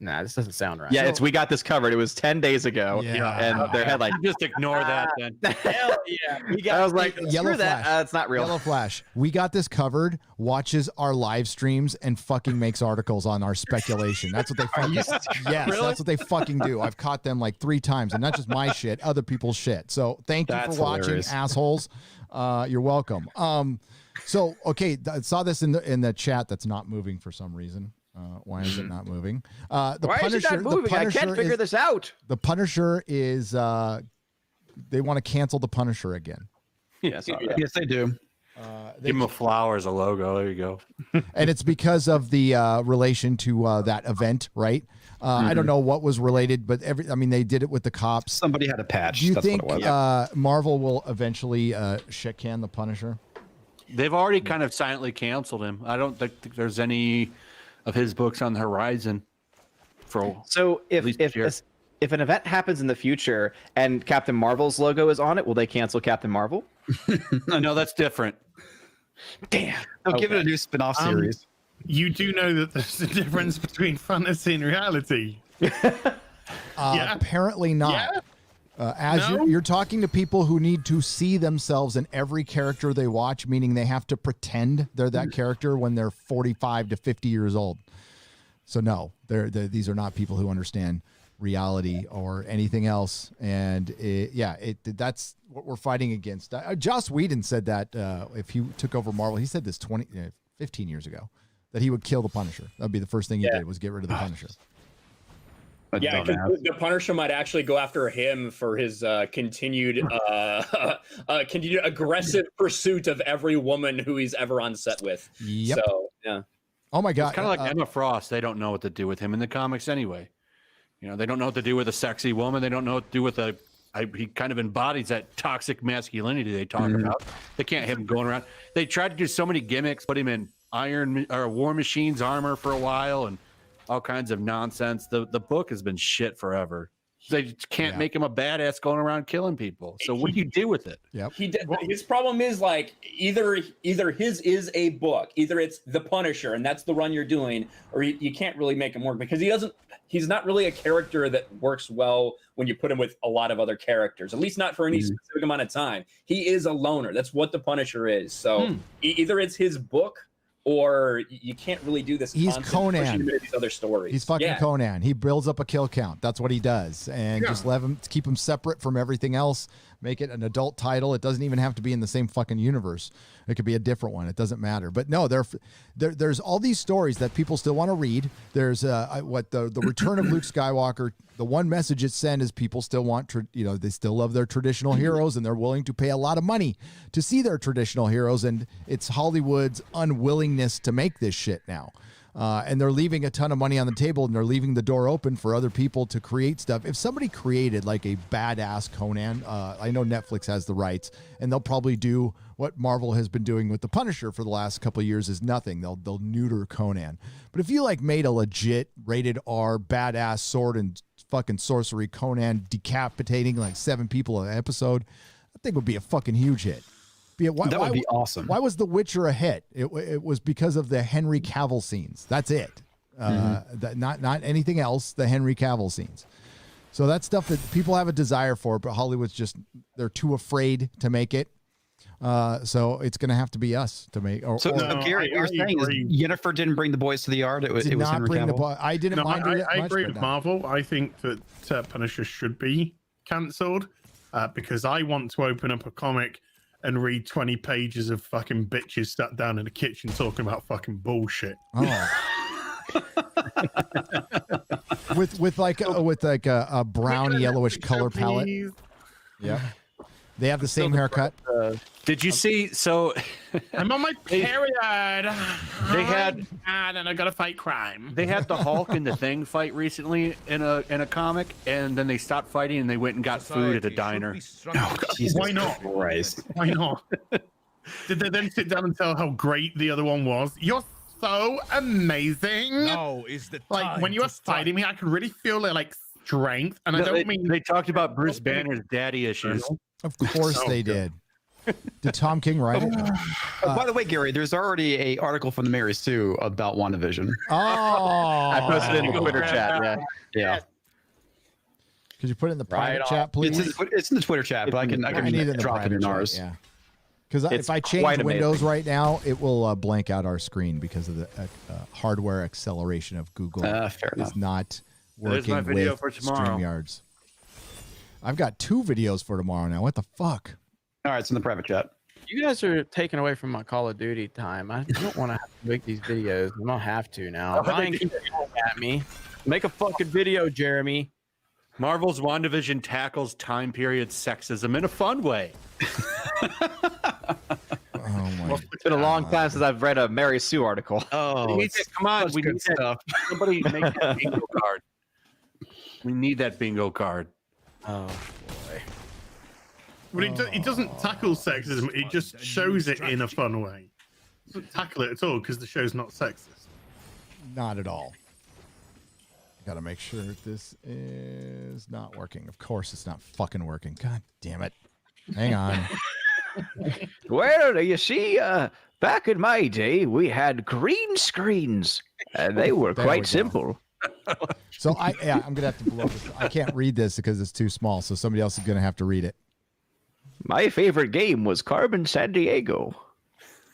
Speaker 2: Nah, this doesn't sound right.
Speaker 4: Yeah, it's we got this covered. It was 10 days ago, and their headline.
Speaker 6: Just ignore that then.
Speaker 2: Hell yeah!
Speaker 4: I was like,
Speaker 1: Yellow Flash.
Speaker 4: It's not real.
Speaker 1: Yellow Flash. We got this covered. Watches our live streams and fucking makes articles on our speculation. That's what they fucking. Yes, really? That's what they fucking do. I've caught them like 3 times, and not just my shit, other people's shit. So thank you for watching, assholes. You're welcome. So okay, I saw this in the chat that's not moving for some reason. Why is it not moving?
Speaker 4: Why is it not moving? I can't figure this out.
Speaker 1: The Punisher is. They want to cancel the Punisher again.
Speaker 7: Yes, they do.
Speaker 6: Give him a flower as a logo. There you go.
Speaker 1: And it's because of the relation to that event, right? I don't know what was related, but they did it with the cops.
Speaker 7: Somebody had a patch.
Speaker 1: Do you
Speaker 7: That's
Speaker 1: think
Speaker 7: what it was.
Speaker 1: Marvel will eventually shit-can the Punisher?
Speaker 6: They've already kind of silently canceled him. I don't think there's any of his books on the horizon.
Speaker 4: So if an event happens in the future and Captain Marvel's logo is on it, will they cancel Captain Marvel?
Speaker 6: No, that's different.
Speaker 4: Damn.
Speaker 7: They'll give it a new spin-off series.
Speaker 5: You do know that there's a difference between fantasy and reality.
Speaker 1: Apparently not.
Speaker 5: Yeah.
Speaker 1: You're talking to people who need to see themselves in every character they watch, meaning they have to pretend they're that character when they're 45 to 50 years old. So no, these are not people who understand reality or anything else. And that's what we're fighting against. Joss Whedon said that if he took over Marvel, he said this 15 years ago, that he would kill the Punisher. That'd be the first thing he did, was get rid of the Punisher.
Speaker 3: Yeah, because the Punisher might actually go after him for his continued aggressive pursuit of every woman who he's ever on set with.
Speaker 1: Yep.
Speaker 3: So, yeah.
Speaker 1: Oh my God.
Speaker 6: It's kind of like Emma Frost. They don't know what to do with him in the comics anyway. They don't know what to do with a sexy woman. They don't know what to do with he kind of embodies that toxic masculinity they talk about. They can't have him going around. They tried to do so many gimmicks, put him in War Machine's armor for a while and all kinds of nonsense. The book has been shit forever. They can't make him a badass going around killing people. So what do you do with it?
Speaker 1: Yep.
Speaker 3: His problem is either his is a book, either it's The Punisher and that's the run you're doing, or you can't really make him work because he's not really a character that works well when you put him with a lot of other characters, at least not for any specific amount of time. He is a loner. That's what the Punisher is. So either it's his book, or you can't really do this.
Speaker 1: He's Conan.
Speaker 3: These other stories.
Speaker 1: He's fucking Conan. He builds up a kill count. That's what he does, and just keep him separate from everything else. Make it an adult title. It doesn't even have to be in the same fucking universe. It could be a different one. It doesn't matter. But no, there's all these stories that people still want to read. There's the Return of Luke Skywalker. The one message it sent is people still want, they still love their traditional heroes, and they're willing to pay a lot of money to see their traditional heroes. And it's Hollywood's unwillingness to make this shit now. And they're leaving a ton of money on the table, and they're leaving the door open for other people to create stuff. If somebody created like a badass Conan, I know Netflix has the rights, and they'll probably do what Marvel has been doing with the Punisher for the last couple of years is nothing. They'll neuter Conan. But if you made a legit rated R badass sword and fucking sorcery Conan decapitating 7 people an episode, I think would be a fucking huge hit.
Speaker 7: That would be awesome.
Speaker 1: Why was The Witcher a hit? It was because of the Henry Cavill scenes. That's it. Not anything else. The Henry Cavill scenes. So that's stuff that people have a desire for, but Hollywood's they're too afraid to make it. So it's going to have to be us to make.
Speaker 7: Gary, you're saying is Yennefer didn't bring the boys to the yard. It was Henry Cavill.
Speaker 1: I didn't mind it.
Speaker 5: I agree with Marvel. I think that Punisher should be cancelled because I want to open up a comic and read 20 pages of fucking bitches sat down in the kitchen talking about fucking bullshit.
Speaker 1: Oh. with a brown yellowish color palette. Yeah. They have the same haircut.
Speaker 6: Did you see? So
Speaker 5: I'm on my period.
Speaker 6: They had,
Speaker 5: and I gotta fight crime.
Speaker 6: They had the Hulk and the Thing fight recently in a comic, and then they stopped fighting and they went and got food at a diner.
Speaker 5: Oh, why not?
Speaker 7: Christ.
Speaker 5: Why not? Did they then sit down and tell how great the other one was? You're so amazing.
Speaker 8: No, is the
Speaker 5: when you were fighting me, I could really feel strength, and I don't mean
Speaker 6: they talked about Bruce Banner's daddy issues.
Speaker 1: Of course they did. Did Tom King write it?
Speaker 7: By the way, Gary, there's already an article from the Mary Sue about WandaVision.
Speaker 1: Oh,
Speaker 4: I posted it in the Twitter chat. Yeah.
Speaker 1: Could you put it in the private chat, please?
Speaker 7: It's in the Twitter chat, but I can drop it in ours.
Speaker 1: Yeah. Because if I change Windows right now, it will blank out our screen because of the hardware acceleration of Google.
Speaker 7: Fair enough.
Speaker 1: Is not
Speaker 6: There's
Speaker 1: working
Speaker 6: my video
Speaker 1: with
Speaker 6: for tomorrow.
Speaker 1: StreamYards. I've got 2 videos for tomorrow now. What the fuck?
Speaker 7: All right, it's in the private chat.
Speaker 2: You guys are taking away from my Call of Duty time. I don't want to have to make these videos. I'm gonna have to now. Ryan keeps yelling at me. Make a fucking video, Jeremy.
Speaker 6: Marvel's WandaVision tackles time period sexism in a fun way.
Speaker 4: It's been a long time since I've read a Mary Sue article.
Speaker 6: Oh, come on. We need
Speaker 7: stuff.
Speaker 6: Somebody make that bingo card. We need that bingo card.
Speaker 2: Oh boy.
Speaker 5: But it doesn't tackle sexism. It just shows it in a fun way. It doesn't tackle it at all because the show's not sexist.
Speaker 1: Not at all. Got to make sure this is not working. Of course, it's not fucking working. God damn it. Hang on.
Speaker 4: Well, you see, back in my day, we had green screens, and they were
Speaker 1: There
Speaker 4: quite
Speaker 1: we go.
Speaker 4: simple.
Speaker 1: So I'm gonna have to blow this. I can't read this because it's too small. So somebody else is gonna have to read it.
Speaker 4: My favorite game was Carmen San Diego.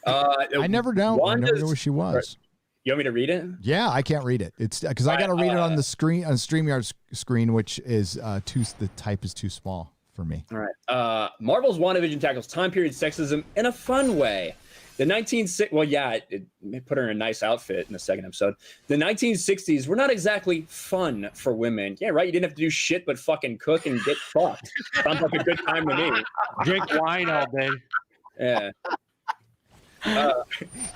Speaker 1: I never know. I never knew who she was.
Speaker 3: You want me to read it?
Speaker 1: Yeah, I can't read it. It's because I got to read it on the screen, on StreamYard's screen, which is the type is too small for me.
Speaker 3: All right. Marvel's WandaVision tackles time period sexism in a fun way. The 1960s, well, yeah, it put her in a nice outfit in the second episode. The 1960s were not exactly fun for women. Yeah, right. You didn't have to do shit but fucking cook and get fucked. Sounds like a good time to me.
Speaker 6: Drink wine all day.
Speaker 3: Yeah.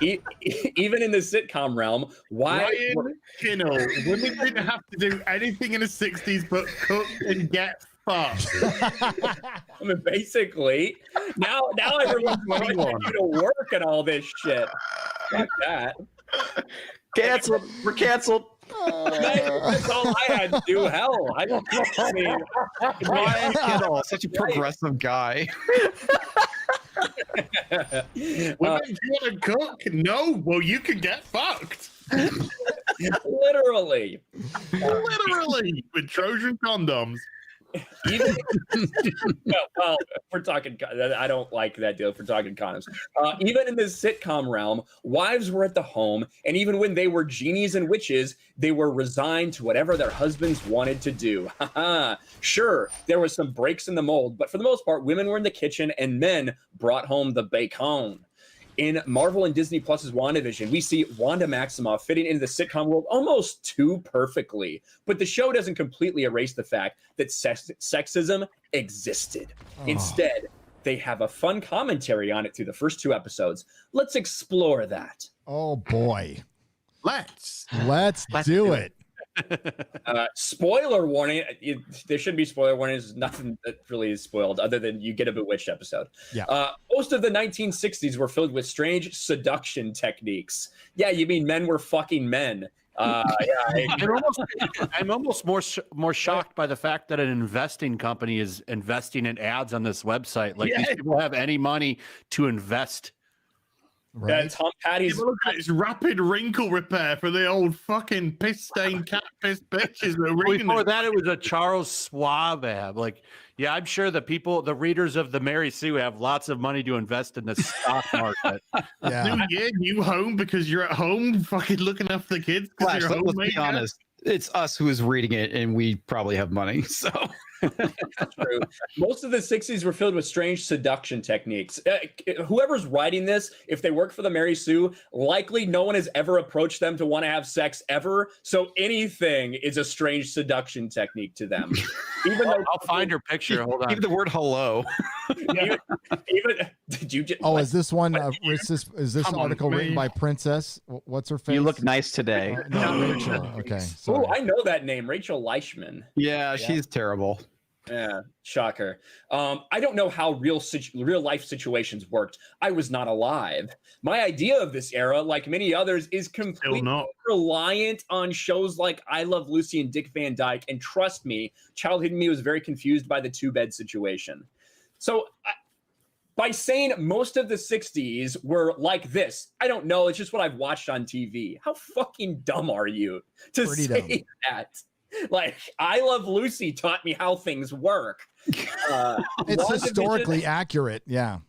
Speaker 3: Even in the sitcom realm,
Speaker 5: Ryan Kinnell, women didn't have to do anything in the 60s but cook and get fucked.
Speaker 3: I mean, basically, now everyone's wanting you to work and all this shit. Fuck that.
Speaker 4: Canceled. We're canceled.
Speaker 3: That's all I had to do. Hell, I mean,
Speaker 7: Ryan Kittle, such a progressive guy.
Speaker 5: Women, do you want to cook? No. Well, you can get fucked.
Speaker 3: literally.
Speaker 5: Literally, with Trojan condoms.
Speaker 3: Even well, we're talking. I don't like that deal. If we're talking condoms, even in the sitcom realm, wives were at the home, and even when they were genies and witches, they were resigned to whatever their husbands wanted to do. Sure, there was some breaks in the mold, but for the most part, women were in the kitchen, and men brought home the bacon. In Marvel and Disney Plus's WandaVision, we see Wanda Maximoff fitting into the sitcom world almost too perfectly. But the show doesn't completely erase the fact that sexism existed. Instead, they have a fun commentary on it through the first 2 episodes. Let's explore that.
Speaker 1: Oh boy.
Speaker 5: Let's
Speaker 1: do it.
Speaker 3: Spoiler warning. There should be spoiler warnings. There's nothing that really is spoiled other than you get a Bewitched episode.
Speaker 1: Yeah.
Speaker 3: Most of the 1960s were filled with strange seduction techniques. Yeah, you mean men were fucking men.
Speaker 6: I'm almost more shocked by the fact that an investing company is investing in ads on this website. Like these people have any money to invest.
Speaker 1: Right.
Speaker 3: Tom Patty's
Speaker 5: look at this rapid wrinkle repair for the old fucking piss stained cat piss bitches.
Speaker 6: Before that, it was a Charles Schwab ad. Like, yeah, I'm sure the readers of the Mary Sue have lots of money to invest in the stock market.
Speaker 1: Yeah.
Speaker 5: New year, new home because you're at home fucking looking after the kids.
Speaker 7: Flash, let's be honest. It's us who is reading it, and we probably have money. So
Speaker 3: true. Most of the 60s were filled with strange seduction techniques. Whoever's writing this, if they work for the Mary Sue, likely no one has ever approached them to want to have sex ever. So anything is a strange seduction technique to them. Even though
Speaker 6: I'll find her picture. Hold on.
Speaker 7: even the word hello.
Speaker 3: even did you just?
Speaker 1: Is this one? Is this article written by Princess? What's her face?
Speaker 4: You look nice today.
Speaker 1: No, Rachel. Okay.
Speaker 3: Oh, I know that name, Rachel Leischman.
Speaker 7: Yeah, she's terrible.
Speaker 3: Yeah, shocker. I don't know how real life situations worked. I was not alive. My idea of this era, like many others, is completely reliant on shows like I Love Lucy and Dick Van Dyke. And trust me, childhood me was very confused by the 2-bed situation. So by saying most of the 60s were like this, I don't know. It's just what I've watched on TV. How fucking dumb are you to say that? Like, I Love Lucy taught me how things work.
Speaker 1: It's historically accurate. Yeah.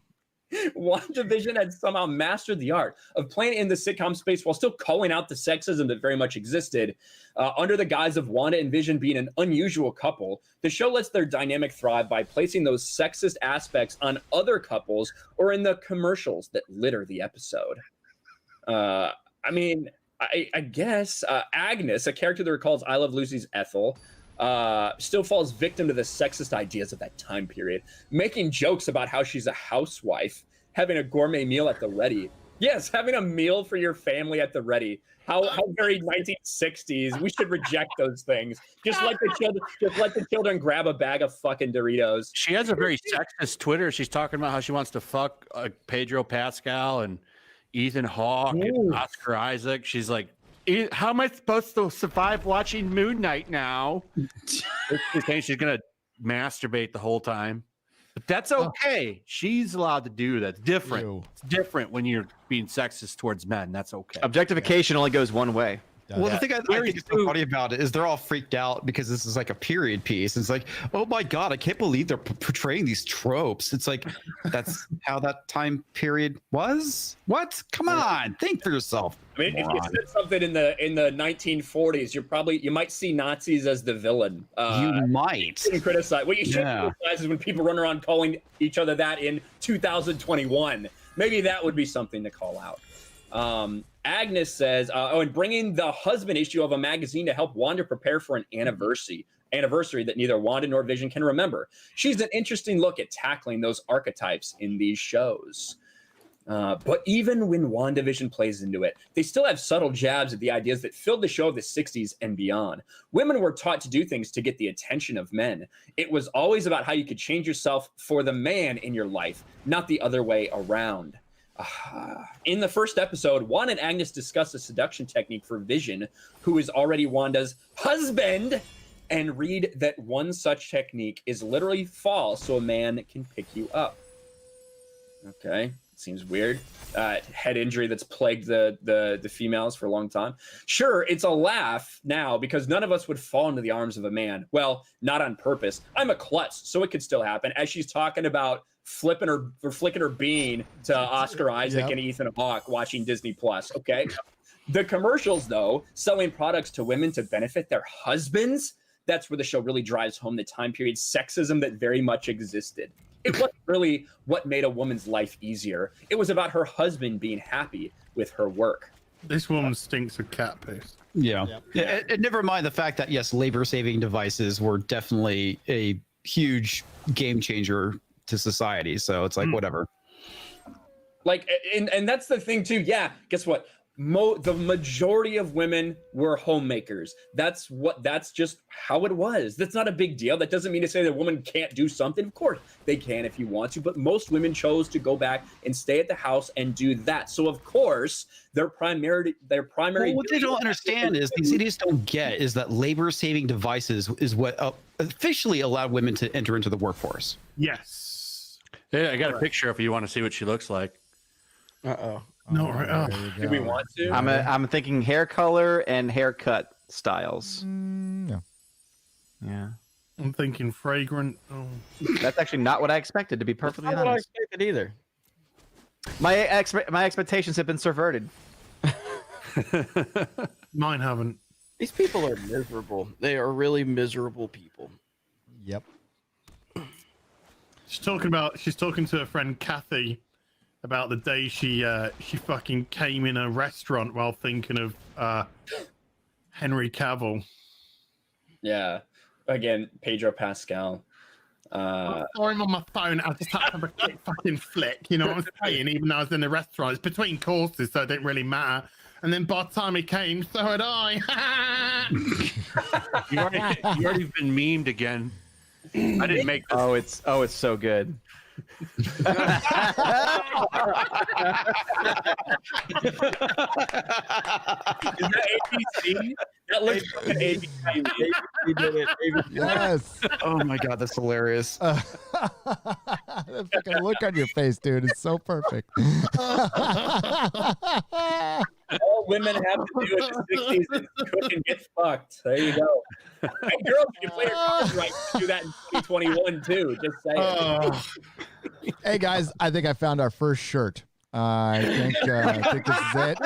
Speaker 3: WandaVision had somehow mastered the art of playing in the sitcom space while still calling out the sexism that very much existed. Under the guise of Wanda and Vision being an unusual couple, the show lets their dynamic thrive by placing those sexist aspects on other couples or in the commercials that litter the episode. I guess Agnes, a character that recalls I Love Lucy's Ethel, still falls victim to the sexist ideas of that time period, making jokes about how she's a housewife, having a gourmet meal at the ready. Yes, having a meal for your family at the ready. How very 1960s. We should reject those things. Just let the children grab a bag of fucking Doritos.
Speaker 6: She has a very sexist Twitter. She's talking about how she wants to fuck Pedro Pascal and Ethan Hawke and Oscar Isaac. She's like, how am I supposed to survive watching Moon Knight now? She's saying she's gonna masturbate the whole time, but that's okay. She's allowed to do that. It's different.
Speaker 1: Ew.
Speaker 6: It's different when you're being sexist towards men. That's okay.
Speaker 4: Objectification only goes one way.
Speaker 7: Well, the thing I think is so funny about it is they're all freaked out because this is like a period piece. It's like, oh my God, I can't believe they're portraying these tropes. It's like, that's how that time period was? What? Come on, think for yourself.
Speaker 3: I mean, if you said something in the 1940s, you might see Nazis as the villain.
Speaker 7: You might.
Speaker 3: You criticize. What you should criticize is when people run around calling each other that in 2021. Maybe that would be something to call out. Agnes says, and bringing the husband issue of a magazine to help Wanda prepare for an anniversary that neither Wanda nor Vision can remember. She's an interesting look at tackling those archetypes in these shows. But even when WandaVision plays into it, they still have subtle jabs at the ideas that filled the show of the 60s and beyond. Women were taught to do things to get the attention of men. It was always about how you could change yourself for the man in your life, not the other way around. In the first episode, Wanda and Agnes discuss a seduction technique for Vision, who is already Wanda's husband, and read that one such technique is literally fall so a man can pick you up. Okay, seems weird. Head injury that's plagued the females for a long time. Sure, it's a laugh now because none of us would fall into the arms of a man. Well, not on purpose. I'm a klutz, so it could still happen. As she's talking about flicking her bean to Oscar Isaac and Ethan Hawke watching Disney Plus. Okay. The commercials, though, selling products to women to benefit their husbands, that's where the show really drives home the time period sexism that very much existed. It wasn't really what made a woman's life easier. It was about her husband being happy with her work.
Speaker 5: This woman stinks of cat piss.
Speaker 7: Yeah. And never mind the fact that, yes, labor-saving devices were definitely a huge game changer to society. So it's like, whatever.
Speaker 3: Like, and that's the thing too. Yeah. Guess what? The majority of women were homemakers. That's just how it was. That's not a big deal. That doesn't mean to say that a woman can't do something. Of course they can if you want to, but most women chose to go back and stay at the house and do that. So of course their primary.
Speaker 7: Well, what they don't understand is these idiots don't get is that labor-saving devices is what officially allowed women to enter into the workforce.
Speaker 5: Yes.
Speaker 6: Yeah, I got a picture if you want to see what she looks like.
Speaker 5: No,
Speaker 3: do we want to?
Speaker 4: I'm thinking hair color and haircut styles.
Speaker 1: No.
Speaker 4: Yeah.
Speaker 5: I'm thinking fragrant. Oh.
Speaker 4: That's actually not what I expected, to be perfectly
Speaker 2: Not what I
Speaker 4: honest.
Speaker 2: expected either.
Speaker 4: My expectations have been subverted.
Speaker 5: Mine haven't.
Speaker 2: These people are miserable. They are really miserable people.
Speaker 1: Yep.
Speaker 5: She's talking to her friend Kathy about the day she fucking came in a restaurant while thinking of Henry Cavill.
Speaker 3: Yeah. Again, Pedro Pascal.
Speaker 5: I'm on my phone. I just had to have a quick fucking flick. You know what I'm saying? Even though I was in the restaurant, it's between courses, so it didn't really matter. And then by the time he came, so had I.
Speaker 6: You already been memed again. I didn't make this.
Speaker 4: Oh, it's so good.
Speaker 3: Is that ABC? That looks like an ABC.
Speaker 4: You did it.
Speaker 1: Yes.
Speaker 7: Oh my God, that's hilarious.
Speaker 1: That fucking look on your face, dude, is so perfect.
Speaker 3: All women have to do in the 60s is cook and get fucked. There you go. And girls, you can play your cards right to do that in 2021 too. Just saying.
Speaker 1: Hey guys, I think I found our first shirt. I think this is it.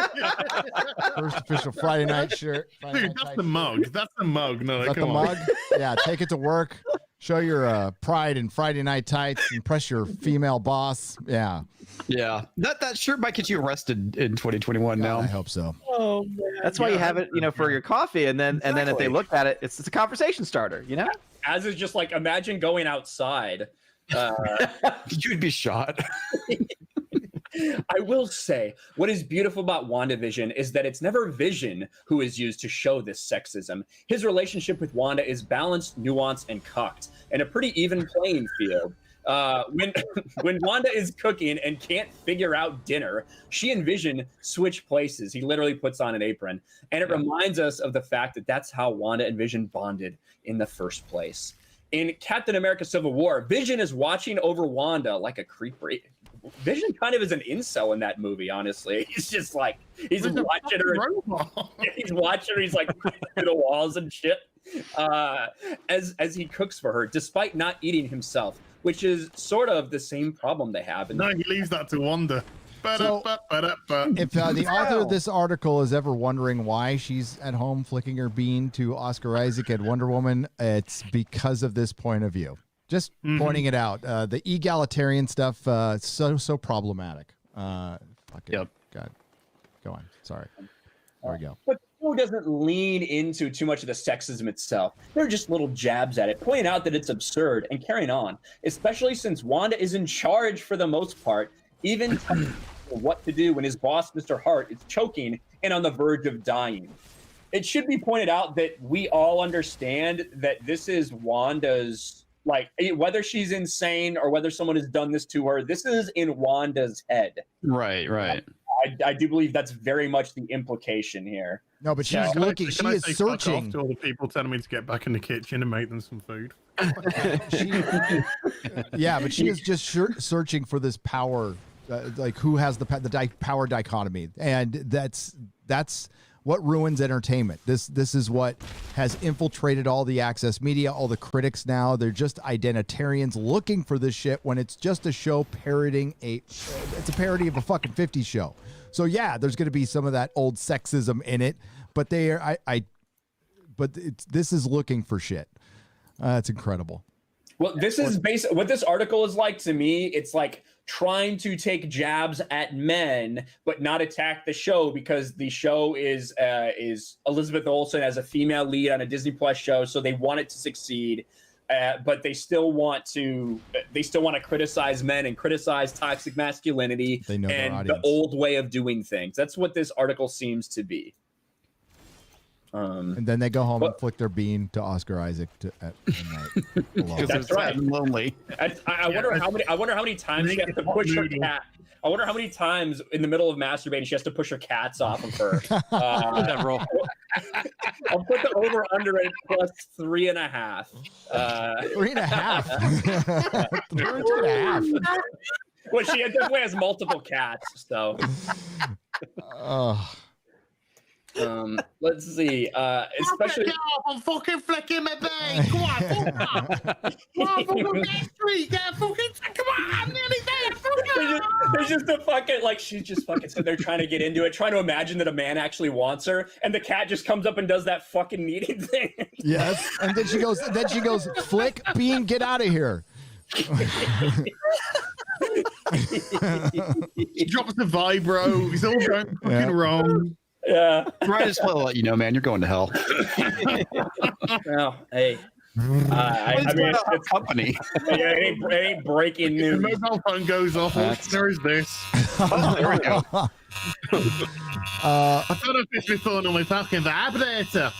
Speaker 1: First official Friday night shirt. Friday
Speaker 5: Dude,
Speaker 1: night
Speaker 5: that's
Speaker 1: tight
Speaker 5: the
Speaker 1: shirt.
Speaker 5: mug. That's the mug. No,
Speaker 1: Is that the
Speaker 5: come on.
Speaker 1: mug? Yeah, take it to work. Show your pride in Friday night tights. Impress your female boss. Yeah.
Speaker 7: Yeah, that shirt might get you arrested in 2021 now.
Speaker 1: I hope so.
Speaker 3: Oh man.
Speaker 4: That's why you have it, for your coffee, and then if they look at it, it's a conversation starter,
Speaker 3: As is just like imagine going outside.
Speaker 7: You'd be shot.
Speaker 3: I will say, what is beautiful about WandaVision is that it's never Vision who is used to show this sexism. His relationship with Wanda is balanced, nuanced, and cocked, and a pretty even playing field. When Wanda is cooking and can't figure out dinner, she and Vision switch places. He literally puts on an apron, and it reminds us of the fact that that's how Wanda and Vision bonded in the first place. In Captain America: Civil War, Vision is watching over Wanda like a creeper. Vision kind of is an incel in that movie, honestly. He's just like, he's watching her. He's watching her. He's like through the walls and shit as he cooks for her, despite not eating himself, which is sort of the same problem they have.
Speaker 5: No, he leaves that to Wanda.
Speaker 1: So, if the author of this article is ever wondering why she's at home flicking her bean to Oscar Isaac and Wonder Woman, it's because of this point of view. Just pointing it out. The egalitarian stuff, so problematic.
Speaker 7: Yep.
Speaker 1: God, go on. Sorry. There we go.
Speaker 3: But the show doesn't lean into too much of the sexism itself. They're just little jabs at it, pointing out that it's absurd and carrying on, especially since Wanda is in charge for the most part, even telling what to do when his boss, Mr. Hart, is choking and on the verge of dying. It should be pointed out that we all understand that this is Wanda's, like, whether she's insane or whether someone has done this to her, this is in Wanda's head.
Speaker 7: Right.
Speaker 3: I do believe that's very much the implication here.
Speaker 1: No, but she's looking. She is searching.
Speaker 5: To all the people telling me to get back in the kitchen and make them some food.
Speaker 1: Yeah, but she is just searching for this power, like who has the power dichotomy, and that's what ruins entertainment. This is what has infiltrated all the access media, all the critics now. They're just identitarians looking for this shit when it's just a show parodying it's a parody of a fucking 50s show. So yeah, there's going to be some of that old sexism in it, but this is looking for shit. It's incredible.
Speaker 3: Well, this is what this article is like to me. It's like trying to take jabs at men, but not attack the show, because the show is Elizabeth Olsen as a female lead on a Disney Plus show, so they want it to succeed, but they still want to criticize men and criticize toxic masculinity and the old way of doing things. That's what this article seems to be.
Speaker 1: And then they go home and flick their bean to Oscar Isaac at night.
Speaker 3: That's right.
Speaker 7: Lonely.
Speaker 3: I wonder how many times she has to push her cat. I wonder how many times in the middle of masturbating she has to push her cats off of her.
Speaker 6: Several.
Speaker 3: I'll put the over under it plus 3.5.
Speaker 1: 3.5. 3.5.
Speaker 3: Well, she definitely has multiple cats, so. Let's see. Especially.
Speaker 5: I'm fucking flicking my bag. Come on, come on, I'm nearly there.
Speaker 3: There's just a fucking, like, she's just fucking sitting there trying to get into it, trying to imagine that a man actually wants her, and the cat just comes up and does that fucking kneading thing.
Speaker 1: Yes, and then she goes, flick, bean, get out of here.
Speaker 5: She drops the vibro. It's all going fucking wrong.
Speaker 3: Yeah.
Speaker 7: Right, just want to let you know, man, you're going to hell.
Speaker 3: Well, hey. I mean, it's
Speaker 7: company.
Speaker 3: It ain't breaking news.
Speaker 5: The mobile phone goes off. There is this.
Speaker 7: There we go.
Speaker 5: I don't know if it's before on my fucking vibrator.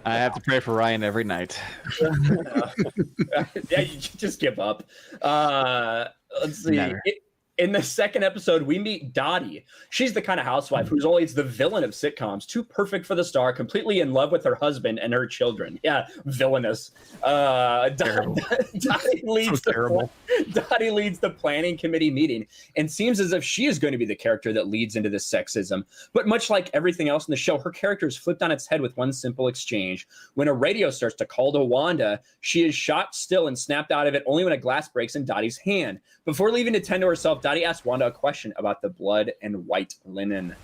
Speaker 4: I have to pray for Ryan every night.
Speaker 3: Yeah, you just give up. Let's see. In the second episode, we meet Dottie. She's the kind of housewife who's always the villain of sitcoms, too perfect for the star, completely in love with her husband and her children. Yeah, villainous. Dottie leads the planning committee meeting and seems as if she is going to be the character that leads into this sexism. But much like everything else in the show, her character is flipped on its head with one simple exchange. When a radio starts to call to Wanda, she is shot still and snapped out of it only when a glass breaks in Dottie's hand. Before leaving to tend to herself, Dottie asked Wanda a question about the blood and white linen.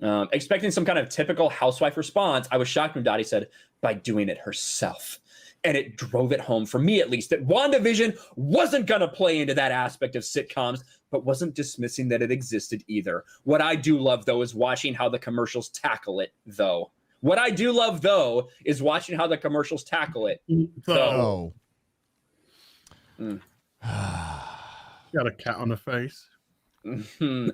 Speaker 3: Expecting some kind of typical housewife response, I was shocked when Dottie said, by doing it herself. And it drove it home, for me at least, that WandaVision wasn't going to play into that aspect of sitcoms, but wasn't dismissing that it existed either. What I do love, though, is watching how the commercials tackle it, though. What I do love, though, is watching how the commercials tackle it.
Speaker 1: Oh.
Speaker 5: Got a cat on her face.
Speaker 3: On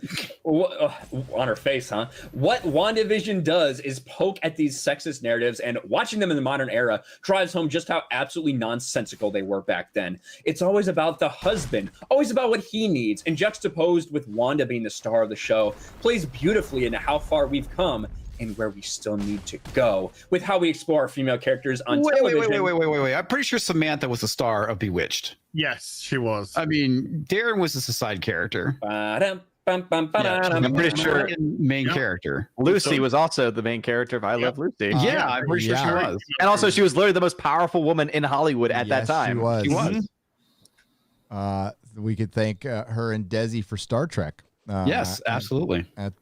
Speaker 3: her face, huh? What WandaVision does is poke at these sexist narratives, and watching them in the modern era drives home just how absolutely nonsensical they were back then. It's always about the husband, always about what he needs, and juxtaposed with Wanda being the star of the show, plays beautifully into how far we've come and where we still need to go with how we explore our female characters on television.
Speaker 7: Wait. I'm pretty sure Samantha was the star of Bewitched.
Speaker 5: Yes, she was.
Speaker 7: I mean, Darren was just a side character.
Speaker 4: I'm pretty sure
Speaker 7: main character.
Speaker 4: Lucy was also the main character of I Love Lucy.
Speaker 7: Yeah, I'm pretty sure she was.
Speaker 4: And also, she was literally the most powerful woman in Hollywood at that time.
Speaker 1: She was.
Speaker 7: She was.
Speaker 1: We could thank her and Desi for Star Trek.
Speaker 7: Yes, absolutely.
Speaker 1: At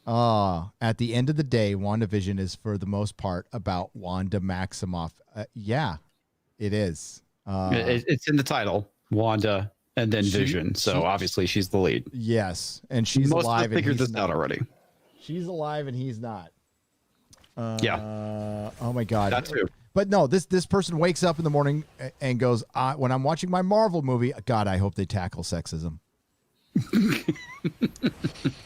Speaker 1: the end of the day, WandaVision is for the most part about Wanda Maximoff. Yeah, it is.
Speaker 7: It's in the title, Wanda, and then Vision. So obviously she's the lead.
Speaker 1: Yes, and she's alive.
Speaker 7: Most figured this out already.
Speaker 1: She's alive and he's not.
Speaker 7: Yeah.
Speaker 1: Oh my God.
Speaker 7: That too.
Speaker 1: But no, this person wakes up in the morning and goes, when I'm watching my Marvel movie, God, I hope they tackle sexism.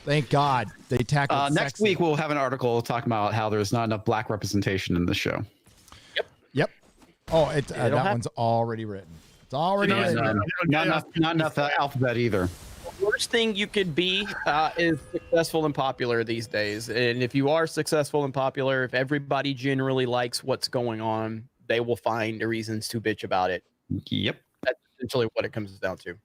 Speaker 1: Thank God they tackled
Speaker 7: next week we'll have an article talking about how there's not enough black representation in the show.
Speaker 1: Yep. Oh, that one's already written. It's already written.
Speaker 7: Not enough alphabet either.
Speaker 2: The worst thing you could be is successful and popular these days. And if you are successful and popular, if everybody generally likes what's going on, they will find reasons to bitch about it.
Speaker 7: Yep.
Speaker 2: That's essentially what it comes down to.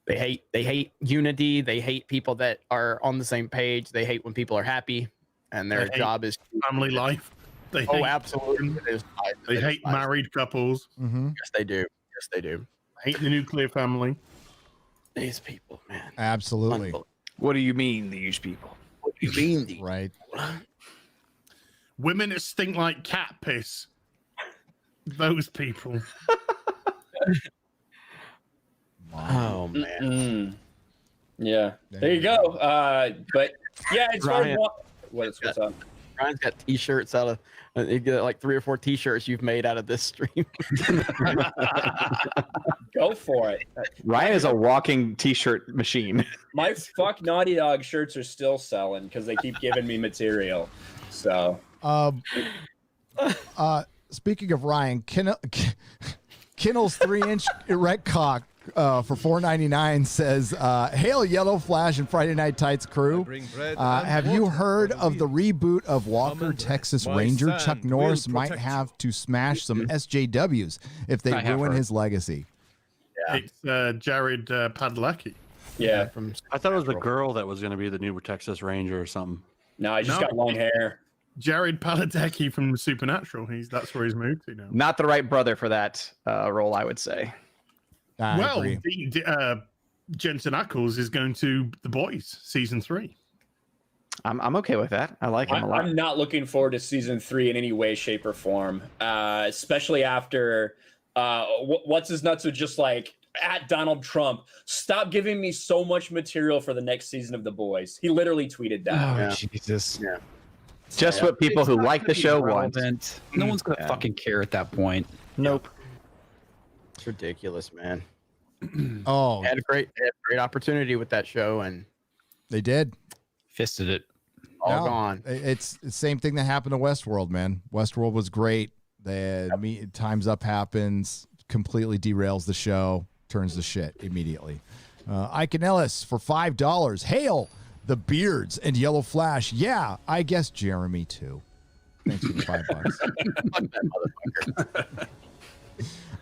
Speaker 2: They hate unity. They hate people that are on the same page. They hate when people are happy, and their job is
Speaker 5: family life.
Speaker 2: Absolutely.
Speaker 5: They hate married couples.
Speaker 1: Mm-hmm.
Speaker 2: Yes, they do. Yes, they do.
Speaker 5: Hate the nuclear family.
Speaker 2: These people, man.
Speaker 1: Absolutely.
Speaker 6: What do you mean, these people?
Speaker 2: What do you mean, these?
Speaker 1: Right.
Speaker 5: Women that stink like cat piss. Those people.
Speaker 2: Oh man.
Speaker 3: Yeah. There you go. But yeah, it's
Speaker 2: Ryan,
Speaker 3: what's up?
Speaker 2: Ryan's got t-shirts out of you get like 3 or 4 t-shirts you've made out of this stream.
Speaker 3: Go for it.
Speaker 4: Ryan is a walking t-shirt machine.
Speaker 3: My fuck Naughty Dog shirts are still selling because they keep giving me material. So
Speaker 1: speaking of Ryan, Kinnell's 3-inch erect cock for $4.99 says, "Hail Yellow Flash and Friday Night Tights crew. Have you heard of the reboot of Walker, Texas Ranger? Chuck Norris might have to smash some SJWs if they ruin his legacy."
Speaker 5: Yeah. It's Jared Padalecki.
Speaker 3: Yeah.
Speaker 6: I thought it was the girl that was going to be the new Texas Ranger or something.
Speaker 3: No, I just got long hair.
Speaker 5: Jared Padalecki from Supernatural. That's where he's moved to now.
Speaker 4: Not the right brother for that role, I would say.
Speaker 5: Well, Jensen Ackles is going to The Boys season 3.
Speaker 4: I'm okay with that. I like him a lot.
Speaker 3: I'm not looking forward to season 3 in any way, shape, or form. Especially after what's his nuts are just like at Donald Trump. Stop giving me so much material for the next season of The Boys. He literally tweeted that.
Speaker 7: Oh, Jesus.
Speaker 3: Yeah.
Speaker 4: Just what people who like the show want.
Speaker 7: No one's gonna fucking care at that point.
Speaker 4: Nope.
Speaker 2: It's ridiculous, man.
Speaker 1: Oh,
Speaker 2: They had a great opportunity with that show, and
Speaker 1: they did.
Speaker 7: Fisted it.
Speaker 2: all gone.
Speaker 1: It's the same thing that happened to Westworld, man. Westworld was great. Time's Up happens, completely derails the show. turns to shit immediately. Ike Ellis for $5. Hail the Beards and Yellow Flash. Yeah, I guess Jeremy too. Thanks for the $5.
Speaker 2: Fuck that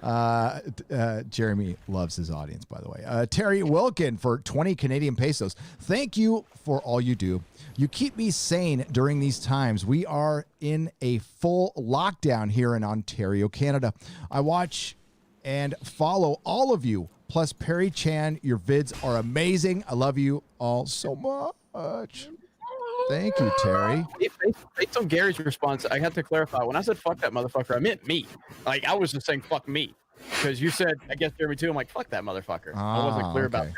Speaker 2: motherfucker.
Speaker 1: Jeremy loves his audience, by the way. Terry Wilkin for 20 Canadian pesos. Thank you for all you do. You keep me sane during these times. We are in a full lockdown here in Ontario, Canada. I watch and follow all of you. Plus, Perry Chan, your vids are amazing. I love you all so much. Thank you, Terry.
Speaker 2: Based on Gary's response, I have to clarify. When I said fuck that motherfucker, I meant me. Like, I was just saying fuck me. Because you said, I guess Jeremy too. I'm like, fuck that motherfucker. I wasn't clear about that.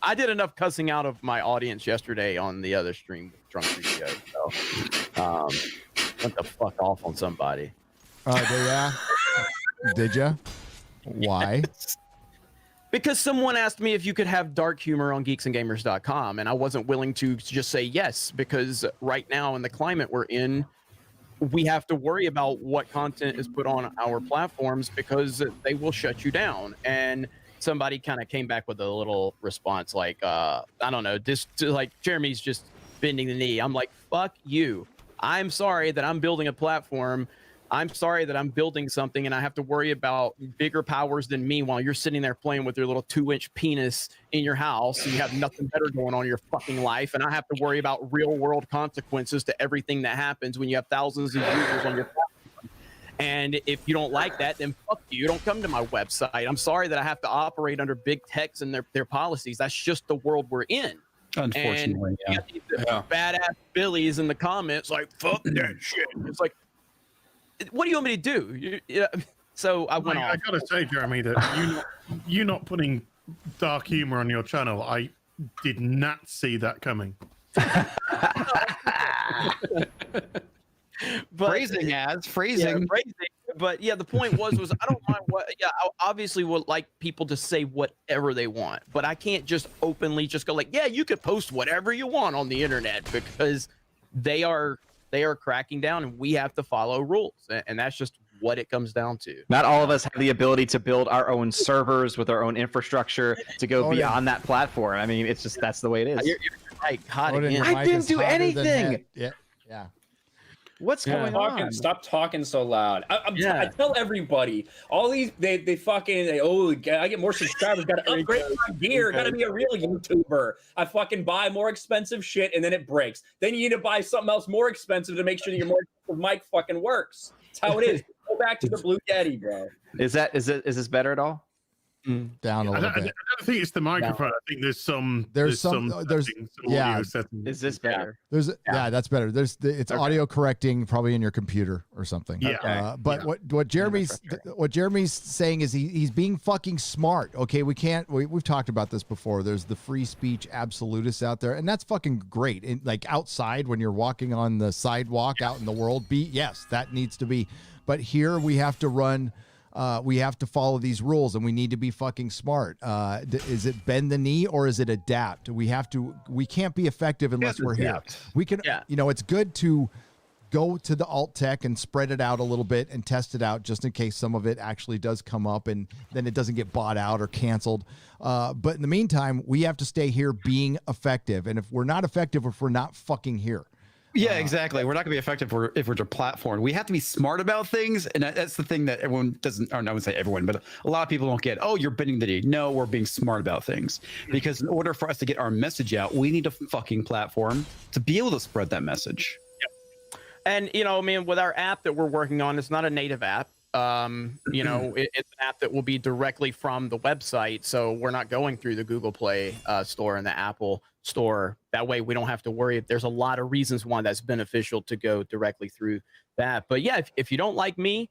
Speaker 2: I did enough cussing out of my audience yesterday on the other stream, Drunk Video. So, went the fuck off on somebody.
Speaker 1: Did you? Why?
Speaker 2: Because someone asked me if you could have dark humor on geeksandgamers.com, and I wasn't willing to just say yes, because right now in the climate we're in, we have to worry about what content is put on our platforms because they will shut you down. And somebody kind of came back with a little response like, I don't know, like Jeremy's just bending the knee. I'm like, fuck you. I'm sorry that I'm building a platform. I'm sorry that I'm building something and I have to worry about bigger powers than me while you're sitting there playing with your little 2-inch penis in your house and you have nothing better going on in your fucking life. And I have to worry about real world consequences to everything that happens when you have thousands of users on your platform. And if you don't like that, then fuck you. You don't come to my website. I'm sorry that I have to operate under big techs and their policies. That's just the world we're in.
Speaker 7: Unfortunately,
Speaker 2: and badass Billies in the comments like, fuck that shit. It's like, what do you want me to do? So I went off.
Speaker 5: I gotta say, Jeremy, that you not putting dark humor on your channel, I did not see that coming.
Speaker 7: Phrasing.
Speaker 2: Yeah, phrasing. But yeah, the point was I don't mind I obviously would like people to say whatever they want, but I can't just openly just go like, yeah, you could post whatever you want on the internet because they are cracking down and we have to follow rules. And that's just what it comes down to.
Speaker 4: Not all of us have the ability to build our own servers with our own infrastructure to go beyond that platform. I mean, it's just, that's the way it is.
Speaker 2: You're like, hot again.
Speaker 4: I didn't do anything.
Speaker 1: Yeah.
Speaker 4: What's going on?
Speaker 3: Stop talking so loud. I tell everybody, all these, they I get more subscribers, got to upgrade my gear, got to be a real YouTuber. I fucking buy more expensive shit and then it breaks. Then you need to buy something else more expensive to make sure that your more expensive mic fucking works. That's how it is. Go back to the Blue Yeti, bro.
Speaker 4: Is this better at all?
Speaker 1: Down a little bit.
Speaker 5: I don't think it's the microphone. I think there's some audio settings.
Speaker 4: Is this better?
Speaker 1: That's better. It's audio correcting probably in your computer or something. But what Jeremy's saying is he's being fucking smart. Okay, we've talked about this before. There's the free speech absolutists out there, and that's fucking great. And like outside when you're walking on the sidewalk out in the world, yes, that needs to be. But here we have to run. We have to follow these rules and we need to be fucking smart. Is it bend the knee or is it adapt? We can't be effective unless we're here. We can, it's good to go to the alt tech and spread it out a little bit and test it out just in case some of it actually does come up and then it doesn't get bought out or canceled. But in the meantime, we have to stay here being effective. And if we're not effective, if we're not fucking here.
Speaker 7: Yeah, exactly. We're not going to be effective if we're a platform. We have to be smart about things, and that's the thing that everyone doesn't, or I wouldn't say everyone, but a lot of people don't get. Oh, you're bending the knee. No, we're being smart about things. Because in order for us to get our message out, we need a fucking platform to be able to spread that message.
Speaker 2: Yep. And, with our app that we're working on, it's not a native app. It's an app that will be directly from the website. So we're not going through the Google Play store and the Apple store. That way we don't have to worry. There's a lot of reasons why that's beneficial to go directly through that. But yeah, if you don't like me,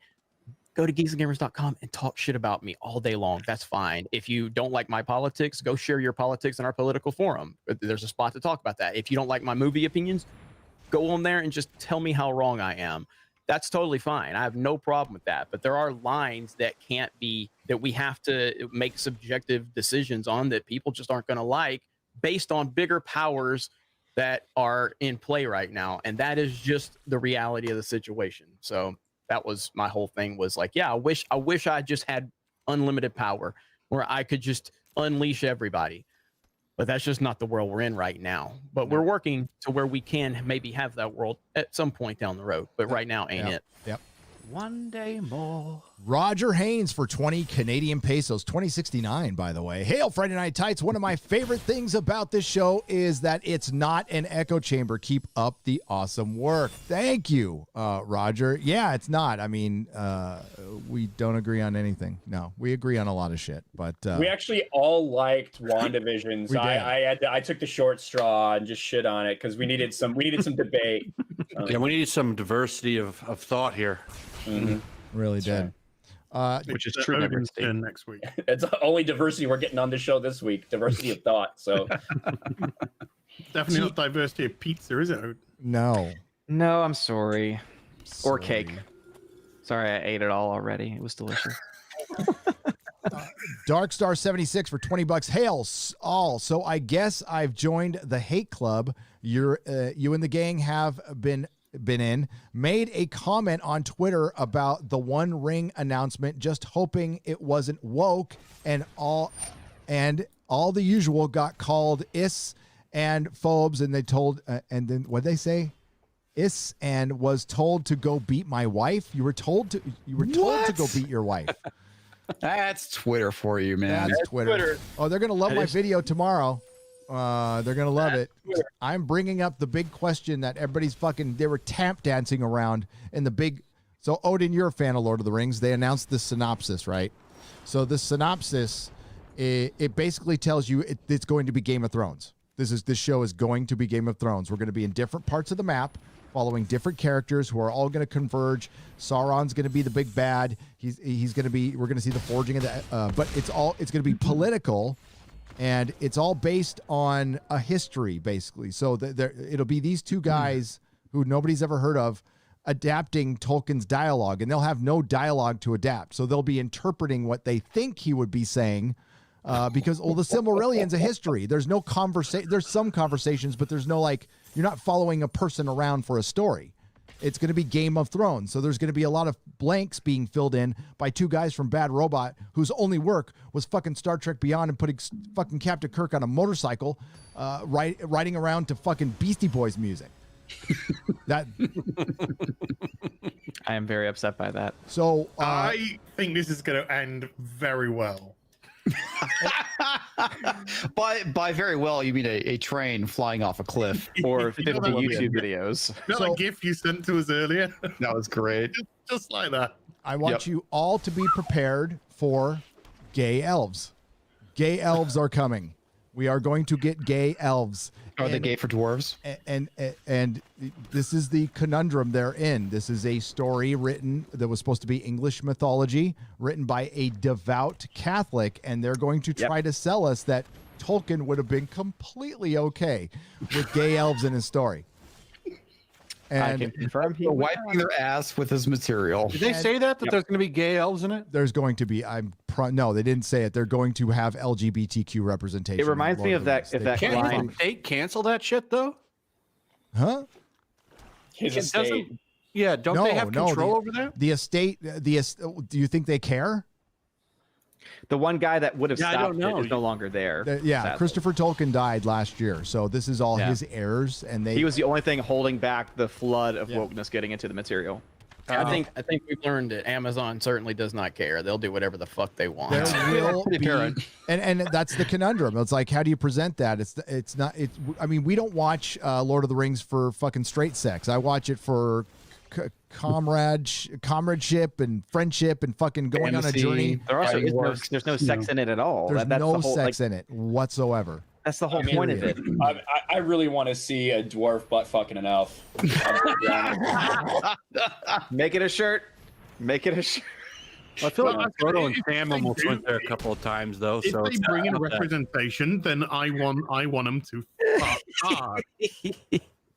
Speaker 2: go to geeksandgamers.com and talk shit about me all day long. That's fine. If you don't like my politics, go share your politics in our political forum. There's a spot to talk about that. If you don't like my movie opinions, go on there and just tell me how wrong I am. That's totally fine. I have no problem with that. But there are lines that we have to make subjective decisions on that people just aren't going to like based on bigger powers that are in play right now. And that is just the reality of the situation. So that was my whole thing was like, yeah, I wish I just had unlimited power where I could just unleash everybody. But that's just not the world we're in right now. But we're working to where we can maybe have that world at some point down the road. But right now ain't it.
Speaker 1: Yep.
Speaker 6: One day more.
Speaker 1: Roger Haynes for 20 Canadian pesos, 2069, by the way. Hail, Friday Night Tights. One of my favorite things about this show is that it's not an echo chamber. Keep up the awesome work. Thank you, Roger. Yeah, it's not. I mean, we don't agree on anything. No, we agree on a lot of shit. But
Speaker 3: we actually all liked WandaVision. So I took the short straw and just shit on it because we needed some debate.
Speaker 6: Yeah, we need some diversity of thought here.
Speaker 3: Mm-hmm.
Speaker 1: Really did.
Speaker 6: Which is true diversity.
Speaker 5: Next week.
Speaker 3: It's the only diversity we're getting on the show this week. Diversity of thought. So
Speaker 5: definitely not diversity of pizza, is it?
Speaker 1: No.
Speaker 4: No, I'm sorry. Or cake. Sorry, I ate it all already. It was delicious.
Speaker 1: Darkstar76 for $20. Hail all. So I guess I've joined the hate club. You and the gang have been in, made a comment on Twitter about the One Ring announcement, just hoping it wasn't woke, and all the usual got called is and phobes, and they told and then what they say is and was told to go beat my wife. You were told to go beat your wife.
Speaker 7: That's Twitter for you, man.
Speaker 1: That's Twitter. Oh, they're gonna love my video tomorrow. They're gonna love it. I'm bringing up the big question that everybody's they were tap dancing around in the big. So Odin, you're a fan of Lord of the Rings. They announced the synopsis, right? So the synopsis, it basically tells you it's going to be Game of Thrones. This show is going to be Game of Thrones. We're going to be in different parts of the map, following different characters who are all going to converge. Sauron's going to be the big bad. He's going to be. We're going to see the forging of the. But it's going to be political. And it's all based on a history, basically. So it'll be these two guys who nobody's ever heard of adapting Tolkien's dialogue, and they'll have no dialogue to adapt. So they'll be interpreting what they think he would be saying, because the Silmarillion's a history. There's no conversation. There's some conversations, but there's no you're not following a person around for a story. It's going to be Game of Thrones. So there's going to be a lot of blanks being filled in by two guys from Bad Robot whose only work was fucking Star Trek Beyond and putting fucking Captain Kirk on a motorcycle, riding around to fucking Beastie Boys music. That
Speaker 4: I am very upset by that.
Speaker 1: So
Speaker 5: I think this is going to end very well.
Speaker 7: By very well, you mean a train flying off a cliff
Speaker 4: or 50 YouTube videos.
Speaker 5: That gift you sent to us earlier.
Speaker 7: That was great.
Speaker 5: Just like that.
Speaker 1: I want you all to be prepared for gay elves. Gay elves are coming. We are going to get gay elves.
Speaker 7: Are they gay for dwarves?
Speaker 1: And this is the conundrum they're in. This is a story written that was supposed to be English mythology, written by a devout Catholic, and they're going to try to sell us that Tolkien would have been completely okay with gay elves in his story. And
Speaker 4: I can confirm he
Speaker 7: wiping their ass with his material.
Speaker 6: Did they say that there's going to be gay elves in it?
Speaker 1: There's going to be. No, they didn't say it. They're going to have LGBTQ representation.
Speaker 4: It reminds me of that. If that line,
Speaker 6: they cancel that shit though?
Speaker 1: Huh?
Speaker 3: his estate.
Speaker 6: Don't they have control over that?
Speaker 1: The estate. Do you think they care?
Speaker 4: The one guy that would have
Speaker 6: I
Speaker 4: stopped
Speaker 6: don't know.
Speaker 4: it is no longer there.
Speaker 1: Sadly. Christopher Tolkien died last year, so this is all his heirs, and
Speaker 4: he was the only thing holding back the flood of wokeness getting into the material.
Speaker 2: I think we've learned that Amazon certainly does not care. They'll do whatever the fuck they want.
Speaker 1: There will be, and that's the conundrum. It's like, how do you present that? It's not. I mean, we don't watch Lord of the Rings for fucking straight sex. I watch it for comradeship and friendship and fucking going on a journey.
Speaker 4: There also there's no sex in it at all.
Speaker 1: There's no sex in it whatsoever.
Speaker 4: That's the whole point of it.
Speaker 3: I really want to see a dwarf butt fucking an elf.
Speaker 4: Make it a shirt. Make it a shirt.
Speaker 6: I feel like Frodo and Sam almost went there a couple of times though.
Speaker 5: If they bring in representation, then I want them to fuck hard.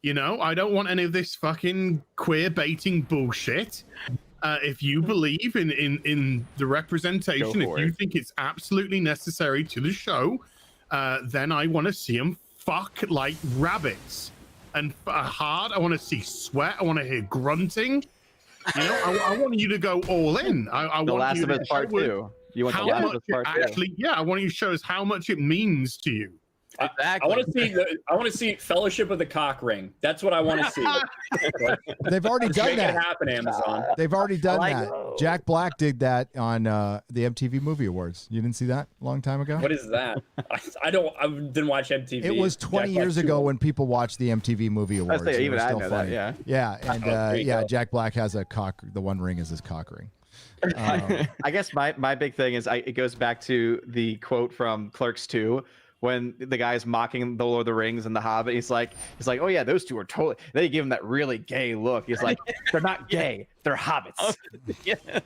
Speaker 5: You know, I don't want any of this fucking queer baiting bullshit. If you believe in the representation, if you think it's absolutely necessary to the show, then I want to see them fuck like rabbits and hard. I want to see sweat. I want to hear grunting. You know, I want you to go all in. I
Speaker 4: the
Speaker 5: want
Speaker 4: Last
Speaker 5: you
Speaker 4: of Us Part 2. You want
Speaker 5: how
Speaker 4: the
Speaker 5: much it actually, I want you to show us how much it means to you.
Speaker 2: Exactly.
Speaker 3: I want to see Fellowship of the Cock Ring. That's what I want to see.
Speaker 1: They've already done
Speaker 3: Make
Speaker 1: that.
Speaker 3: it happen, Amazon.
Speaker 1: They've already done
Speaker 4: like
Speaker 1: that.
Speaker 4: those.
Speaker 1: Jack Black did that on the MTV Movie Awards. You didn't see that a long time ago?
Speaker 3: What is that? I didn't watch MTV.
Speaker 1: It was 20 years ago when people watched the MTV Movie Awards.
Speaker 4: say,
Speaker 1: They
Speaker 4: even
Speaker 1: were
Speaker 4: I
Speaker 1: still
Speaker 4: know that,
Speaker 1: funny.
Speaker 4: yeah.
Speaker 1: Yeah, and
Speaker 3: there you go.
Speaker 1: Jack Black has a cock. The one ring is his cock ring.
Speaker 4: I guess my big thing is it goes back to the quote from Clerks 2 when the guy's mocking the Lord of the Rings and the Hobbit. He's like, oh yeah, those two are totally. They give him that really gay look. He's like, they're not gay, they're hobbits.
Speaker 2: Yeah.
Speaker 4: They're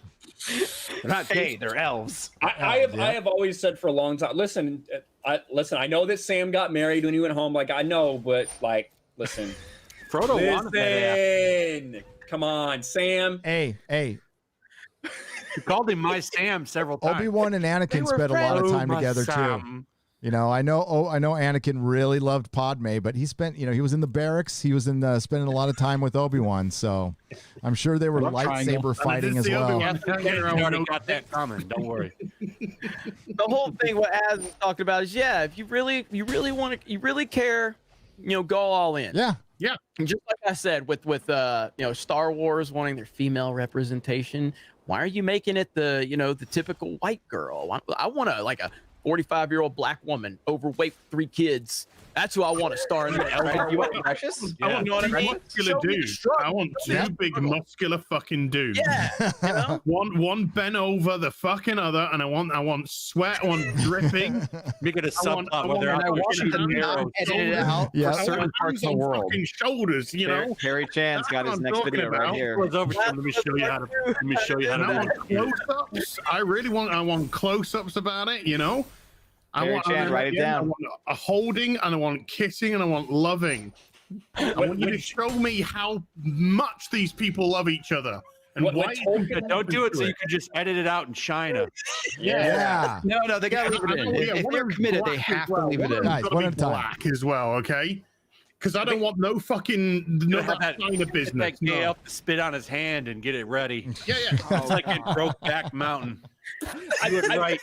Speaker 4: not gay, they're elves.
Speaker 3: I have always said for a long time. Listen, I know that Sam got married when he went home. Like I know, but like, listen,
Speaker 6: Frodo wanted that.
Speaker 3: listen. Come on, Sam.
Speaker 1: Hey,
Speaker 6: You called him my Sam several times.
Speaker 1: Obi-Wan and Anakin spent a lot of time together too. You know, I know Anakin really loved Padme, but he spent, he was in the barracks. He was spending a lot of time with Obi-Wan, so I'm sure they were lightsaber fighting as well.
Speaker 6: I already got that coming. Don't worry.
Speaker 2: The whole thing what Az was talking about is if you really care, go all in.
Speaker 1: Yeah.
Speaker 2: And just like I said, with Star Wars wanting their female representation, why are you making it the typical white girl? I want a 45-year-old black woman, overweight, 3 kids. That's who I want to star in.
Speaker 4: You want Precious?
Speaker 5: I want two muscular dudes. I want two big muscular fucking dudes.
Speaker 2: Yeah.
Speaker 5: One bent over the fucking other, and I want sweat, I want dripping.
Speaker 6: Make it a subplot where
Speaker 7: I want you to not edit it out for certain parts of the world.
Speaker 5: Fucking shoulders,
Speaker 4: Harry Chan's got his next video right here.
Speaker 6: Let me show you how to. Let me show you how
Speaker 5: And I
Speaker 6: to
Speaker 5: want
Speaker 6: do it.
Speaker 5: close-ups. I want close-ups about it.
Speaker 4: Harry Chan, write it down.
Speaker 5: I want a holding, and I want kissing, and I want loving. I want you to show me how much these people love each other. And why
Speaker 6: Don't do it so you can just edit it out in China.
Speaker 1: Yeah.
Speaker 7: No, they got to leave it in. If they're committed, they have to leave it in.
Speaker 1: Guys, one at a time.
Speaker 5: Black as well, okay? Because I don't want no China business.
Speaker 6: Like gay up to spit on his hand and get it ready.
Speaker 5: Yeah.
Speaker 6: It's like in Brokeback Mountain. Do it right.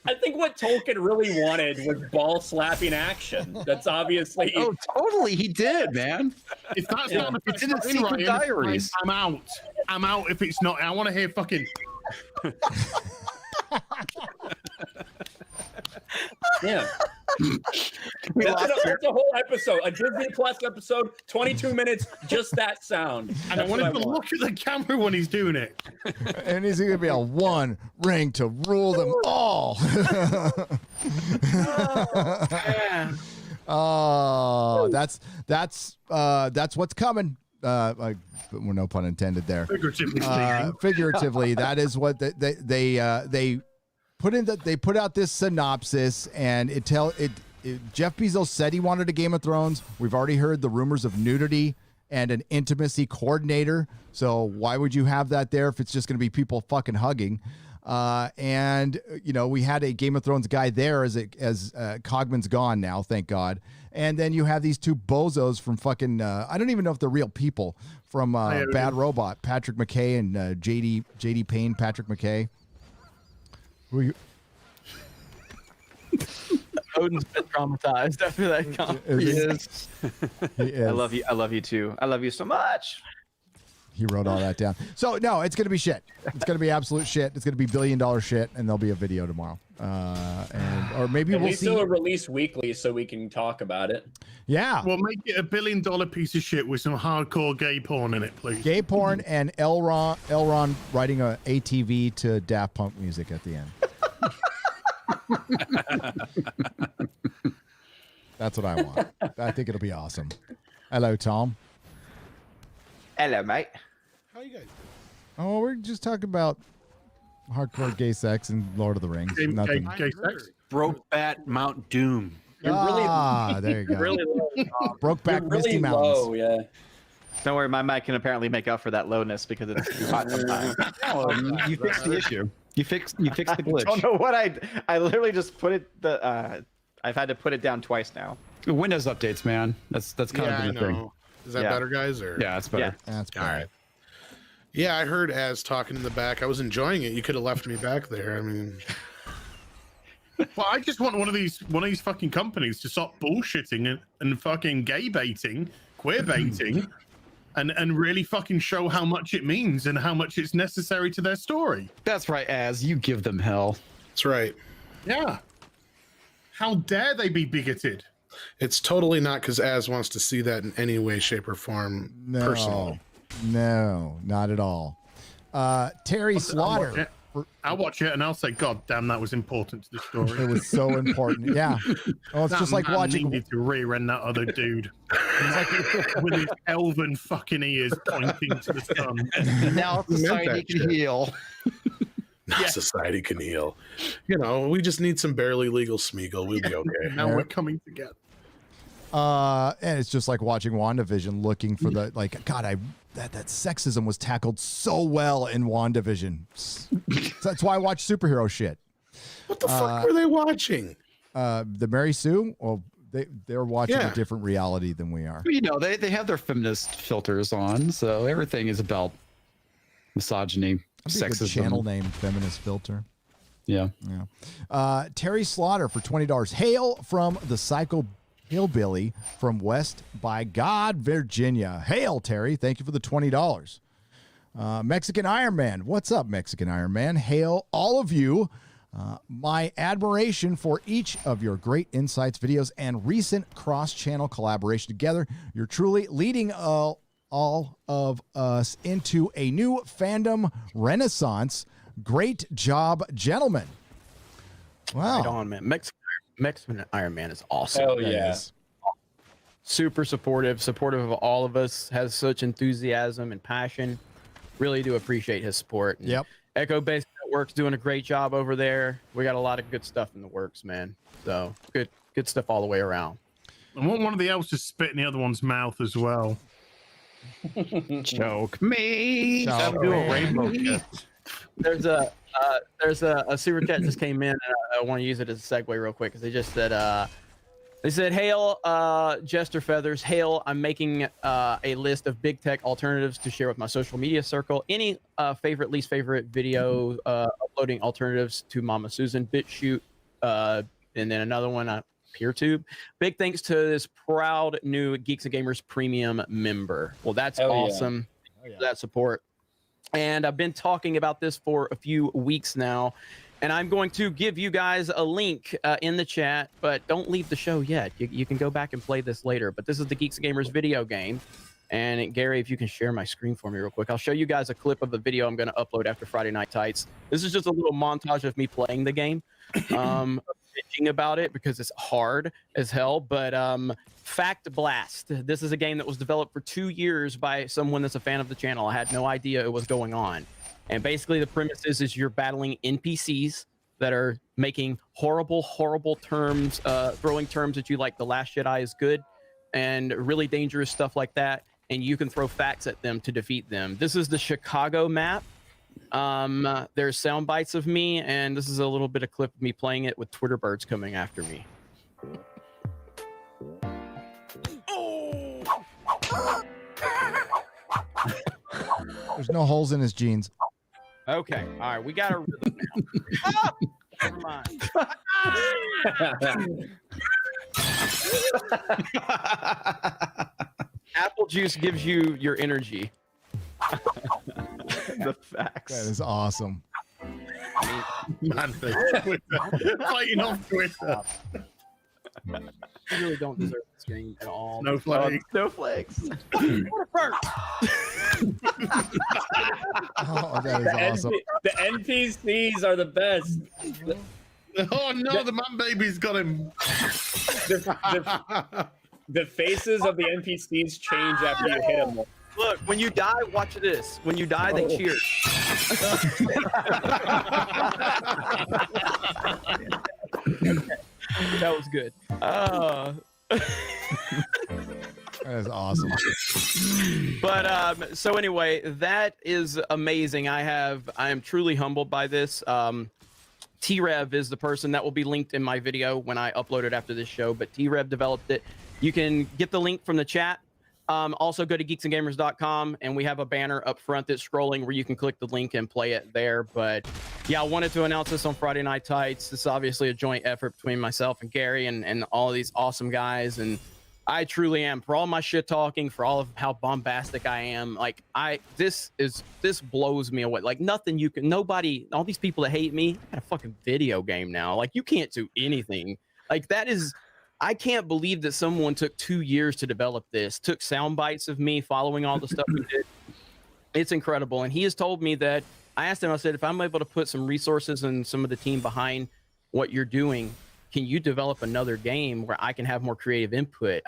Speaker 3: I think what Tolkien really wanted was ball slapping action. That's obviously.
Speaker 7: Oh, totally, he did, man.
Speaker 5: If that's not the
Speaker 7: It's in the secret diaries.
Speaker 5: I'm out. I'm out if it's not. I want to hear fucking.
Speaker 3: Yeah. That's a whole episode, a Disney Plus episode, 22 minutes, just that sound.
Speaker 5: And I want him to look at the camera when he's doing it.
Speaker 1: And he's going to be a one ring to rule them all. Oh, that's what's coming. No pun intended there.
Speaker 5: Figuratively speaking.
Speaker 1: Figuratively, that is what they put out this synopsis, and Jeff Bezos said he wanted a Game of Thrones. We've already heard the rumors of nudity and an intimacy coordinator. So why would you have that there if it's just going to be people fucking hugging? And we had a Game of Thrones guy there as Cogman's gone now, thank God. And then you have these two bozos from fucking I don't even know if they're real people from Bad Robot, Patrick McKay and JD Payne, Patrick McKay. Who are you?
Speaker 2: Odin's been traumatized after that comment.
Speaker 1: He is.
Speaker 4: I love you. I love you too. I love you so much.
Speaker 1: He wrote all that down. So no, it's gonna be shit. It's gonna be absolute shit. It's gonna be $1 billion shit, and there'll be a video tomorrow. Or maybe
Speaker 3: At
Speaker 1: we'll
Speaker 3: least
Speaker 1: see.
Speaker 3: it'll release weekly so we can talk about it.
Speaker 1: Yeah.
Speaker 5: We'll make it $1 billion piece of shit with some hardcore gay porn in it, please.
Speaker 1: Gay porn and Elron writing a ATV to Daft Punk music at the end. That's what I want. I think it'll be awesome. Hello, Tom.
Speaker 4: Hello, mate.
Speaker 8: How you guys doing?
Speaker 1: Oh, we're just talking about hardcore gay sex and Lord of the Rings. Nothing.
Speaker 5: Gay sex.
Speaker 6: Brokeback Mount Doom.
Speaker 3: You're really,
Speaker 1: there you go.
Speaker 3: really low.
Speaker 1: Brokeback
Speaker 3: You're
Speaker 1: Misty
Speaker 3: really
Speaker 1: Mountains.
Speaker 3: low, yeah.
Speaker 4: Don't worry, my mic can apparently make up for that lowness because it's too hot sometimes.
Speaker 7: Oh, you fixed the issue. You fixed the glitch.
Speaker 4: I don't know what I literally just put it. I've had to put it down twice now.
Speaker 7: Windows updates, man. That's kind
Speaker 8: Yeah, I
Speaker 7: of the thing.
Speaker 8: know. Is that
Speaker 4: Yeah.
Speaker 8: better, guys? Or
Speaker 7: Yeah, it's better.
Speaker 1: That's
Speaker 8: all right. Yeah, I heard Az talking in the back. I was enjoying it. You could have left me back there. I mean,
Speaker 5: well, I just want one of these fucking companies to stop bullshitting and fucking gay baiting, queer baiting, and really fucking show how much it means and how much it's necessary to their story.
Speaker 7: That's right, Az. You give them hell.
Speaker 8: that's right.
Speaker 5: Yeah. How dare they be bigoted?
Speaker 8: It's totally not because Az wants to see that in any way, shape, or form. Personally,
Speaker 1: no, not at all. Terry Slaughter.
Speaker 5: I'll watch it and I'll say, God damn, that was important to the story.
Speaker 1: It was so important. Yeah. Oh, it's
Speaker 5: That
Speaker 1: just like
Speaker 5: man
Speaker 1: watching.
Speaker 5: needed to rear-end that other dude. It's like with his elven fucking ears pointing to the sun.
Speaker 7: Now society can heal.
Speaker 8: not society can heal. You know, we just need some barely legal Smeagol. We'll be okay.
Speaker 5: Now we're coming together.
Speaker 1: And it's just like watching WandaVision, looking for the God. That sexism was tackled so well in WandaVision. That's why I watch superhero shit.
Speaker 8: What the fuck were they watching?
Speaker 1: The Mary Sue. Well, they're watching
Speaker 8: Yeah.
Speaker 1: a different reality than we are.
Speaker 7: You know, they have their feminist filters on, so everything is about misogyny,
Speaker 1: That'd be a good
Speaker 7: sexism.
Speaker 1: channel name, Feminist Filter.
Speaker 7: Yeah.
Speaker 1: Yeah. Terry Slaughter for $20. Hail from the Psycho Hillbilly from West by God, Virginia. Hail, Terry. Thank you for the $20. Mexican Iron Man. What's up, Mexican Iron Man? Hail, all of you. My admiration for each of your great insights, videos, and recent cross-channel collaboration together. You're truly leading all of us into a new fandom renaissance. Great job, gentlemen. Wow.
Speaker 2: Right on, man. Mexican Iron Man is awesome.
Speaker 3: Hell
Speaker 1: That
Speaker 3: yeah.
Speaker 1: is-
Speaker 2: Super supportive of all of us, has such enthusiasm and passion. Really do appreciate his support. And
Speaker 1: Yep.
Speaker 2: Echo Based Network's doing a great job over there. We got a lot of good stuff in the works, man. So good stuff all the way around.
Speaker 5: I want one of the elves to spit in the other one's mouth as well.
Speaker 7: Choke me.
Speaker 1: Choke
Speaker 5: Do a
Speaker 1: me.
Speaker 5: rainbow kiss.
Speaker 2: There's a super chat just came in. And I want to use it as a segue real quick because they just said they said, "Hail, Jester Feathers. Hail, I'm making a list of big tech alternatives to share with my social media circle. Any favorite, least favorite video uploading alternatives to Mama Susan, BitChute, and then another one, PeerTube. Big thanks to this proud new Geeks and Gamers Premium member." Well, that's
Speaker 3: Hell yeah.
Speaker 2: awesome. Thank you for that support. And I've been talking about this for a few weeks now, and I'm going to give you guys a link in the chat, but don't leave the show yet. You can go back and play this later, but this is the Geeks and Gamers video game. And Gary, if you can share my screen for me real quick, I'll show you guys a clip of the video I'm going to upload after Friday Night Tights. This is just a little montage of me playing the game, bitching about it because it's hard as hell, but Fact Blast. This is a game that was developed for 2 years by someone that's a fan of the channel. I had no idea it was going on. And basically the premise is you're battling NPCs that are making horrible terms, throwing terms at you like The Last Jedi is good and really dangerous stuff like that. And you can throw facts at them to defeat them. This is the Chicago map. There's sound bites of me, and this is a little bit of clip of me playing it with Twitter birds coming after me.
Speaker 1: There's no holes in his jeans.
Speaker 2: Okay, all right, we got a rhythm now. Ah! Never mind. Apple juice gives you your energy.
Speaker 4: The facts.
Speaker 1: That is awesome.
Speaker 5: Man, fighting off Twitter.
Speaker 2: You really don't deserve this game at all.
Speaker 5: No flags.
Speaker 4: Snowflakes.
Speaker 1: Oh, that is awesome.
Speaker 3: The NPCs are the best.
Speaker 5: Oh no, the man baby's got him.
Speaker 3: The faces of the NPCs change after you hit them.
Speaker 2: Look, when you die, watch this. When you die, they cheer. That was good.
Speaker 1: That is awesome.
Speaker 2: But so anyway, that is amazing. I am truly humbled by this. T-Rev is the person that will be linked in my video when I upload it after this show, but T-Rev developed it. You can get the link from the chat. Also go to geeksandgamers.com, and we have a banner up front that's scrolling where you can click the link and play it there. But yeah, I wanted to announce this on Friday Night Tights. This is obviously a joint effort between myself and Gary and all of these awesome guys. And I truly am, for all my shit talking, for all of how bombastic I am, like this blows me away. Like nobody, all these people that hate me, I got a fucking video game now. Like you can't do anything. Like I can't believe that someone took 2 years to develop this, took sound bites of me following all the stuff we did. It's incredible. And he has told me that, I asked him, I said, if I'm able to put some resources and some of the team behind what you're doing, can you develop another game where I can have more creative input?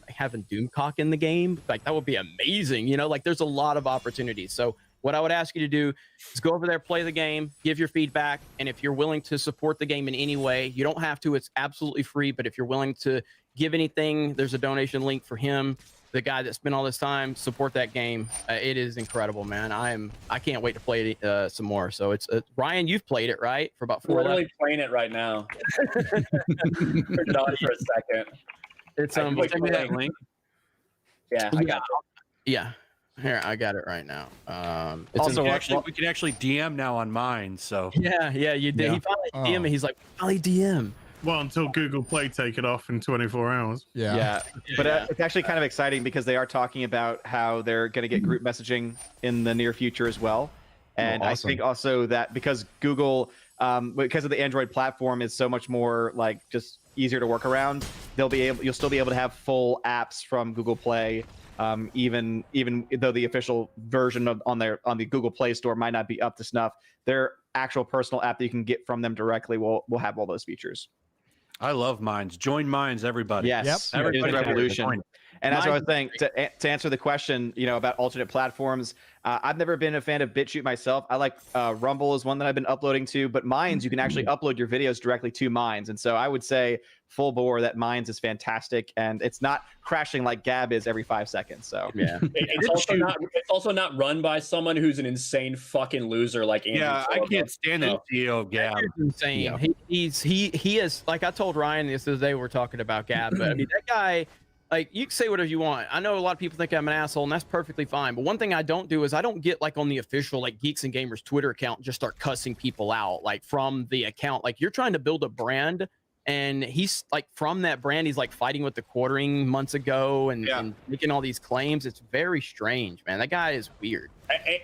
Speaker 2: Having Doomcock in the game, like that would be amazing. You know, like there's a lot of opportunities. So what I would ask you to do is go over there, play the game, give your feedback. And if you're willing to support the game in any way, you don't have to, it's absolutely free. But if you're willing to give anything, there's a donation link for him, the guy that spent all this time, support that game. It is incredible, man. I can't wait to play it some more. So it's Ryan, you've played it, right? For about 4
Speaker 3: literally playing it right now. Turned it on for a second.
Speaker 2: It's
Speaker 6: send me that link.
Speaker 3: Yeah, I got it.
Speaker 2: Yeah. Here, I got it right now.
Speaker 6: Also, we can actually DM now on mine. So
Speaker 2: yeah, you did.
Speaker 1: Yeah.
Speaker 2: He finally DM me. He's like, finally DM.
Speaker 5: Well, until Google Play take it off in 24 hours.
Speaker 4: Yeah. But it's actually kind of exciting because they are talking about how they're going to get group messaging in the near future as well. And
Speaker 1: awesome.
Speaker 4: I think also that because Google, because of the Android platform, is so much more like just easier to work around. You'll still be able to have full apps from Google Play. Even though the official version on the Google Play Store might not be up to snuff, their actual personal app that you can get from them directly will have all those features.
Speaker 6: I love Minds. Join Minds, everybody.
Speaker 4: Yes,
Speaker 6: Yep.
Speaker 4: it is
Speaker 6: Everybody
Speaker 4: revolution. And as I was saying, to answer the question, about alternate platforms, I've never been a fan of BitChute myself. I like Rumble is one that I've been uploading to, but Minds, you can actually upload your videos directly to Minds. And so I would say full bore that Minds is fantastic, and it's not crashing like Gab is every 5 seconds. So
Speaker 2: yeah,
Speaker 3: it's also not run by someone who's an insane fucking loser like Andrew.
Speaker 6: Yeah, I can't stand the CEO of Gab.
Speaker 2: Insane. Yeah. He is, like I told Ryan this the other day, we're talking about Gab, but I mean that guy. Like, you can say whatever you want. I know a lot of people think I'm an asshole, and that's perfectly fine. But one thing I don't do is I don't get like on the official like Geeks and Gamers Twitter account and just start cussing people out like from the account. Like you're trying to build a brand, and he's like from that brand, he's like fighting with the quartering months ago and making all these claims. It's very strange, man. That guy is weird.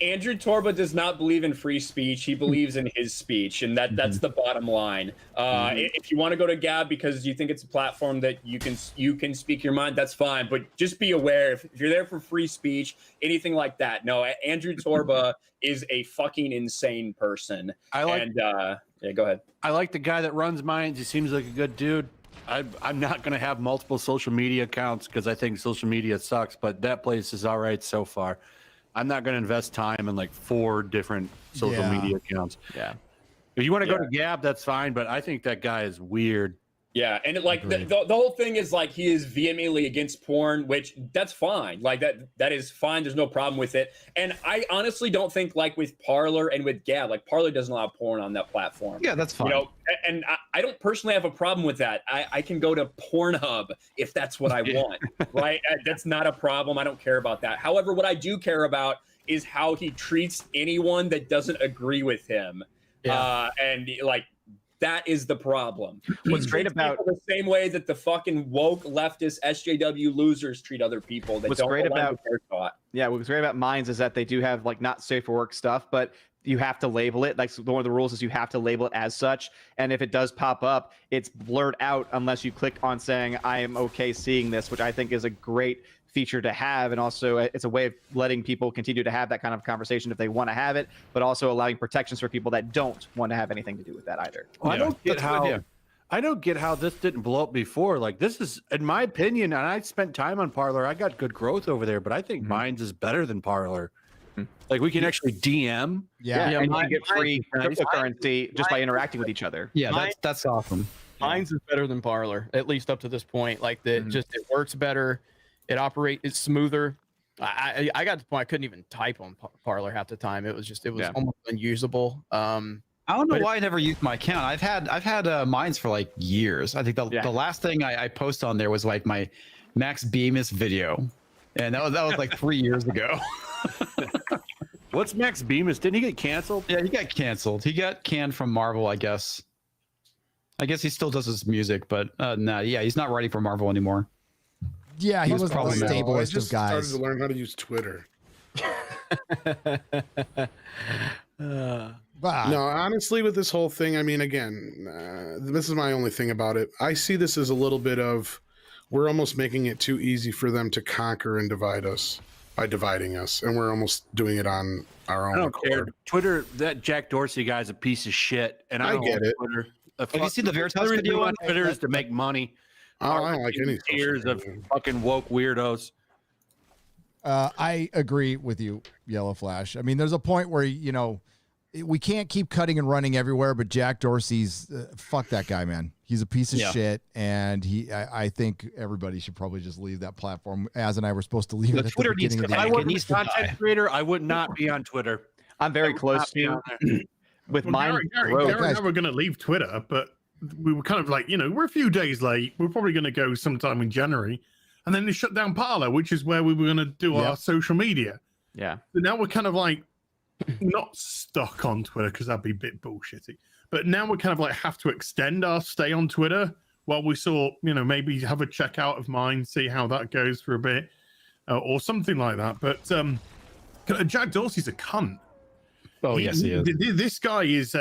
Speaker 3: Andrew Torba does not believe in free speech. He believes in his speech, and that's the bottom line. If you want to go to Gab because you think it's a platform that you can speak your mind, that's fine. But just be aware if you're there for free speech, anything like that. No, Andrew Torba is a fucking insane person. Yeah, go ahead.
Speaker 6: I like the guy that runs Minds. He seems like a good dude. I'm not going to have multiple social media accounts because I think social media sucks, but that place is all right so far. I'm not going to invest time in like 4 different social media accounts.
Speaker 2: Yeah.
Speaker 6: If you want to go to Gab, that's fine, but I think that guy is weird.
Speaker 3: Yeah, and the whole thing is like he is vehemently against porn, which that's fine. Like that is fine. There's no problem with it. And I honestly don't think like with Parler and with Gab, like Parler doesn't allow porn on that platform.
Speaker 7: Yeah, that's fine.
Speaker 3: And I don't personally have a problem with that. I can go to Pornhub if that's what I want, right? That's not a problem. I don't care about that. However, what I do care about is how he treats anyone that doesn't agree with him. And like, that is the problem.
Speaker 4: What's great about
Speaker 3: the same way that the fucking woke leftist SJW losers treat other people that
Speaker 4: what's
Speaker 3: don't
Speaker 4: great
Speaker 3: align
Speaker 4: about
Speaker 3: with their thought.
Speaker 4: Yeah, what's great about Minds is that they do have like not safe for work stuff, but you have to label it. Like one of the rules is you have to label it as such. And if it does pop up, it's blurred out unless you click on saying I am okay seeing this, which I think is a great feature to have. And also it's a way of letting people continue to have that kind of conversation if they want to have it, but also allowing protections for people that don't want to have anything to do with that either.
Speaker 6: Well, I don't get how this didn't blow up before. Like this is, in my opinion, and I spent time on Parler. I got good growth over there, but I think Minds is better than Parler. Like we can actually DM.
Speaker 4: And you can get free cryptocurrency just by interacting with each other.
Speaker 7: Yeah, that's awesome.
Speaker 2: Minds is better than Parler, at least up to this point. Like it works better. It it's smoother. I got to the point I couldn't even type on Parler half the time. It was almost unusable.
Speaker 7: I don't know why I never used my account. I've had Minds for like years. I think the last thing I posted on there was like my Max Bemis video. And that was like 3 years ago.
Speaker 6: What's Max Bemis? Didn't he get canceled?
Speaker 7: Yeah, he got canceled. He got canned from Marvel, I guess. I guess he still does his music, but he's not writing for Marvel anymore.
Speaker 1: Yeah, he was probably the stablest of guys.
Speaker 8: I just started to learn how to use Twitter. No, honestly, with this whole thing, I mean, again, this is my only thing about it. I see this as a little bit of, we're almost making it too easy for them to conquer and divide us by dividing us, and we're almost doing it on our own.
Speaker 6: I don't care. Twitter, that Jack Dorsey guy's a piece of shit, and I don't
Speaker 8: get it.
Speaker 6: Twitter.
Speaker 7: Have you seen the Veritas video
Speaker 6: on Twitter is to make money.
Speaker 8: I don't like any
Speaker 6: tears of fucking woke weirdos.
Speaker 1: I agree with you, Yellow Flash. I mean, there's a point where, we can't keep cutting and running everywhere, but Jack Dorsey's, fuck that guy, man. He's a piece of shit, and I think everybody should probably just leave that platform. Az and I were supposed to leave it at
Speaker 7: Twitter
Speaker 1: the beginning of the
Speaker 6: If I
Speaker 1: year.
Speaker 6: were a content creator, I would not be on Twitter.
Speaker 4: I'm very close to with mine.
Speaker 5: Gary and I were going to leave Twitter, but we were kind of like, we're a few days late. We're probably going to go sometime in January. And then they shut down Parler, which is where we were going to do our social media.
Speaker 4: Yeah.
Speaker 5: So now we're kind of like not stuck on Twitter because that'd be a bit bullshitty. But now we're kind of like have to extend our stay on Twitter while we saw, maybe have a checkout of mine, see how that goes for a bit or something like that. But Jack Dorsey's a cunt.
Speaker 7: Oh, yes, he is.
Speaker 5: This guy is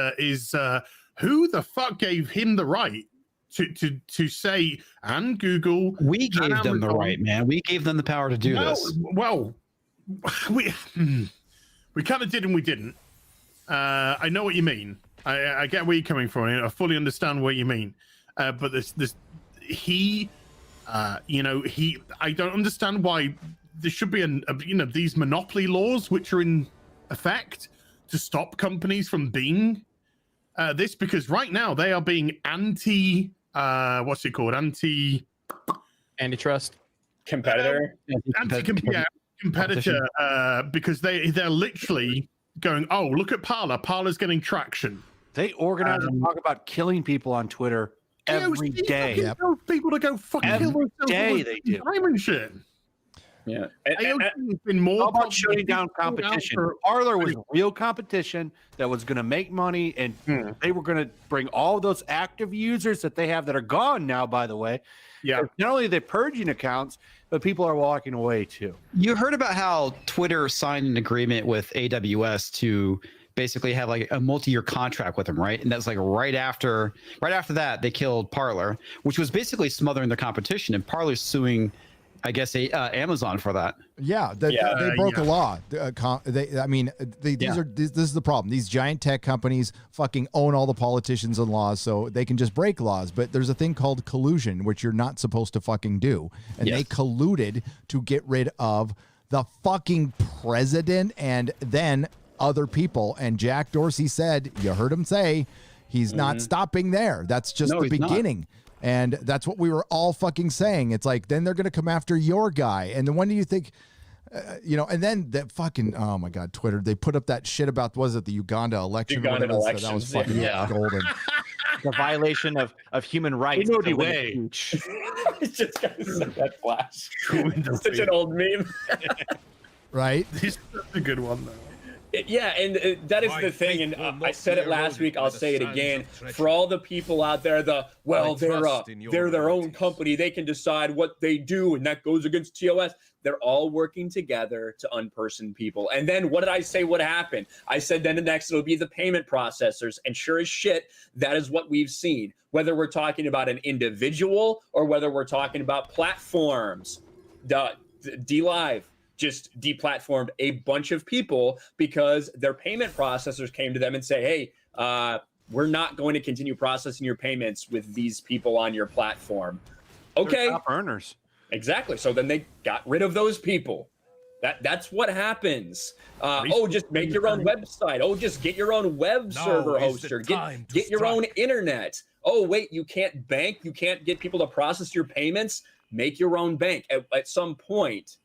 Speaker 5: who the fuck gave him the right to say, and Google?
Speaker 7: We gave them the right, man. We gave them the power to do this.
Speaker 5: Well, we kind of did and we didn't. I know what you mean. I get where you're coming from. I fully understand what you mean. But I don't understand why there should be these monopoly laws which are in effect to stop companies from being this, because right now they are being
Speaker 2: antitrust
Speaker 3: competitor,
Speaker 5: competitor, because they're literally going, oh, look at Parler's getting traction.
Speaker 6: They organize and talk about killing people on Twitter every day.
Speaker 5: Yep. People to go fucking kill themselves.
Speaker 6: Day they do.
Speaker 5: And shit.
Speaker 3: Yeah,
Speaker 5: it's been more
Speaker 6: about shutting down competition. Parler was real competition that was going to make money, and they were going to bring all those active users that they have that are gone now, by the way.
Speaker 5: Yeah.
Speaker 6: Not only are they purging accounts, but people are walking away too.
Speaker 7: You heard about how Twitter signed an agreement with AWS to basically have like a multi-year contract with them, right? And that's like right after that they killed Parler, which was basically smothering the competition, and Parler's suing, I guess, Amazon for that.
Speaker 1: Yeah, they broke a law. This is the problem. These giant tech companies fucking own all the politicians and laws, so they can just break laws. But there's a thing called collusion, which you're not supposed to fucking do. And they colluded to get rid of the fucking president and then other people. And Jack Dorsey said, you heard him say, he's not stopping there. That's just the beginning. And that's what we were all fucking saying. It's like, then they're going to come after your guy. And then when do you think, and then that fucking, oh my God, Twitter, they put up that shit about, was it the Uganda election?
Speaker 3: Uganda elections,
Speaker 1: that was fucking golden.
Speaker 4: The violation of human rights.
Speaker 3: It's just that flash. It's such an old meme.
Speaker 1: Right?
Speaker 5: This is a good one, though.
Speaker 3: Yeah, and that is the thing, and I said it last week, I'll say it again. For all the people out there, they're their own company, they can decide what they do, and that goes against TOS. They're all working together to unperson people. And then what did I say would happen? I said then the next it'll be the payment processors, and sure as shit, that is what we've seen. Whether we're talking about an individual or whether we're talking about platforms, DLive just deplatformed a bunch of people because their payment processors came to them and say, hey, we're not going to continue processing your payments with these people on your platform. Okay.
Speaker 6: They're top earners.
Speaker 3: Exactly. So then they got rid of those people. That's what happens. Just make your own website. Just get your own web server hoster. Get your own internet. Oh, wait, you can't bank. You can't get people to process your payments. Make your own bank. At some point,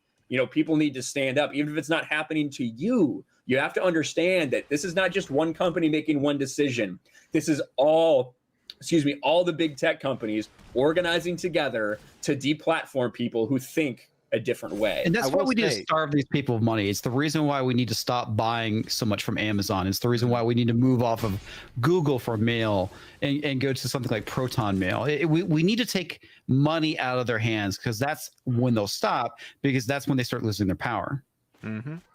Speaker 3: people need to stand up, even if it's not happening to you. You have to understand that this is not just one company making one decision. This is all the big tech companies organizing together to deplatform people who think a different way.
Speaker 7: And that's why we need to starve these people of money. It's the reason why we need to stop buying so much from Amazon. It's the reason why we need to move off of Google for mail and go to something like Proton Mail. We need to take money out of their hands, because that's when they'll stop, because that's when they start losing their power.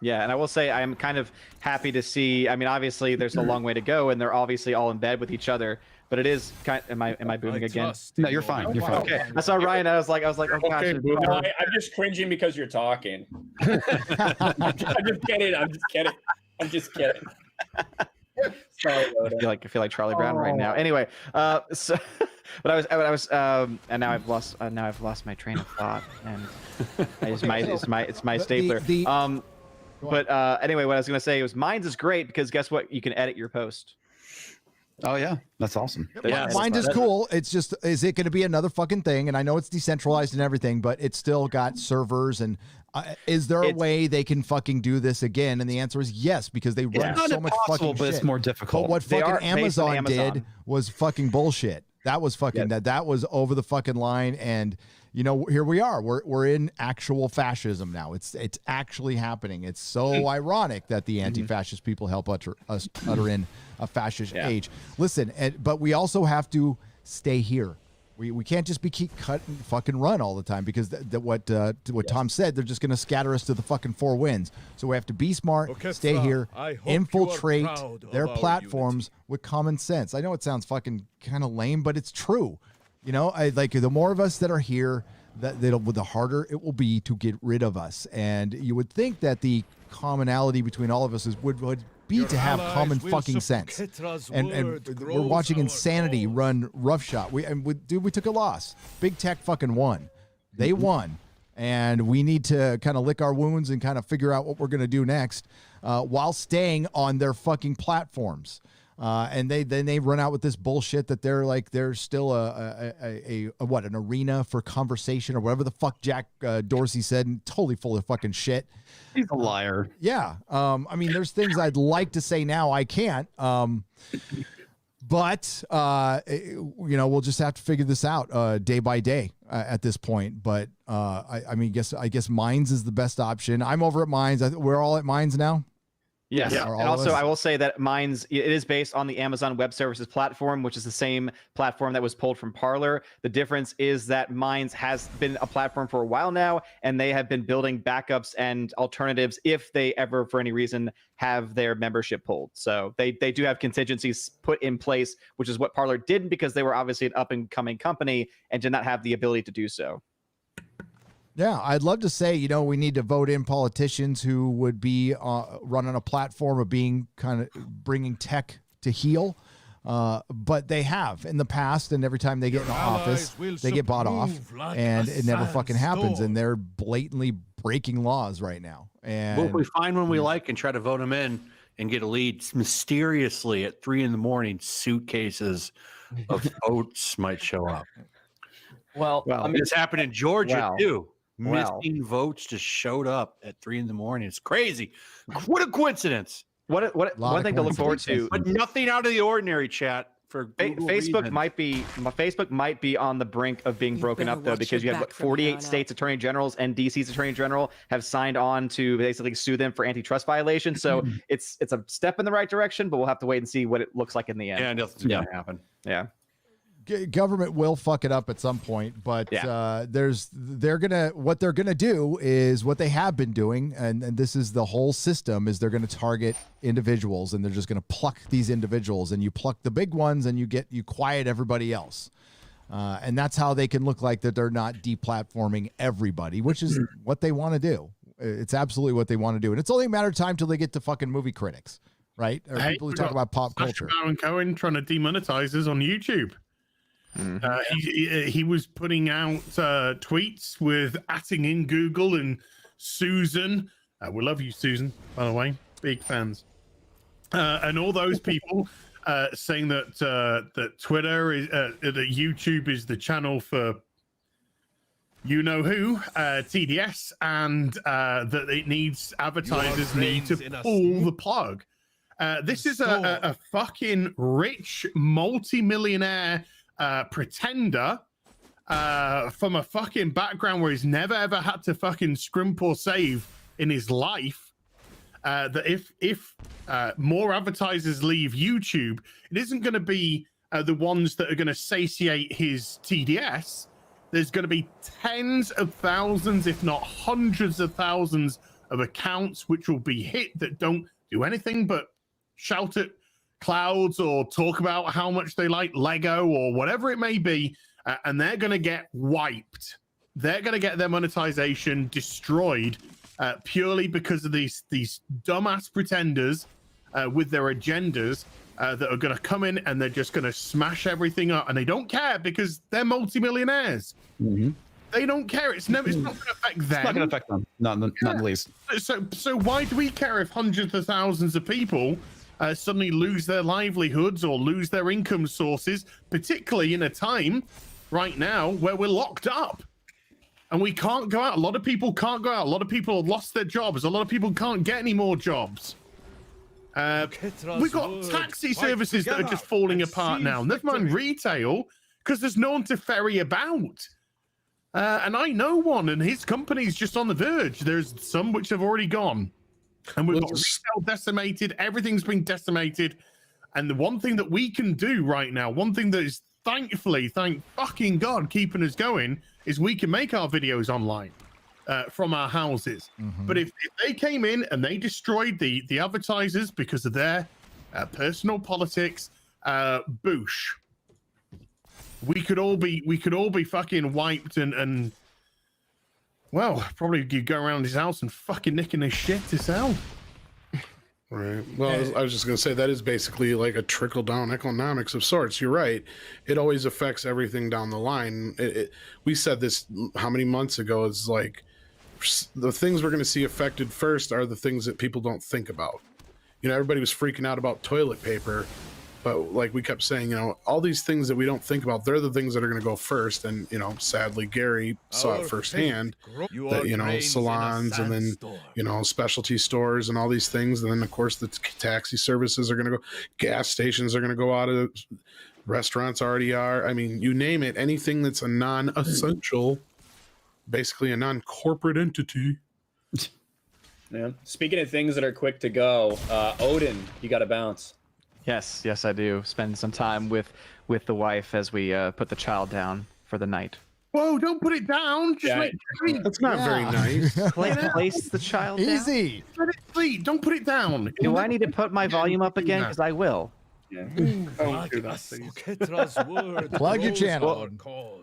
Speaker 4: Yeah, and I will say I'm kind of happy to see. I mean, obviously there's a long way to go, and they're obviously all in bed with each other. But it is kind. Am I booming again?
Speaker 7: No, you're fine. You're fine.
Speaker 4: Okay. I saw Ryan. I was like, oh gosh.
Speaker 3: Okay, no, I'm just cringing because you're talking. I'm just kidding. I'm just kidding. Sorry,
Speaker 4: I feel like Charlie Brown right now. Anyway, so, but I was, and now I've lost my train of thought, and it's my stapler. But anyway, what I was gonna say was Minds is great because guess what? You can edit your post.
Speaker 7: Oh yeah, that's awesome.
Speaker 1: Yeah, Minds is cool. It's just, is it going to be another fucking thing? And I know it's decentralized and everything, but it's still got servers. And is there a way they can fucking do this again? And the answer is yes, because they run so much fucking shit.
Speaker 7: But it's more difficult.
Speaker 1: But what fucking Amazon did was fucking bullshit. That was fucking that was over the fucking line. And you know, here we are. We're in actual fascism now. It's actually happening. It's so ironic that the anti-fascist people help usher in a fascist age. Listen, but we also have to stay here. We can't just keep cut and fucking run all the time, because what Tom said, they're just going to scatter us to the fucking four winds. So we have to be smart, stay here, infiltrate their platforms with common sense. I know it sounds fucking kind of lame, but it's true. You know, like the more of us that are here, the harder it will be to get rid of us. And you would think that the commonality between all of us would be to have common fucking sense. And we're watching insanity run roughshod. We took a loss. Big tech fucking won. They won. And we need to kind of lick our wounds and kind of figure out what we're going to do next, while staying on their fucking platforms. And they run out with this bullshit that they're still an arena for conversation or whatever the fuck Jack Dorsey said, and totally full of fucking shit.
Speaker 7: He's a liar.
Speaker 1: Yeah. I mean, there's things I'd like to say now I can't. But you know, we'll just have to figure this out day by day at this point. But I guess Minds is the best option. I'm over at Minds. We're all at Minds now.
Speaker 4: Yes. Yeah. And also, I will say that Minds, it is based on the Amazon Web Services platform, which is the same platform that was pulled from Parler. The difference is that Minds has been a platform for a while now, and they have been building backups and alternatives if they ever, for any reason, have their membership pulled. So they do have contingencies put in place, which is what Parler didn't, because they were obviously an up-and-coming company and did not have the ability to do so.
Speaker 1: Yeah, I'd love to say, you know, we need to vote in politicians who would be running a platform of being kind of bringing tech to heal. But they have in the past, and every time they get in office, they get bought off, and it never fucking happens. And they're blatantly breaking laws right now. And
Speaker 6: well, if we find one we like and try to vote them in and get a lead, mysteriously at 3 a.m, suitcases of votes might show up.
Speaker 2: Well,
Speaker 6: I mean, it's happened in Georgia too. Missing votes just showed up at 3 a.m. It's crazy. What a coincidence.
Speaker 4: One thing to look forward to,
Speaker 6: but nothing out of the ordinary, chat. For
Speaker 4: Facebook might be on the brink of being broken up, though, because you have 48 states attorney generals and DC's attorney general have signed on to basically sue them for antitrust violations. So it's a step in the right direction, but we'll have to wait and see what it looks like in the end.
Speaker 6: Yeah, nothing's gonna happen.
Speaker 4: Yeah.
Speaker 1: Government will fuck it up at some point, but what they're gonna do is what they have been doing, and this is the whole system, is they're gonna target individuals, and they're just gonna pluck these individuals, and you pluck the big ones and you quiet everybody else, and that's how they can look like that they're not deplatforming everybody, which is what they want to do. It's absolutely what they want to do, and it's only a matter of time till they get to fucking movie critics, right? Or people who talk about pop culture.
Speaker 5: Baron Cohen trying to demonetize us on YouTube. He was putting out tweets with atting in Google and Susan. We love you, Susan, by the way, big fans. And all those people saying that Twitter is that YouTube is the channel for you know who, TDS, and that it needs advertisers need to pull the plug. This is a fucking rich multi-millionaire pretender from a fucking background where he's never ever had to fucking scrimp or save in his life, that if more advertisers leave YouTube, it isn't going to be the ones that are going to satiate his TDS. There's going to be tens of thousands, if not hundreds of thousands of accounts which will be hit that don't do anything but shout at clouds or talk about how much they like Lego or whatever it may be, and they're going to get wiped. They're going to get their monetization destroyed purely because of these dumbass pretenders with their agendas that are going to come in and they're just going to smash everything up, and they don't care because they're multimillionaires.
Speaker 7: Mm-hmm.
Speaker 5: They don't care. It's not going to affect them.
Speaker 7: It's not going to affect them, not the least.
Speaker 5: So why do we care if hundreds of thousands of people suddenly lose their livelihoods or lose their income sources, particularly in a time right now where we're locked up and we can't go out? A lot of people can't go out. A lot of people have lost their jobs. A lot of people can't get any more jobs. We've got taxi services that are just falling apart now. Never mind retail, because there's no one to ferry about. And I know one, and his company's just on the verge. There's some which have already gone. And we've got retail decimated. Everything's been decimated. And the one thing that we can do right now, one thing that is thankfully, thank fucking God, keeping us going, is we can make our videos online from our houses. Mm-hmm. But if they came in and they destroyed the advertisers because of their personal politics, boosh. We could all be fucking wiped and well, probably you go around his house and fucking nicking his shit to sell.
Speaker 8: Right. Well, I was just going to say that is basically like a trickle down economics of sorts. You're right. It always affects everything down the line. We said this how many months ago? It's like the things we're going to see affected first are the things that people don't think about. You know, everybody was freaking out about toilet paper, but like we kept saying, you know, all these things that we don't think about, they're the things that are going to go first. And, you know, sadly, Gary saw it firsthand that, you know, salons and then, you know, specialty stores and all these things. And then, of course, the taxi services are going to go, gas stations are going to go out of, restaurants already are. I mean, you name it, anything that's a non-essential, basically a non-corporate entity.
Speaker 3: Yeah. Speaking of things that are quick to go, Odin, you got to bounce.
Speaker 4: Yes, I do. Spend some time with the wife as we put the child down for the night.
Speaker 5: Whoa! Don't put it down. Just
Speaker 8: that's not very nice.
Speaker 4: Place the child
Speaker 1: easy.
Speaker 5: Let it sleep. Don't put it down.
Speaker 4: Do I need to put my volume up again? Because I will.
Speaker 3: Yeah.
Speaker 1: Plug your channel.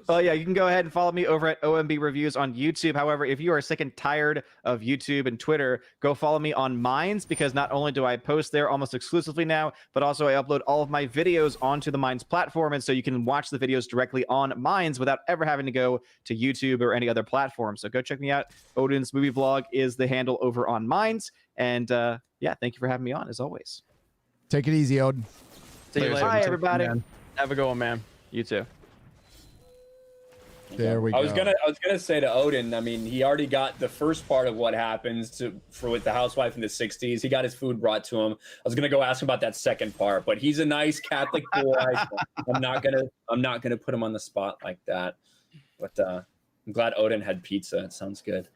Speaker 4: Well, yeah, you can go ahead and follow me over at OMB Reviews on YouTube. However, if you are sick and tired of YouTube and Twitter, go follow me on Minds, because not only do I post there almost exclusively now, but also I upload all of my videos onto the Minds platform, and so you can watch the videos directly on Minds without ever having to go to YouTube or any other platform. So go check me out. Odin's Movie Vlog is the handle over on Minds, and yeah, thank you for having me on as always.
Speaker 1: Take it easy, Odin.
Speaker 4: See you later. Bye, everybody.
Speaker 2: Have a good one, man.
Speaker 4: You too.
Speaker 1: There we go.
Speaker 3: I was gonna say to Odin, I mean, he already got the first part of what happens with the housewife in the 60s. He got his food brought to him. I was gonna go ask him about that second part, but he's a nice Catholic boy. I'm not gonna put him on the spot like that. But I'm glad Odin had pizza. It sounds good.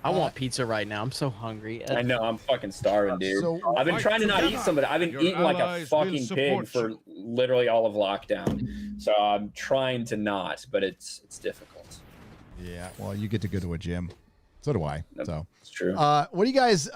Speaker 2: I want pizza right now. I'm so hungry.
Speaker 3: I know. I'm fucking starving, dude. I've been trying to not eat some of it. I've been eating like a fucking pig for literally all of lockdown. So I'm trying to not, but it's difficult.
Speaker 1: Yeah. Well, you get to go to a gym. So do I. So
Speaker 3: it's true.
Speaker 1: What do you guys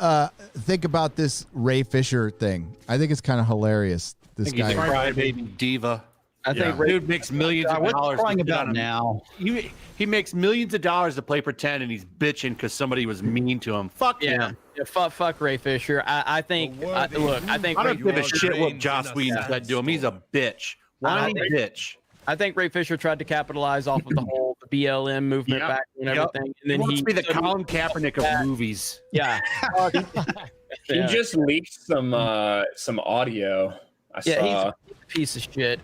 Speaker 1: think about this Ray Fisher thing? I think it's kind of hilarious. This guy,
Speaker 6: he's a crybaby diva.
Speaker 7: I think
Speaker 6: dude makes millions of dollars.
Speaker 7: What's crying about now?
Speaker 6: He makes millions of dollars to play pretend, and he's bitching because somebody was mean to him. Fuck him.
Speaker 2: Yeah, fuck Ray Fisher. I think. I think.
Speaker 6: I don't give a shit what Joss Whedon said to him. He's a bitch. Whiny bitch.
Speaker 2: I think Ray Fisher tried to capitalize off of the whole BLM movement back and everything. And then
Speaker 6: he wants to be the Colin Kaepernick of movies.
Speaker 2: Yeah.
Speaker 3: He just leaked some audio. I saw.
Speaker 2: He's a piece of shit.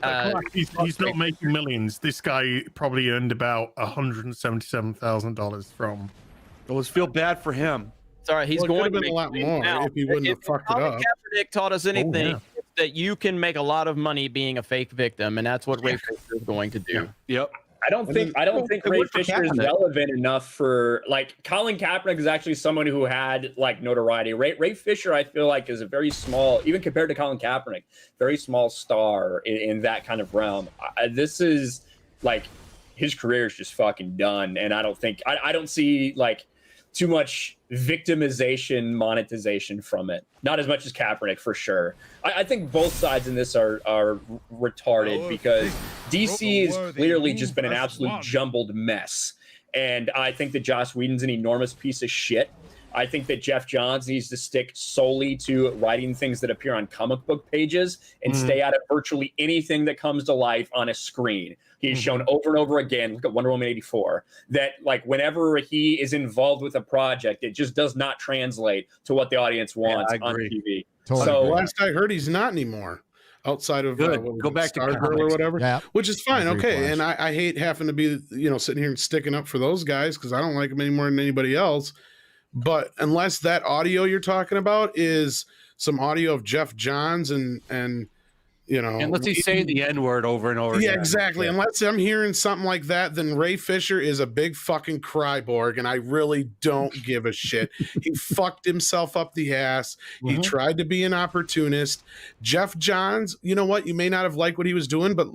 Speaker 5: He's not making millions. This guy probably earned about $177,000 from.
Speaker 6: I always feel bad for him.
Speaker 2: It's all right. He's going to
Speaker 8: make a lot more
Speaker 2: now.
Speaker 8: if he wouldn't have fucked it up.
Speaker 2: Kaepernick taught us anything, it's that you can make a lot of money being a fake victim, and that's what Ray Fisher is going to do.
Speaker 6: Yep.
Speaker 3: I don't think Ray Fisher is relevant enough for like Colin Kaepernick is actually someone who had like notoriety. Ray Fisher, I feel like, is a very small, even compared to Colin Kaepernick, very small star in that kind of realm. This is like his career is just fucking done, and I don't see like too much victimization, monetization from it. Not as much as Kaepernick, for sure. I think both sides in this are retarded because DC has clearly just been an absolute jumbled mess. And I think that Joss Whedon's an enormous piece of shit. I think that Jeff Johns needs to stick solely to writing things that appear on comic book pages and stay out of virtually anything that comes to life on a screen. He's shown over and over again, look at Wonder Woman 84, that like whenever he is involved with a project, it just does not translate to what the audience wants on TV.
Speaker 8: Totally. So last I heard, he's not anymore. Outside of
Speaker 6: go back to
Speaker 8: Stargirl or whatever, which is fine. Okay, and I hate having to be sitting here and sticking up for those guys because I don't like them any more than anybody else. But unless that audio you're talking about is some audio of Jeff Johns and unless he's saying the N-word over and over again. Yeah, exactly. Yeah. Unless I'm hearing something like that, then Ray Fisher is a big fucking cryborg, and I really don't give a shit. He fucked himself up the ass. He tried to be an opportunist. Jeff Johns, you know what? You may not have liked what he was doing, but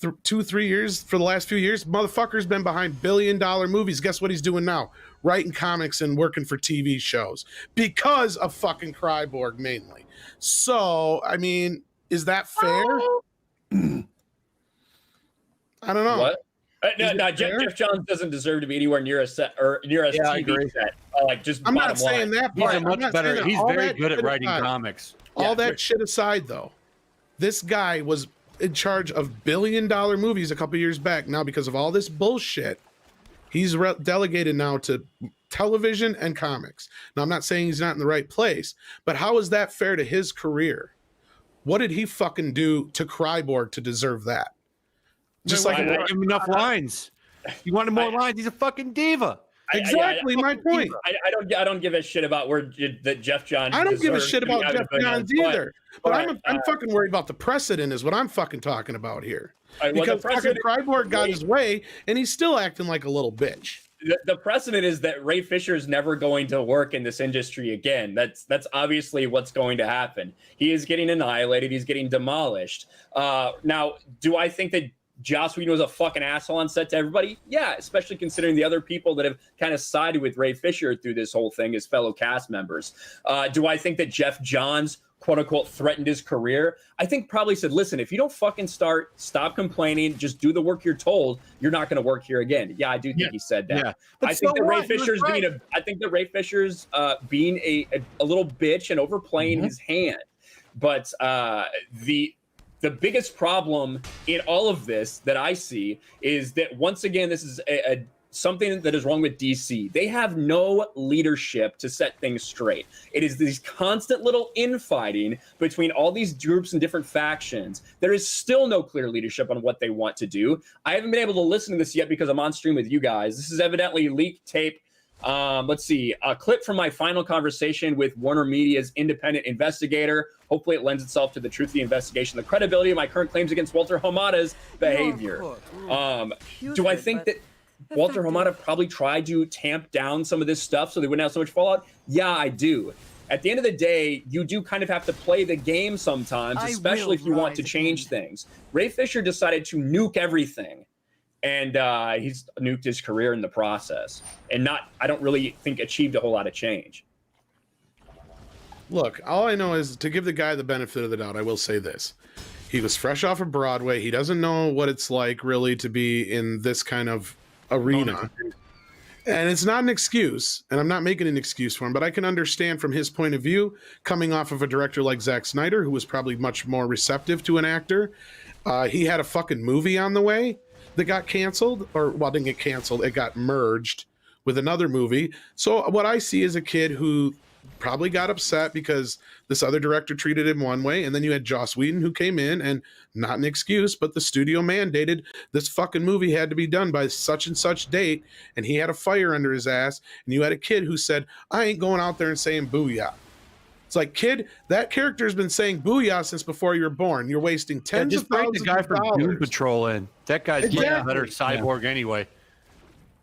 Speaker 8: 2-3 years, for the last few years, motherfucker's been behind billion-dollar movies. Guess what he's doing now? Writing comics and working for TV shows because of fucking Cryborg mainly. So, I mean, is that fair? I don't know.
Speaker 3: What? No, Jeff Johns doesn't deserve to be anywhere near a set or near a TV set.
Speaker 8: I'm not saying that part.
Speaker 6: He's much better. He's very good at writing comics.
Speaker 8: All that shit aside, though, this guy was in charge of billion-dollar movies a couple years back. Now, because of all this bullshit, he's delegated now to television and comics. Now, I'm not saying he's not in the right place, but how is that fair to his career? What did he fucking do to Cryborg to deserve that?
Speaker 6: Just like give him enough lines. You wanted more lines. He's a fucking diva.
Speaker 8: Exactly my point.
Speaker 3: I don't give a shit about that Jeff Johns.
Speaker 8: I don't give a shit about Jeff Johns either. But I'm fucking worried about the precedent is what I'm fucking talking about here. Because fucking Cryborg got his way, and he's still acting like a little bitch.
Speaker 3: The precedent is that Ray Fisher is never going to work in this industry again. That's obviously what's going to happen. He is getting annihilated. He's getting demolished. Now, do I think that Joss Whedon was a fucking asshole on set to everybody? Yeah, especially considering the other people that have kind of sided with Ray Fisher through this whole thing as fellow cast members. Do I think that Jeff Johns, quote unquote, threatened his career? I think probably said, listen, if you don't fucking stop complaining, just do the work you're told, you're not going to work here again. Yeah, I do think he said that. Yeah. I think that Ray Fisher's being a little bitch and overplaying his hand. But the biggest problem in all of this that I see is that, once again, this is something that is wrong with DC. They have no leadership to set things straight. It is these constant little infighting between all these groups and different factions. There is still no clear leadership on what they want to do. I haven't been able to listen to this yet because I'm on stream with you guys. This is evidently leaked tape. Let's see, a clip from my final conversation with Warner Media's independent investigator. Hopefully it lends itself to the truth of the investigation, the credibility of my current claims against Walter Hamada's behavior. Do I think that Walter Hamada probably tried to tamp down some of this stuff so they wouldn't have so much fallout? Yeah, I do. At the end of the day, you do kind of have to play the game sometimes, especially if you want to change things. Ray Fisher decided to nuke everything. And he's nuked his career in the process, and I don't really think achieved a whole lot of change.
Speaker 8: Look, all I know is to give the guy the benefit of the doubt. I will say this: he was fresh off of Broadway. He doesn't know what it's like really to be in this kind of arena, and it's not an excuse. And I'm not making an excuse for him, but I can understand from his point of view, coming off of a director like Zack Snyder, who was probably much more receptive to an actor. He had a fucking movie on the way that got canceled, or didn't get canceled. It got merged with another movie. So what I see is a kid who probably got upset because this other director treated him one way. And then you had Joss Whedon who came in, and not an excuse, but the studio mandated this fucking movie had to be done by such and such date. And he had a fire under his ass. And you had a kid who said, I ain't going out there and saying booyah. It's like, kid, that character's been saying "booyah" since before you were born. You're wasting tens of thousands
Speaker 6: the guy
Speaker 8: of
Speaker 6: from Doom
Speaker 8: dollars.
Speaker 6: Patrol in. That guy's a better cyborg anyway.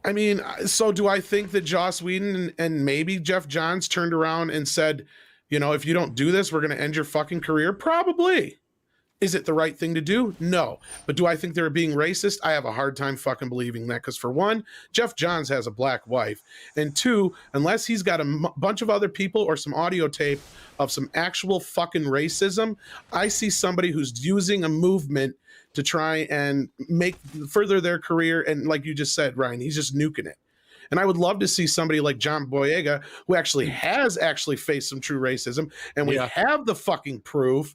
Speaker 8: I mean, so do I think that Joss Whedon and maybe Jeff Johns turned around and said, you know, if you don't do this, we're going to end your fucking career? Probably. Is it the right thing to do? No. But do I think they're being racist? I have a hard time fucking believing that, because for one, Jeff Johns has a black wife. And two, unless he's got a bunch of other people or some audio tape of some actual fucking racism, I see somebody who's using a movement to try and further their career. And like you just said, Ryan, he's just nuking it. And I would love to see somebody like John Boyega, who actually has faced some true racism, and we have the fucking proof,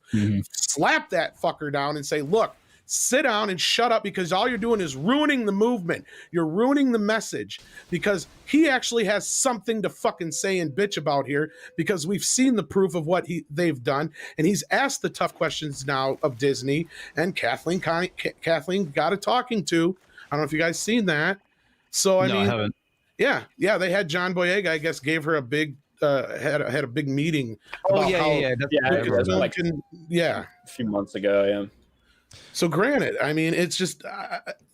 Speaker 8: slap that fucker down and say, look, sit down and shut up, because all you're doing is ruining the movement. You're ruining the message, because he actually has something to fucking say and bitch about here, because we've seen the proof of what they've done. And he's asked the tough questions now of Disney, and Kathleen got a talking to. I don't know if you guys seen that. So, I haven't. Yeah, they had John Boyega, I guess, gave her a big had a big meeting.
Speaker 3: Like a few months ago. Yeah.
Speaker 8: So granted, I mean, it's just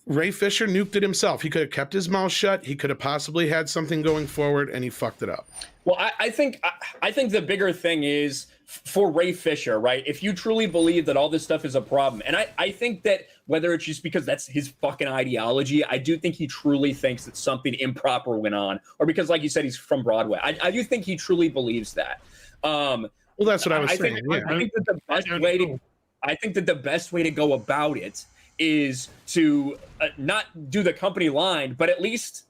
Speaker 8: Ray Fisher nuked it himself. He could have kept his mouth shut. He could have possibly had something going forward, and he fucked it up.
Speaker 3: Well, I think the bigger thing is for Ray Fisher, right? If you truly believe that all this stuff is a problem, and I think that whether it's just because that's his fucking ideology, I do think he truly thinks that something improper went on, or because, like you said, he's from Broadway. I do think he truly believes that.
Speaker 8: Well, that's what I was saying.
Speaker 3: I think that the best way to go about it is to not do the company line, but at least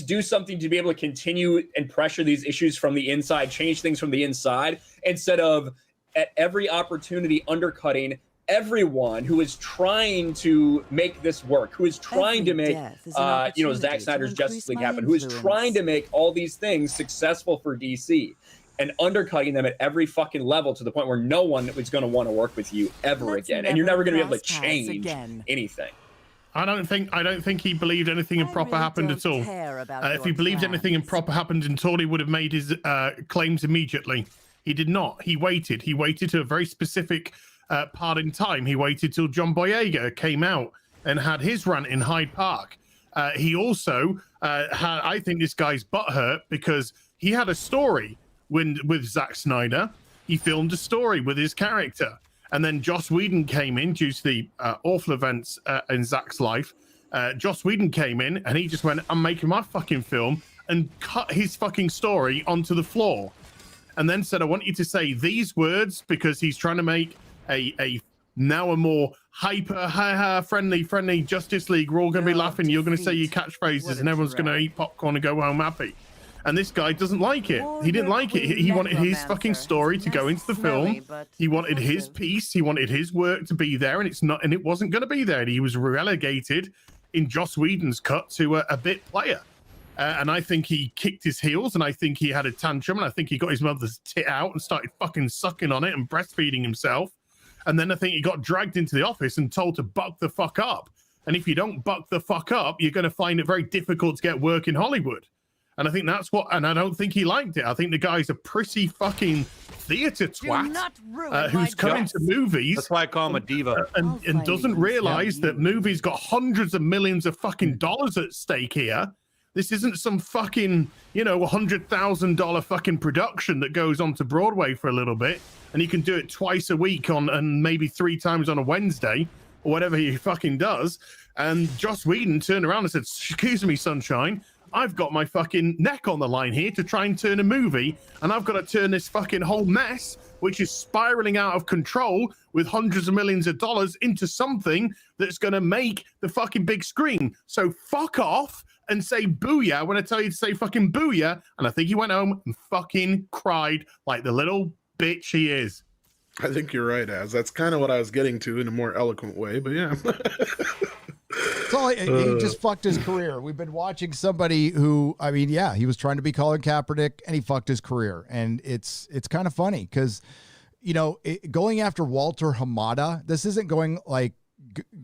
Speaker 3: do something to be able to continue and pressure these issues from the inside, change things from the inside, instead of at every opportunity undercutting everyone who is trying to make this work, who is trying to make Zack Snyder's Justice League happen, who is trying to make all these things successful for DC, and undercutting them at every fucking level to the point where no one is going to want to work with you ever again, and you're never going to be able to change anything.
Speaker 5: I don't think he believed anything improper happened at all. If he believed anything improper happened at all, he would have made his claims immediately. He did not. He waited. He waited to a very specific part in time. He waited till John Boyega came out and had his rant in Hyde Park. He also had, I think this guy's butthurt because he had a story with Zack Snyder. He filmed a story with his character. And then Joss Whedon came in due to the awful events in Zack's life. Joss Whedon came in and he just went, I'm making my fucking film, and cut his fucking story onto the floor. And then said, I want you to say these words, because he's trying to make a now a more hyper friendly Justice League. We're all going to be laughing. You're going to say your catchphrases and everyone's going to eat popcorn and go home happy. And this guy doesn't like it. He didn't like it. He wanted his fucking story to go into the film. He wanted his piece. He wanted his work to be there, and it wasn't going to be there. He was relegated in Joss Whedon's cut to a bit player. And I think he kicked his heels, and I think he had a tantrum, and I think he got his mother's tit out and started fucking sucking on it and breastfeeding himself. And then I think he got dragged into the office and told to buck the fuck up. And if you don't buck the fuck up, you're going to find it very difficult to get work in Hollywood. And I think that's what, and I don't think he liked it. I think the guy's a pretty fucking theater twat who's coming to movies.
Speaker 6: That's why I call him a diva.
Speaker 5: And doesn't realize that movies got hundreds of millions of fucking dollars at stake here. This isn't some fucking, $100,000 fucking production that goes on to Broadway for a little bit. And he can do it twice a week and maybe 3 times on a Wednesday or whatever he fucking does. And Joss Whedon turned around and said, excuse me, sunshine, I've got my fucking neck on the line here to try and turn a movie, and I've got to turn this fucking whole mess, which is spiraling out of control with hundreds of millions of dollars, into something that's going to make the fucking big screen. So fuck off and say booyah when I tell you to say fucking booyah. And I think he went home and fucking cried like the little bitch he is.
Speaker 8: I think you're right, Az. That's kind of what I was getting to in a more eloquent way, but yeah.
Speaker 1: So he just fucked his career. We've been watching somebody who, he was trying to be Colin Kaepernick and he fucked his career. And it's kind of funny because, going after Walter Hamada, this isn't going like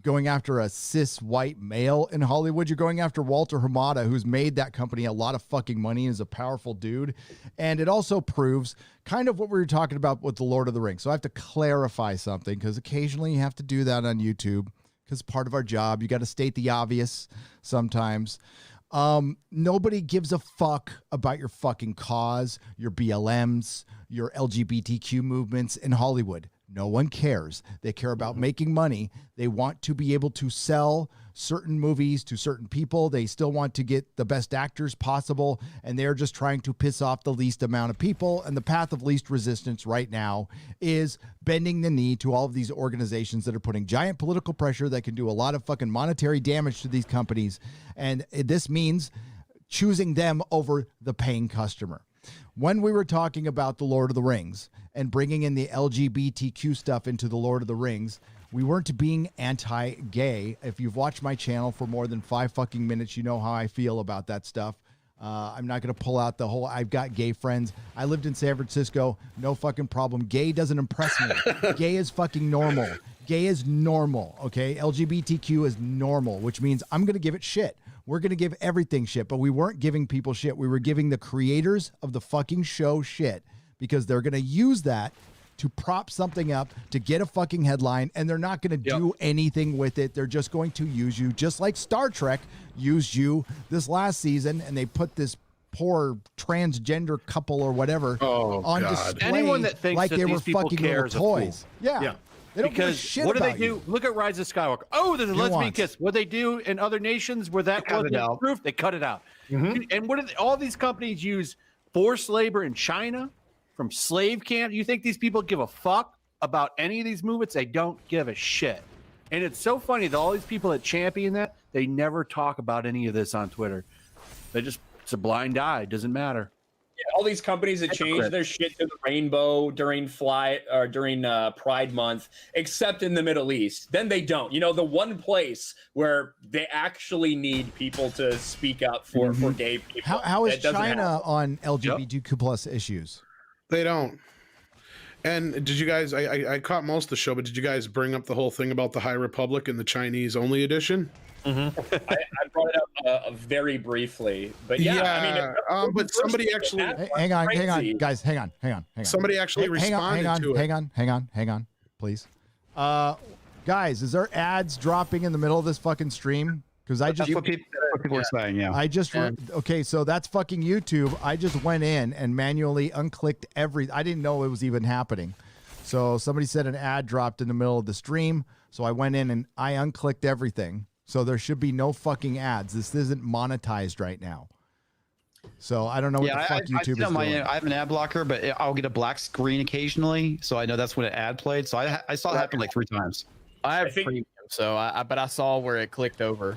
Speaker 1: going after a cis white male in Hollywood. You're going after Walter Hamada, who's made that company a lot of fucking money and is a powerful dude. And it also proves kind of what we were talking about with the Lord of the Rings. So I have to clarify something because occasionally you have to do that on YouTube because part of our job, you got to state the obvious sometimes. Nobody gives a fuck about your fucking cause, your BLMs, your LGBTQ movements in Hollywood. No one cares. They care about making money. They want to be able to sell certain movies to certain people. They still want to get the best actors possible, and they're just trying to piss off the least amount of people. And the path of least resistance right now is bending the knee to all of these organizations that are putting giant political pressure that can do a lot of fucking monetary damage to these companies. And this means choosing them over the paying customer. When we were talking about the Lord of the Rings and bringing in the LGBTQ stuff into the Lord of the Rings, we weren't being anti-gay. If you've watched my channel for more than 5 fucking minutes, you know how I feel about that stuff. I'm not going to pull out the whole, I've got gay friends. I lived in San Francisco. No fucking problem. Gay doesn't impress me. Gay is fucking normal. Gay is normal, okay? LGBTQ is normal, which means I'm going to give it shit. We're going to give everything shit, but we weren't giving people shit. We were giving the creators of the fucking show shit because they're going to use that to prop something up to get a fucking headline, and they're not going to do anything with it. They're just going to use you, just like Star Trek used you this last season, and they put this poor transgender couple or whatever on display.
Speaker 6: Anyone that thinks
Speaker 1: like
Speaker 6: that
Speaker 1: they
Speaker 6: these
Speaker 1: were
Speaker 6: people
Speaker 1: fucking
Speaker 6: care
Speaker 1: little
Speaker 6: is a
Speaker 1: toys.
Speaker 6: fool.
Speaker 1: Yeah. They don't give a
Speaker 6: because
Speaker 1: shit
Speaker 6: what do they
Speaker 1: about
Speaker 6: do?
Speaker 1: you.
Speaker 6: Look at Rise of Skywalker. Oh, there's a lesbian
Speaker 1: Nuance.
Speaker 6: kiss. What they do in other nations where that wasn't proof, they cut it out. And what do all these companies use forced labor in China from slave camp? You think these people give a fuck about any of these movements? They don't give a shit. And it's so funny that all these people that champion that, they never talk about any of this on Twitter. They just, it's a blind eye. It doesn't matter.
Speaker 3: Yeah, all these companies that change their shit to the rainbow during Pride Month, except in the Middle East. Then they don't. You know, the one place where they actually need people to speak up for gay people.
Speaker 1: How is China on LGBTQ plus issues?
Speaker 8: They don't. And did you guys, I caught most of the show, but did you guys bring up the whole thing about the High Republic and the Chinese only edition?
Speaker 3: I brought it up very briefly, but yeah, I mean,
Speaker 8: but somebody actually
Speaker 1: hang on, guys, hang on.
Speaker 8: Somebody actually responded to it.
Speaker 1: Hang on, please. Guys, is there ads dropping in the middle of this fucking stream? Because
Speaker 7: that's what people are saying. Yeah,
Speaker 1: I just okay, so that's fucking YouTube. I just went in and manually unclicked I didn't know it was even happening. So somebody said an ad dropped in the middle of the stream, so I went in and I unclicked everything. So there should be no fucking ads. This isn't monetized right now. So I don't know what the fuck YouTube is doing.
Speaker 7: I have an ad blocker, but I'll get a black screen occasionally, so I know that's when an ad played. So I saw it happen like 3 times.
Speaker 2: I have premium, so but I saw where it clicked over.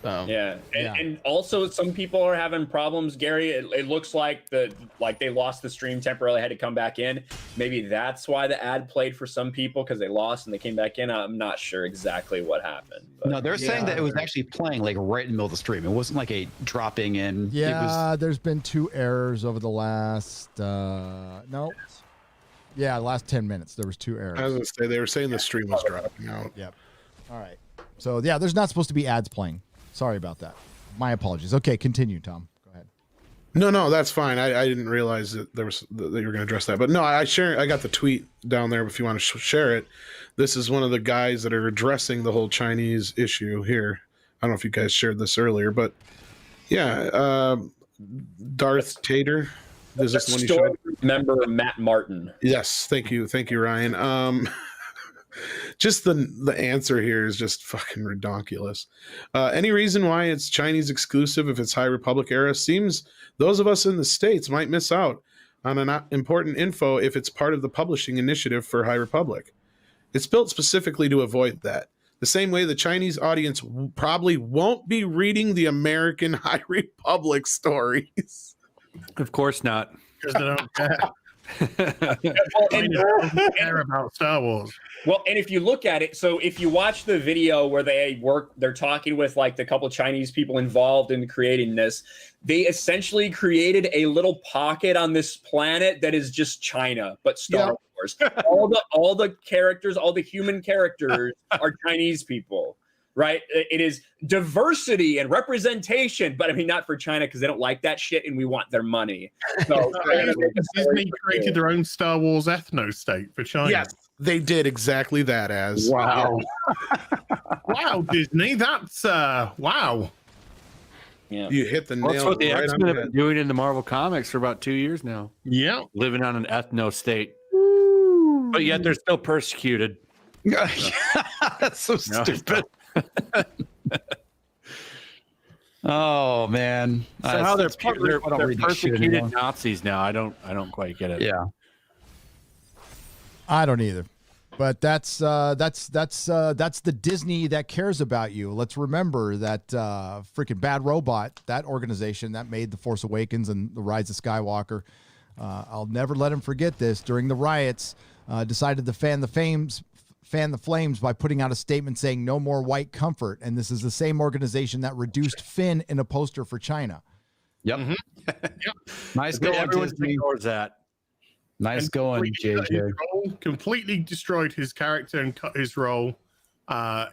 Speaker 2: So
Speaker 3: and also some people are having problems, Gary. It looks like they lost the stream temporarily, had to come back in. Maybe that's why the ad played for some people, because they lost and they came back in. I'm not sure exactly what happened. But.
Speaker 7: No, they're saying that it was actually playing like right in the middle of the stream. It wasn't like a dropping in.
Speaker 1: Yeah, there's been 2 errors over the last last 10 minutes. There was 2 errors.
Speaker 8: I was gonna say they were saying the stream was dropping out.
Speaker 1: Yep. All right. So yeah, there's not supposed to be ads playing. Sorry about that. My apologies. Okay, continue, Tom. Go ahead.
Speaker 8: No, that's fine. I didn't realize that that you were going to address that. But no, I got the tweet down there if you want to share it. This is one of the guys that are addressing the whole Chinese issue here. I don't know if you guys shared this earlier, but yeah, Darth Tater. Is this the one you showed?
Speaker 3: Member Matt Martin.
Speaker 8: Yes, thank you, Ryan. Just the answer here is just fucking redonkulous. Any reason why it's Chinese exclusive if it's High Republic era? Seems those of us in the States might miss out on an important info if it's part of the publishing initiative for High Republic. It's built specifically to avoid that. The same way the Chinese audience probably won't be reading the American High Republic stories.
Speaker 6: Of course not.
Speaker 5: Because they don't care. care about Star Wars.
Speaker 3: Well, and if you look at it, so if you watch the video where they're talking with like the couple Chinese people involved in creating this, they essentially created a little pocket on this planet that is just China, but Star Wars. all the characters, all the human characters are Chinese people. Right? It is diversity and representation, but I mean, not for China because they don't like that shit and we want their money. So
Speaker 5: Disney created their own Star Wars ethno state for China.
Speaker 8: Yes, they did exactly that. As
Speaker 5: wow, wow, Disney, that's wow.
Speaker 3: Yeah,
Speaker 8: you hit the nail.
Speaker 6: That's what the
Speaker 8: right
Speaker 6: X-Men have been doing in the Marvel comics for about 2 years now.
Speaker 5: Yeah,
Speaker 6: living on an ethno state, but yet they're still persecuted.
Speaker 7: That's so stupid. Oh man!
Speaker 6: Somehow they're persecuted Nazis now. I don't quite get it.
Speaker 7: Yeah,
Speaker 1: I don't either. But that's the Disney that cares about you. Let's remember that freaking Bad Robot, that organization that made The Force Awakens and The Rise of Skywalker. I'll never let him forget this. During the riots, decided to fan the flames by putting out a statement saying no more white comfort. And this is the same organization that reduced Finn in a poster for China.
Speaker 7: Yep.
Speaker 5: Yep.
Speaker 7: Nice going,
Speaker 6: everyone
Speaker 7: Disney.
Speaker 6: ignores that.
Speaker 7: Nice going, JJ.
Speaker 5: Completely destroyed his character and cut his role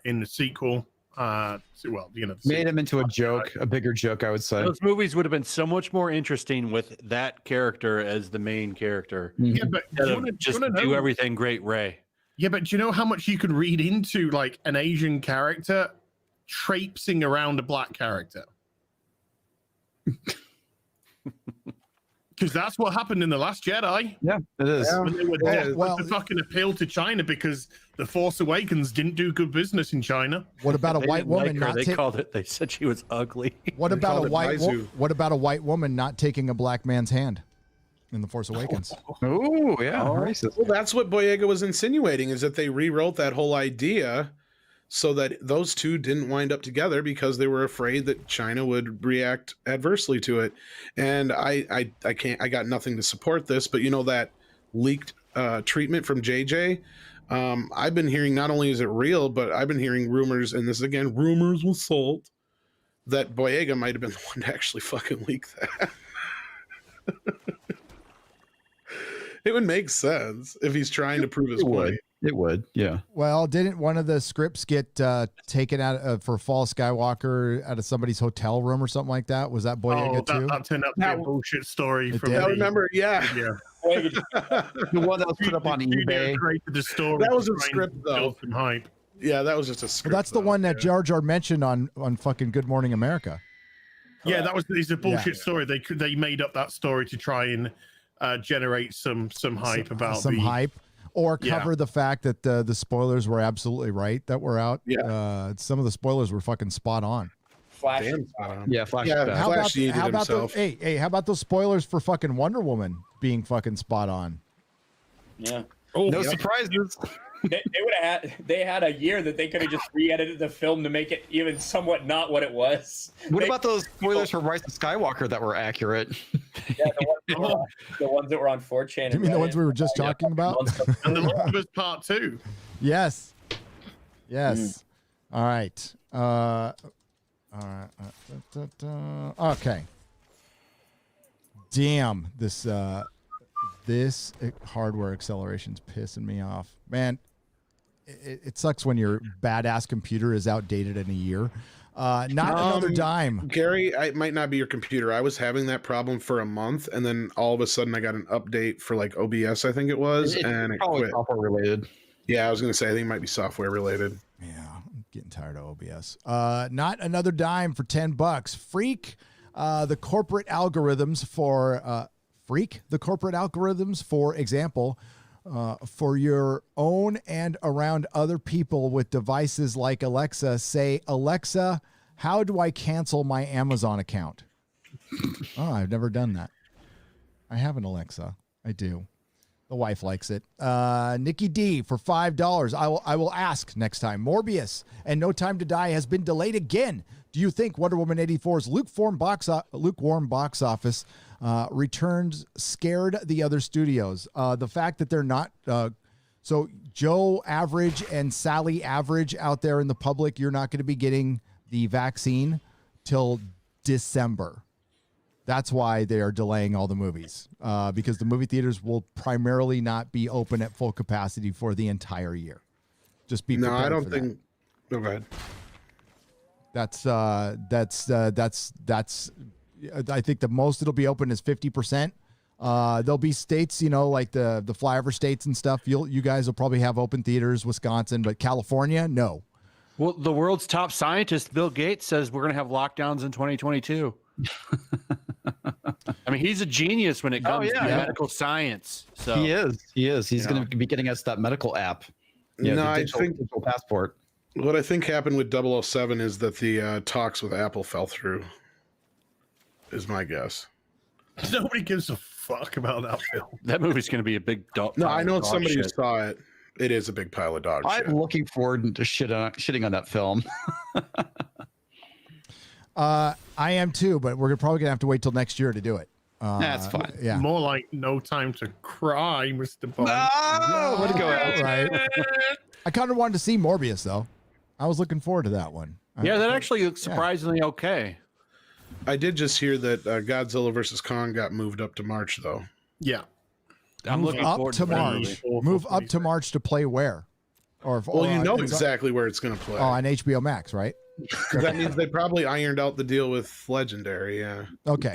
Speaker 5: in the sequel.
Speaker 7: Made him into a joke, a bigger joke, I would say.
Speaker 6: Those movies would have been so much more interesting with that character as the main character.
Speaker 5: Yeah, but
Speaker 6: just do everything great, Ray.
Speaker 5: Yeah, but do you know how much you could read into like an Asian character traipsing around a black character? Because that's what happened in The Last Jedi.
Speaker 7: Yeah, it is.
Speaker 5: When they were to fucking appeal to China because The Force Awakens didn't do good business in China.
Speaker 1: What about a white woman not
Speaker 6: They said she was ugly.
Speaker 1: What about a white woman not taking a black man's hand in The Force Awakens?
Speaker 7: Oh, yeah. Racist.
Speaker 8: Well, that's what Boyega was insinuating, is that they rewrote that whole idea so that those two didn't wind up together because they were afraid that China would react adversely to it. And I got nothing to support this, but you know that leaked treatment from JJ. I've been hearing, not only is it real, but I've been hearing rumors, and this is again rumors with salt, that Boyega might have been the one to actually fucking leak that. It would make sense if he's trying to prove his point.
Speaker 7: It would, yeah.
Speaker 1: Well, didn't one of the scripts get taken out for Fall Skywalker out of somebody's hotel room or something like that? Was that Boyega too?
Speaker 5: That turned out to be a bullshit story.
Speaker 8: I remember, yeah.
Speaker 7: The one that was put up on eBay.
Speaker 5: The story
Speaker 8: that was a script, though.
Speaker 5: Hype.
Speaker 8: Yeah, that was just a script.
Speaker 1: Well, that's the one that Jar Jar mentioned on fucking Good Morning America.
Speaker 5: Yeah, it's a bullshit story. They made up that story to try and generate some hype about
Speaker 1: hype, or cover the fact that the spoilers were absolutely right that were out.
Speaker 8: Yeah,
Speaker 1: some of the spoilers were fucking spot on.
Speaker 3: Flash.
Speaker 7: Flash.
Speaker 1: How about those spoilers for fucking Wonder Woman being fucking spot on?
Speaker 3: Yeah.
Speaker 7: No surprises.
Speaker 3: They had a year that they could have just re-edited the film to make it even somewhat not what it was.
Speaker 7: What about those spoilers for Rise of Skywalker that were accurate?
Speaker 3: Yeah, the ones that were on 4chan.
Speaker 1: You mean the ones we were just talking about?
Speaker 5: And The Last of Us Part 2.
Speaker 1: Yes. All right. Okay. Damn, this hardware acceleration's pissing me off, man. It sucks when your badass computer is outdated in a year. Not another dime.
Speaker 8: Gary, it might not be your computer. I was having that problem for a month, and then all of a sudden I got an update for like OBS, I think it was, and it quit.
Speaker 7: Software related.
Speaker 8: Yeah, I was going to say, I think it might be software related.
Speaker 1: Yeah, I'm getting tired of OBS. Not another dime for $10. Freak the corporate algorithms for example, for your own and around other people with devices like Alexa. Say, Alexa, how do I cancel my Amazon account? Oh, I've never done that. I have an Alexa. I do. The wife likes it. Nikki D for $5. I will ask next time. Morbius and No Time to Die has been delayed again. Do you think Wonder Woman 84's lukewarm box office returns scared the other studios. The fact that they're not so Joe Average and Sally Average out there in the public, you're not going to be getting the vaccine till December. That's why they are delaying all the movies, because the movie theaters will primarily not be open at full capacity for the entire year. Just be prepared.
Speaker 8: No, I don't
Speaker 1: for
Speaker 8: think.
Speaker 1: that.
Speaker 8: Oh, go ahead.
Speaker 1: That's. I think the most it'll be open is 50%. There'll be states, like the flyover states and stuff. You guys will probably have open theaters, Wisconsin, but California, no.
Speaker 6: Well, the world's top scientist, Bill Gates, says we're going to have lockdowns in 2022. I mean, he's a genius when it comes to medical science. So
Speaker 7: He is. He's going to be getting us that medical app.
Speaker 8: I think
Speaker 7: digital passport.
Speaker 8: what I think happened with 007 is that the talks with Apple fell through. Is my guess.
Speaker 5: Nobody gives a fuck about that film.
Speaker 6: that movie's going to be a big dog.
Speaker 8: No, I know somebody who
Speaker 6: shit.
Speaker 8: saw it. It is a big pile of dog shit.
Speaker 7: I'm looking forward to shitting on that film.
Speaker 1: I am too, but we're probably gonna have to wait till next year to do it.
Speaker 7: That's fine.
Speaker 1: Yeah.
Speaker 5: More like No Time to Cry, Mr. Bond.
Speaker 7: No, let it go out.
Speaker 1: Right. I kind of wanted to see Morbius though. I was looking forward to that one.
Speaker 6: Yeah, that actually looks surprisingly okay.
Speaker 8: I did just hear that Godzilla vs. Kong got moved up to March, though.
Speaker 5: Yeah.
Speaker 6: I'm
Speaker 1: Move
Speaker 6: looking
Speaker 1: up
Speaker 6: forward
Speaker 1: to
Speaker 6: that
Speaker 1: March.
Speaker 6: movie.
Speaker 1: Move up to March to play where?
Speaker 8: Well, you know exactly where it's going to play.
Speaker 1: Oh, on HBO Max, right?
Speaker 8: That means they probably ironed out the deal with Legendary. Yeah.
Speaker 1: Okay.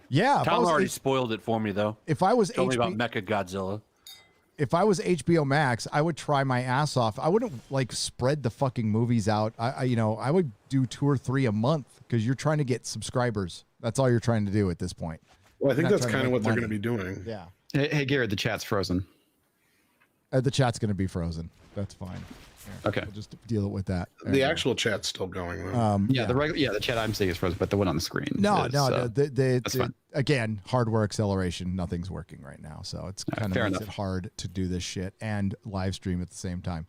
Speaker 1: Yeah.
Speaker 6: Tom already spoiled it for me, though.
Speaker 1: If I was
Speaker 6: Told me about Mecha Godzilla.
Speaker 1: If I was HBO Max, I would try my ass off. I wouldn't spread the fucking movies out. I would do 2 or 3 a month because you're trying to get subscribers. That's all you're trying to do at this point.
Speaker 8: Well, I think
Speaker 1: You're not
Speaker 8: that's
Speaker 1: trying to
Speaker 8: kind of
Speaker 1: make
Speaker 8: what they're
Speaker 1: money.
Speaker 8: going to be doing.
Speaker 1: Yeah.
Speaker 7: Hey, Garrett, the chat's frozen.
Speaker 1: The chat's going to be frozen. That's fine. Here,
Speaker 7: Okay.
Speaker 1: we'll just deal with that. There
Speaker 8: The
Speaker 1: you go.
Speaker 8: actual chat's still going, though.
Speaker 7: The chat I'm seeing is frozen, but the one on the screen.
Speaker 1: That's
Speaker 7: fine.
Speaker 1: Again, hardware acceleration. Nothing's working right now, so it's kind of
Speaker 7: fair
Speaker 1: makes
Speaker 7: enough.
Speaker 1: it hard to do this shit and live stream at the same time.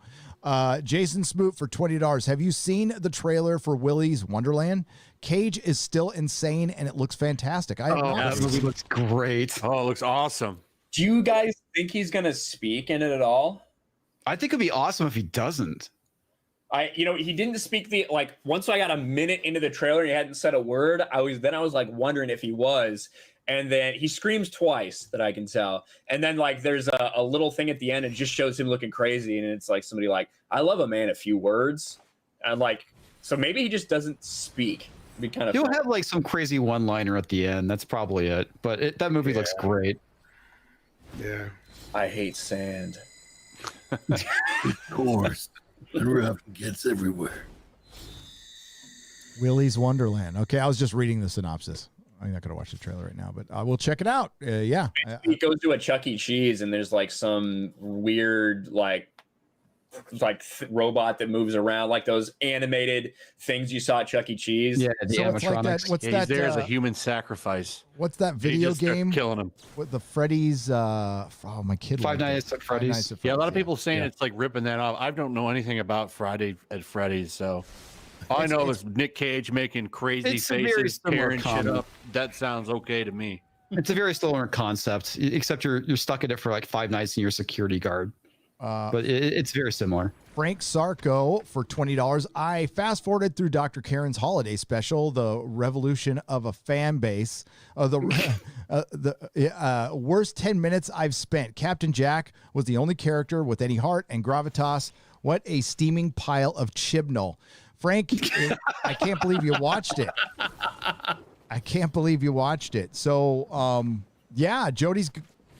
Speaker 1: Jason Smoot for $20. Have you seen the trailer for Willy's Wonderland? Cage is still insane, and it looks fantastic.
Speaker 7: That movie looks great.
Speaker 6: Oh, it looks awesome.
Speaker 3: Do you guys think he's gonna speak in it at all?
Speaker 7: I think it'd be awesome if he doesn't.
Speaker 3: He didn't speak once I got a minute into the trailer and he hadn't said a word, I was wondering if he was. And then he screams twice that I can tell. And then there's a little thing at the end and just shows him looking crazy. And it's somebody I love a man a few words. And so maybe he just doesn't speak. It'd be kind of
Speaker 7: He'll
Speaker 3: fun.
Speaker 7: have some crazy one-liner at the end. That's probably it. But that movie looks great.
Speaker 8: Yeah.
Speaker 3: I hate sand.
Speaker 9: Of course. The rough gets everywhere.
Speaker 1: Willy's Wonderland. Okay, I was just reading the synopsis. I'm not going to watch the trailer right now, but I will check it out. Yeah.
Speaker 3: He goes to a Chuck E. Cheese and there's some weird robot that moves around, like those animated things you saw at Chuck E. Cheese.
Speaker 7: Yeah, the
Speaker 1: So it's like
Speaker 7: animatronics.
Speaker 1: that. What's
Speaker 6: Yeah,
Speaker 1: that?
Speaker 6: he's there as a human sacrifice.
Speaker 1: What's that
Speaker 6: He
Speaker 1: video
Speaker 6: just starts
Speaker 1: game?
Speaker 6: killing him.
Speaker 1: With the Freddy's. My kid.
Speaker 7: Five
Speaker 1: liked it.
Speaker 7: Nights at
Speaker 1: Five
Speaker 7: Freddy's.
Speaker 1: Nights at
Speaker 6: Yeah, a lot of
Speaker 1: Freddy's,
Speaker 6: people saying
Speaker 1: yeah.
Speaker 6: it's ripping that off. I don't know anything about Friday at Freddy's, so all I know is Nick Cage making crazy
Speaker 7: It's a very
Speaker 6: faces,
Speaker 7: similar
Speaker 6: tearing shit
Speaker 7: comment.
Speaker 6: up. That sounds okay to me.
Speaker 7: It's a very similar concept, except you're stuck in it for 5 nights and you're a security guard. But it's very similar.
Speaker 1: Frank Sarko for $20. I fast forwarded through Dr. Karen's holiday special, The Revolution of a Fan Base. The worst 10 minutes I've spent. Captain Jack was the only character with any heart and gravitas. What a steaming pile of chibnall. Frank, I can't believe you watched it. I can't believe you watched it. So, Jodie's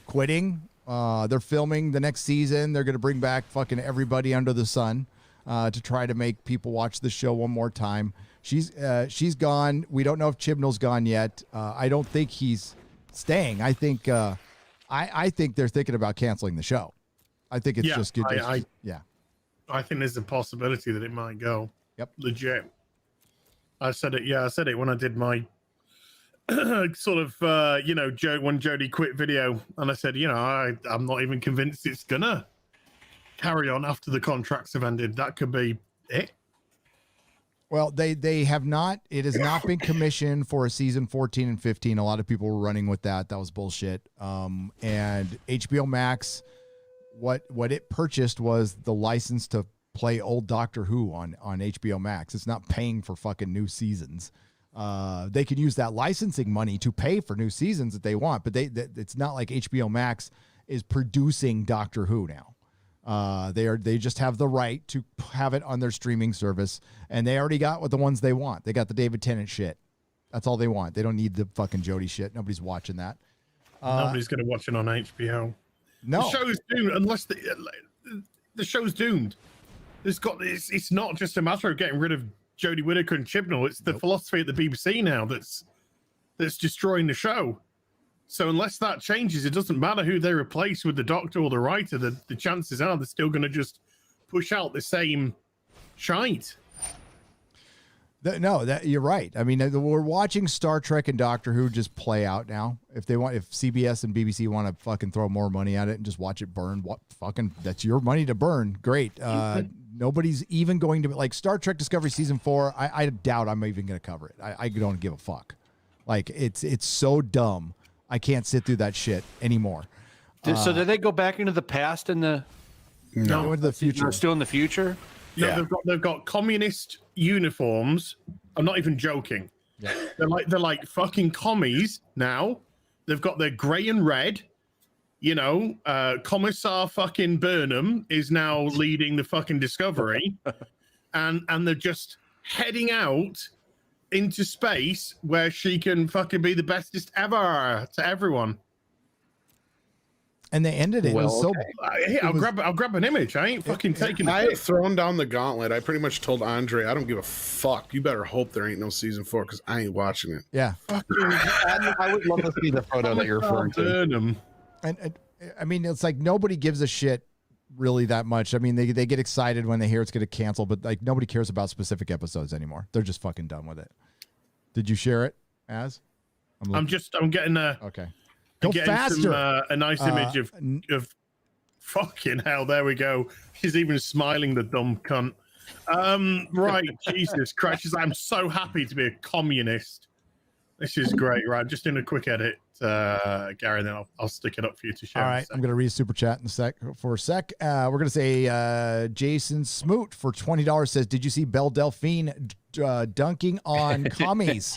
Speaker 1: quitting. They're filming the next season. They're going to bring back fucking everybody under the sun to try to make people watch the show one more time. She's gone. We don't know if Chibnall's gone yet. I don't think he's staying. I think I think they're thinking about canceling the show. I think it's just good.
Speaker 5: I think there's a possibility that it might go.
Speaker 1: Yep.
Speaker 5: Legit. I said it. Yeah, I said it when I did my sort of when Jodie quit video, and I said, I'm not even convinced it's gonna carry on after the contracts have ended. That could be it.
Speaker 1: Well, they have not. It has not been commissioned for a season 14 and 15. A lot of people were running with that. That was bullshit. And HBO Max, what it purchased was the license to play old Doctor Who on HBO Max. It's not paying for fucking new seasons. They can use that licensing money to pay for new seasons that they want, but it's not like HBO Max is producing Doctor Who now. They just have the right to have it on their streaming service, and they already got what the ones they want. They got the David Tennant shit. That's all they want. They don't need the fucking Jodie shit. Nobody's watching that.
Speaker 5: Nobody's going to watch it on HBO.
Speaker 1: No,
Speaker 5: the show's doomed unless the show's doomed. It's not just a matter of getting rid of Jodie Whittaker and Chibnall. It's the philosophy at the BBC now that's destroying the show. So unless that changes, it doesn't matter who they replace with the doctor or the writer. The chances are they're still going to just push out the same shite.
Speaker 1: You're right. I mean, we're watching Star Trek and Doctor Who just play out now. If CBS and BBC want to fucking throw more money at it and just watch it burn, that's your money to burn. Great. Nobody's even going to like Star Trek Discovery season 4. I doubt I'm even going to cover it. I don't give a fuck. Like it's so dumb. I can't sit through that shit anymore.
Speaker 6: So did they go back into the past and the
Speaker 1: into the future?
Speaker 6: They're still in the future?
Speaker 5: No,
Speaker 6: Yeah.
Speaker 5: they've got communist uniforms. I'm not even joking.
Speaker 1: Yeah.
Speaker 5: They're like fucking commies now. They've got their gray and red. You know, Commissar fucking Burnham is now leading the fucking Discovery, and they're just heading out into space where she can fucking be the bestest ever to everyone.
Speaker 1: And they ended it.
Speaker 5: I'll grab an image. I ain't fucking taking
Speaker 8: I
Speaker 5: it.
Speaker 8: have thrown down the gauntlet. I pretty much told Andre, I don't give a fuck. You better hope there ain't no season 4 because I ain't watching it.
Speaker 1: Yeah.
Speaker 7: I would love to see the photo that you're referring to.
Speaker 1: And I mean, it's like nobody gives a shit really that much. I mean, they get excited when they hear it's going to cancel, but like nobody cares about specific episodes anymore. They're just fucking done with it. Did you share it, Az?
Speaker 5: I'm getting
Speaker 1: okay. Go faster.
Speaker 5: A nice image of fucking hell. There we go. She's even smiling, the dumb cunt. Right, Jesus Christ. I'm so happy to be a communist. This is great. Right, just in a quick edit, Gary, then I'll stick it up for you to share.
Speaker 1: All right, I'm going to read super chat in a sec. We're going to say Jason Smoot for $20 says, "Did you see Belle Delphine dunking on commies?"